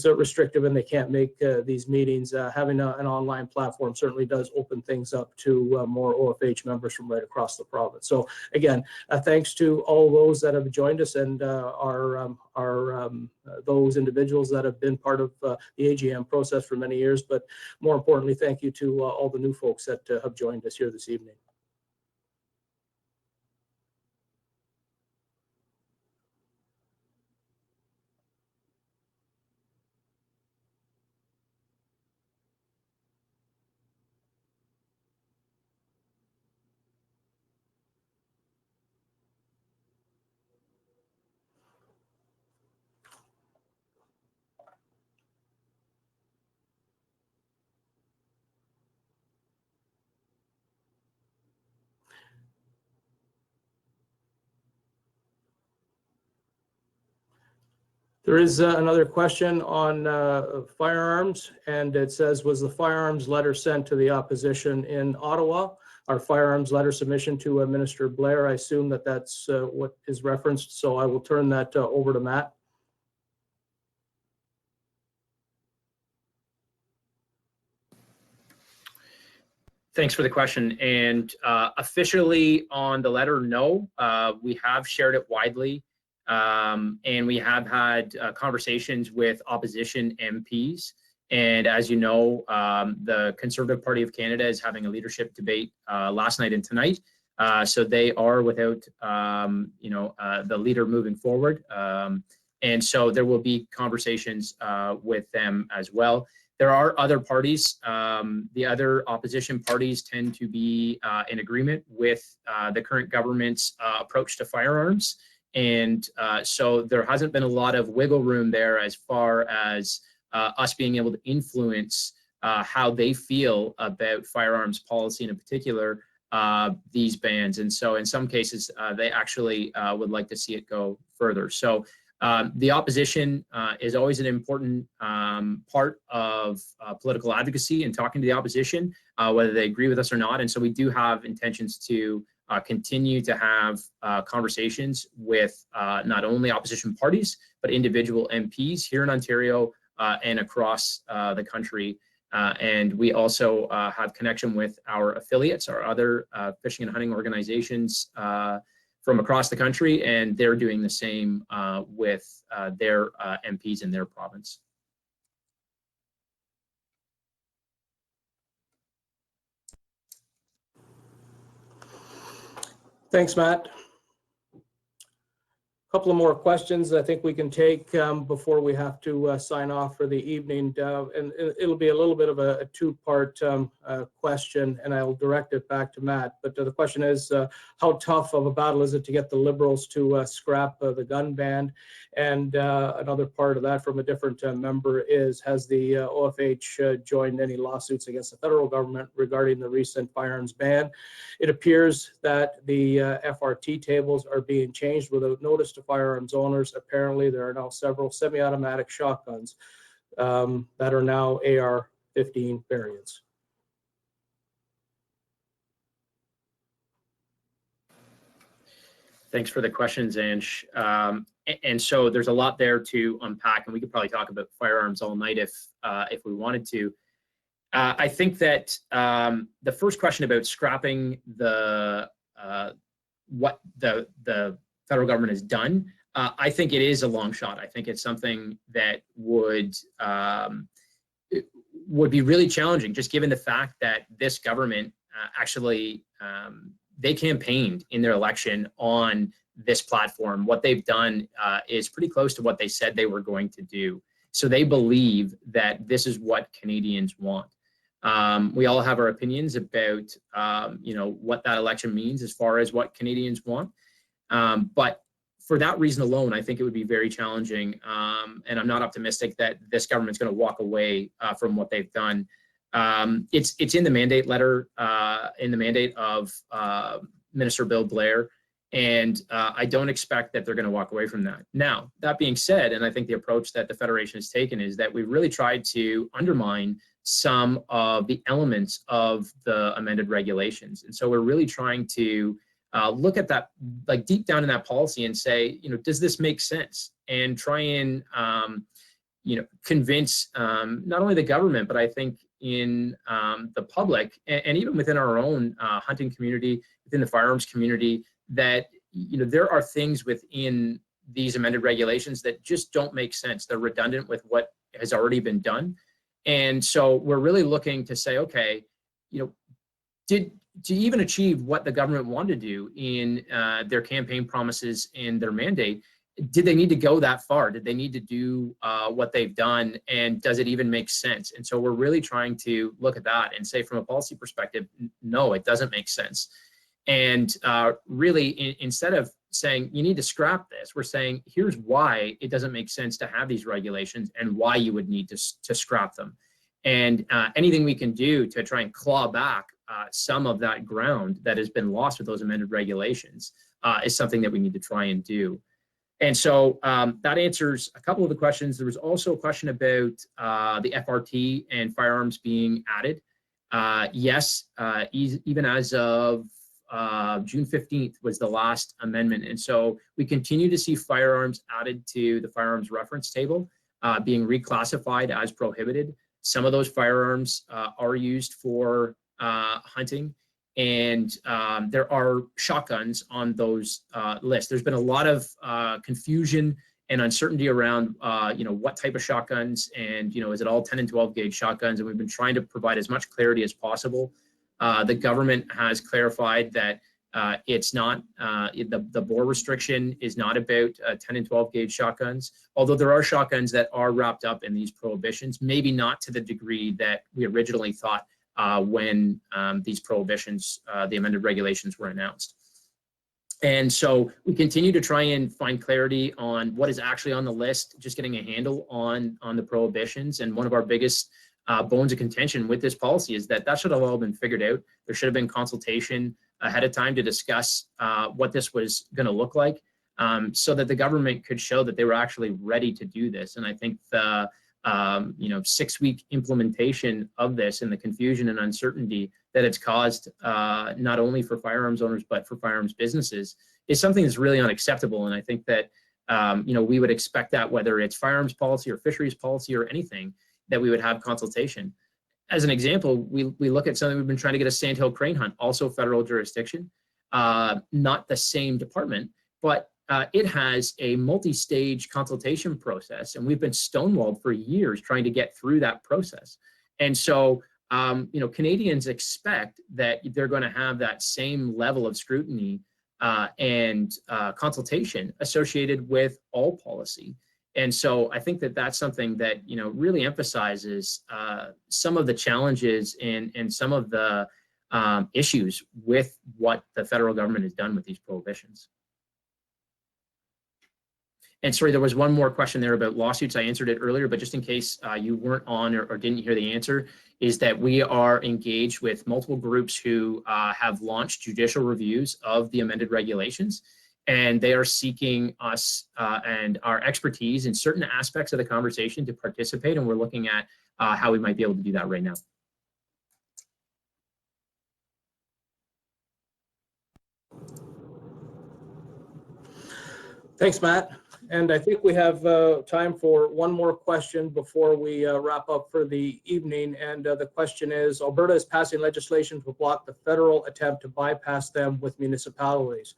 restrictive and they can't make these meetings. Having an online platform certainly does open things up to more OFH members from right across the province. So again, thanks to all those that have joined us and those individuals that have been part of the AGM process for many years. But more importantly, thank you to all the new folks that have joined us here this evening. There is another question on firearms, and it says, was the firearms letter sent to the opposition in Ottawa? Our firearms letter submission to Minister Blair, I assume that that's what is referenced, so I will turn that over to Matt. Thanks for the question. And officially on the letter, no. We have shared it widely. And we have had conversations with opposition MPs. And as you know, the Conservative Party of Canada is having a leadership debate last night and tonight. So they are without, the leader moving forward. And so there will be conversations with them as well. There are other parties. The other opposition parties tend to be in agreement with the current government's approach to firearms. And so there hasn't been a lot of wiggle room there as far as us being able to influence how they feel about firearms policy, and in particular, these bans. And so in some cases, they actually would like to see it go further. So the opposition is always an important part of political advocacy and talking to the opposition, whether they agree with us or not. And so we do have intentions to continue to have conversations with not only opposition parties, but individual MPs here in Ontario and across the country. And we also have connection with our affiliates, our other fishing and hunting organizations from across the country, and they're doing the same with their MPs in their province. Thanks, Matt. A couple of more questions I think we can take before we have to sign off for the evening. And it'll be a little bit of a two-part question, and I'll direct it back to Matt. But the question is, how tough of a battle is it to get the Liberals to scrap the gun ban? And another part of that from a different member is, has the OFH joined any lawsuits against the federal government regarding the recent firearms ban? It appears that the FRT tables are being changed without notice to firearms owners. Apparently, there are now several semi-automatic shotguns that are now AR-15 variants. Thanks for the questions, Ange. And so there's a lot there to unpack, and we could probably talk about firearms all night if we wanted to. I think that the first question about scrapping what the federal government has done, I think it is a long shot. I think it's something that would be really challenging, just given the fact that this government actually they campaigned in their election on this platform. What they've done is pretty close to what they said they were going to do. So they believe that this is what Canadians want. We all have our opinions about what that election means as far as what Canadians want. But for that reason alone, I think it would be very challenging, and I'm not optimistic that this government's going to walk away from what they've done. It's in the mandate letter, in the mandate of Minister Bill Blair, and I don't expect that they're going to walk away from that. Now, that being said, and I think the approach that the Federation has taken is that we've really tried to undermine some of the elements of the amended regulations. And so we're really trying to look at that, like deep down in that policy and say, does this make sense? And try and, convince not only the government, but I think in the public and even within our own hunting community, within the firearms community, that, there are things within these amended regulations that just don't make sense. They're redundant with what has already been done. And so we're really looking to say, okay, to even achieve what the government wanted to do in their campaign promises and their mandate, did they need to go that far? Did they need to do what they've done? And does it even make sense? And so we're really trying to look at that and say, from a policy perspective, no, it doesn't make sense. And really, instead of saying you need to scrap this, we're saying here's why it doesn't make sense to have these regulations and why you would need to scrap them. And anything we can do to try and claw back some of that ground that has been lost with those amended regulations is something that we need to try and do. And so that answers a couple of the questions. There was also a question about the FRT and firearms being added. Yes, even as of June 15th was the last amendment. And so we continue to see firearms added to the firearms reference table, being reclassified as prohibited. Some of those firearms are used for hunting, and there are shotguns on those lists. There's been a lot of confusion and uncertainty around what type of shotguns, and is it all 10 and 12 gauge shotguns? And we've been trying to provide as much clarity as possible. The government has clarified that it's not, the bore restriction is not about 10 and 12 gauge shotguns, although there are shotguns that are wrapped up in these prohibitions, maybe not to the degree that we originally thought when these prohibitions, the amended regulations were announced. And so we continue to try and find clarity on what is actually on the list, just getting a handle on the prohibitions. And one of our biggest bones of contention with this policy is that should have all been figured out. There should have been consultation ahead of time to discuss what this was going to look like, so that the government could show that they were actually ready to do this. And I think the 6-week implementation of this and the confusion and uncertainty that it's caused, not only for firearms owners but for firearms businesses, is something that's really unacceptable. And I think that we would expect that, whether it's firearms policy or fisheries policy or anything, that we would have consultation. As an example, we look at something we've been trying to get, a sandhill crane hunt, also federal jurisdiction, not the same department, but it has a multi-stage consultation process, and we've been stonewalled for years trying to get through that process. And so, Canadians expect that they're going to have that same level of scrutiny and consultation associated with all policy. And so I think that that's something that, really emphasizes some of the challenges and some of the issues with what the federal government has done with these prohibitions. And sorry, there was one more question there about lawsuits. I answered it earlier, but just in case you weren't on or didn't hear the answer, is that we are engaged with multiple groups who have launched judicial reviews of the amended regulations. And they are seeking us and our expertise in certain aspects of the conversation to participate. And we're looking at how we might be able to do that right now. Thanks, Matt. And I think we have time for one more question before we wrap up for the evening. And the question is, Alberta is passing legislation to block the federal attempt to bypass them with municipalities.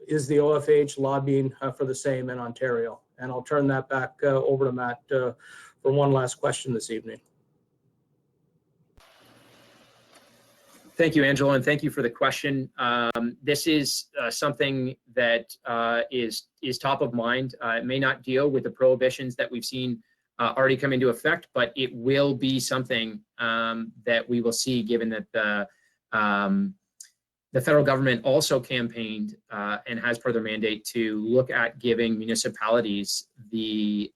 Is the OFAH lobbying for the same in Ontario? And I'll turn that back over to Matt for one last question this evening. Thank you, Angelo, and thank you for the question. This is something that is top of mind. It may not deal with the prohibitions that we've seen already come into effect, but it will be something that we will see, given that the federal government also campaigned and has per their mandate to look at giving municipalities the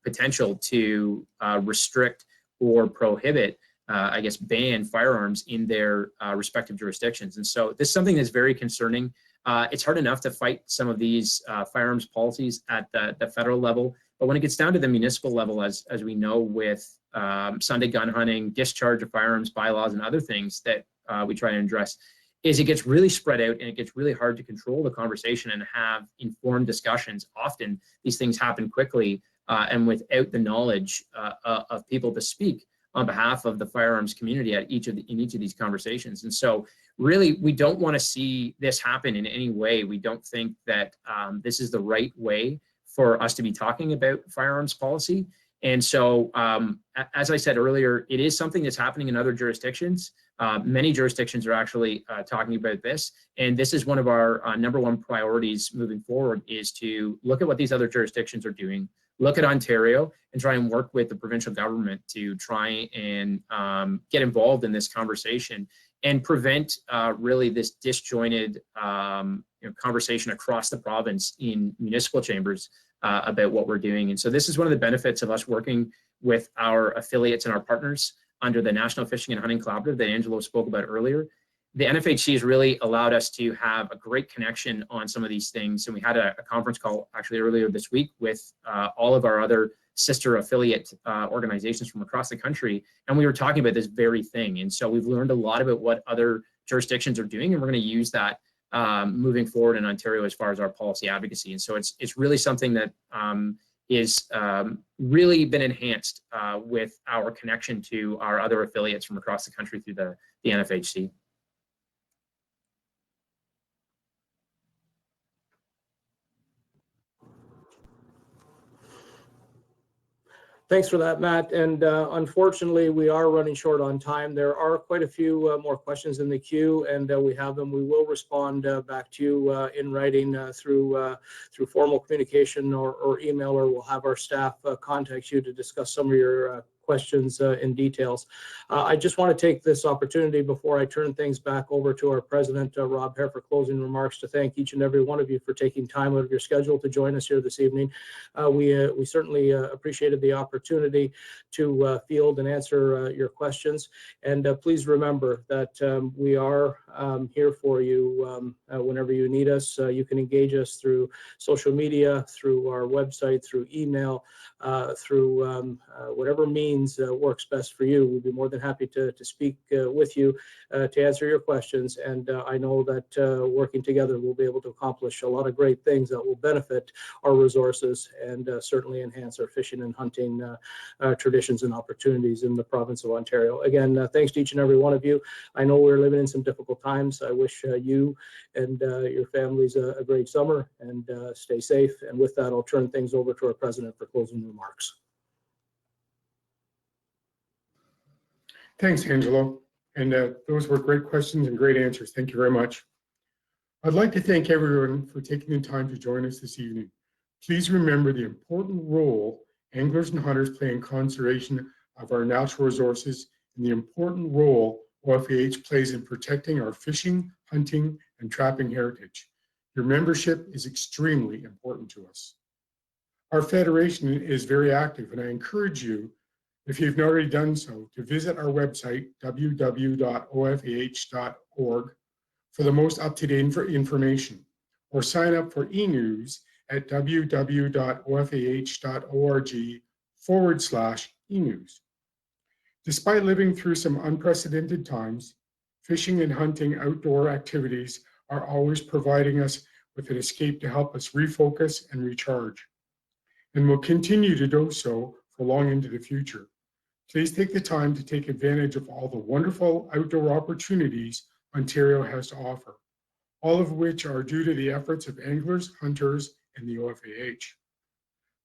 potential to restrict or prohibit, I guess, ban firearms in their respective jurisdictions. And so this is something that's very concerning. It's hard enough to fight some of these firearms policies at the federal level, but when it gets down to the municipal level, as we know, with Sunday gun hunting, discharge of firearms bylaws, and other things that we try to address, is it gets really spread out and it gets really hard to control the conversation and have informed discussions. Often these things happen quickly and without the knowledge of people to speak on behalf of the firearms community in each of these conversations. And so really, we don't want to see this happen in any way. We don't think that this is the right way for us to be talking about firearms policy. And so, as I said earlier, it is something that's happening in other jurisdictions. Many jurisdictions are actually talking about this. And this is one of our number one priorities moving forward, is to look at what these other jurisdictions are doing, look at Ontario, and try and work with the provincial government to try and get involved in this conversation and prevent really this disjointed conversation across the province in municipal chambers about what we're doing. And so this is one of the benefits of us working with our affiliates and our partners under the National Fishing and Hunting Collaborative that Angelo spoke about earlier. The NFHC has really allowed us to have a great connection on some of these things. And we had a conference call actually earlier this week with all of our other sister affiliate organizations from across the country. And we were talking about this very thing. And so we've learned a lot about what other jurisdictions are doing, and we're going to use that moving forward in Ontario as far as our policy advocacy. And so it's really something that is really been enhanced with our connection to our other affiliates from across the country through the NFHC. Thanks for that, Matt. And unfortunately, we are running short on time. There are quite a few more questions in the queue, and we have them. We will respond back to you in writing through formal communication or email, or we'll have our staff contact you to discuss some of your questions in details. I just want to take this opportunity before I turn things back over to our president, Rob Hare, for closing remarks, to thank each and every one of you for taking time out of your schedule to join us here this evening. We certainly appreciated the opportunity to field and answer your questions. And please remember that we are here for you whenever you need us. You can engage us through social media, through our website, through email, through whatever means works best for you. We'd be more than happy to speak with you to answer your questions. And I know that working together, we'll be able to accomplish a lot of great things that will benefit our resources and certainly enhance our fishing and hunting traditions and opportunities in the province of Ontario. Again, thanks to each and every one of you. I know we're living in some difficult times. I wish you and your families a great summer, and stay safe. And with that, I'll turn things over to our president for closing remarks. Thanks, Angelo. And those were great questions and great answers. Thank you very much. I'd like to thank everyone for taking the time to join us this evening. Please remember the important role anglers and hunters play in conservation of our natural resources, and the important role OFAH plays in protecting our fishing, hunting, and trapping heritage. Your membership is extremely important to us. Our federation is very active, and I encourage you, if you've not already done so, to visit our website, www.ofah.org, for the most up-to-date information, or sign up for e-news at www.ofah.org/e-news. Despite living through some unprecedented times, fishing and hunting outdoor activities are always providing us with an escape to help us refocus and recharge, and will continue to do so for long into the future. Please take the time to take advantage of all the wonderful outdoor opportunities Ontario has to offer, all of which are due to the efforts of anglers, hunters, and the OFAH.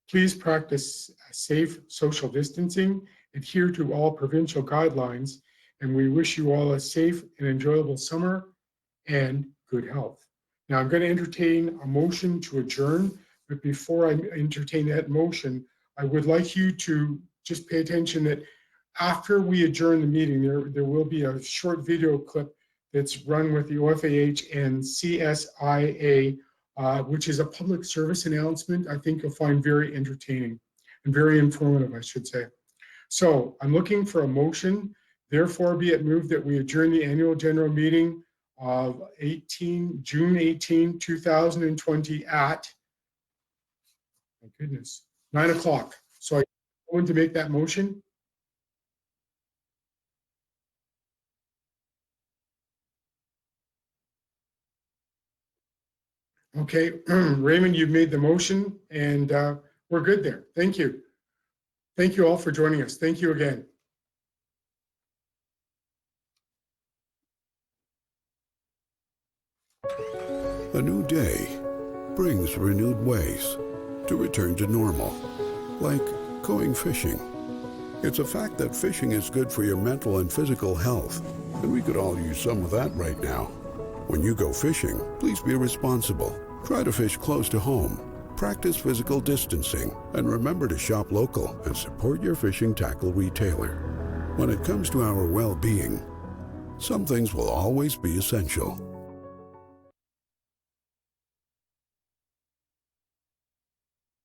Please practice safe social distancing, adhere to all provincial guidelines, and we wish you all a safe and enjoyable summer and good health. Now I'm going to entertain a motion to adjourn, but before I entertain that motion, I would like you to just pay attention that after we adjourn the meeting, there will be a short video clip that's run with the OFAH and CSIA, which is a public service announcement I think you'll find very entertaining and very informative, I should say. So I'm looking for a motion. Therefore, be it moved that we adjourn the annual general meeting of June 18, 2020 at, my goodness, 9 o'clock. So I want to make that motion. Okay, Raymond, you've made the motion and we're good there. Thank you. Thank you all for joining us. Thank you again. A new day brings renewed ways to return to normal, like going fishing. It's a fact that fishing is good for your mental and physical health, and we could all use some of that right now. When you go fishing, please be responsible. Try to fish close to home. Practice physical distancing, and remember to shop local and support your fishing tackle retailer. When it comes to our well-being, some things will always be essential.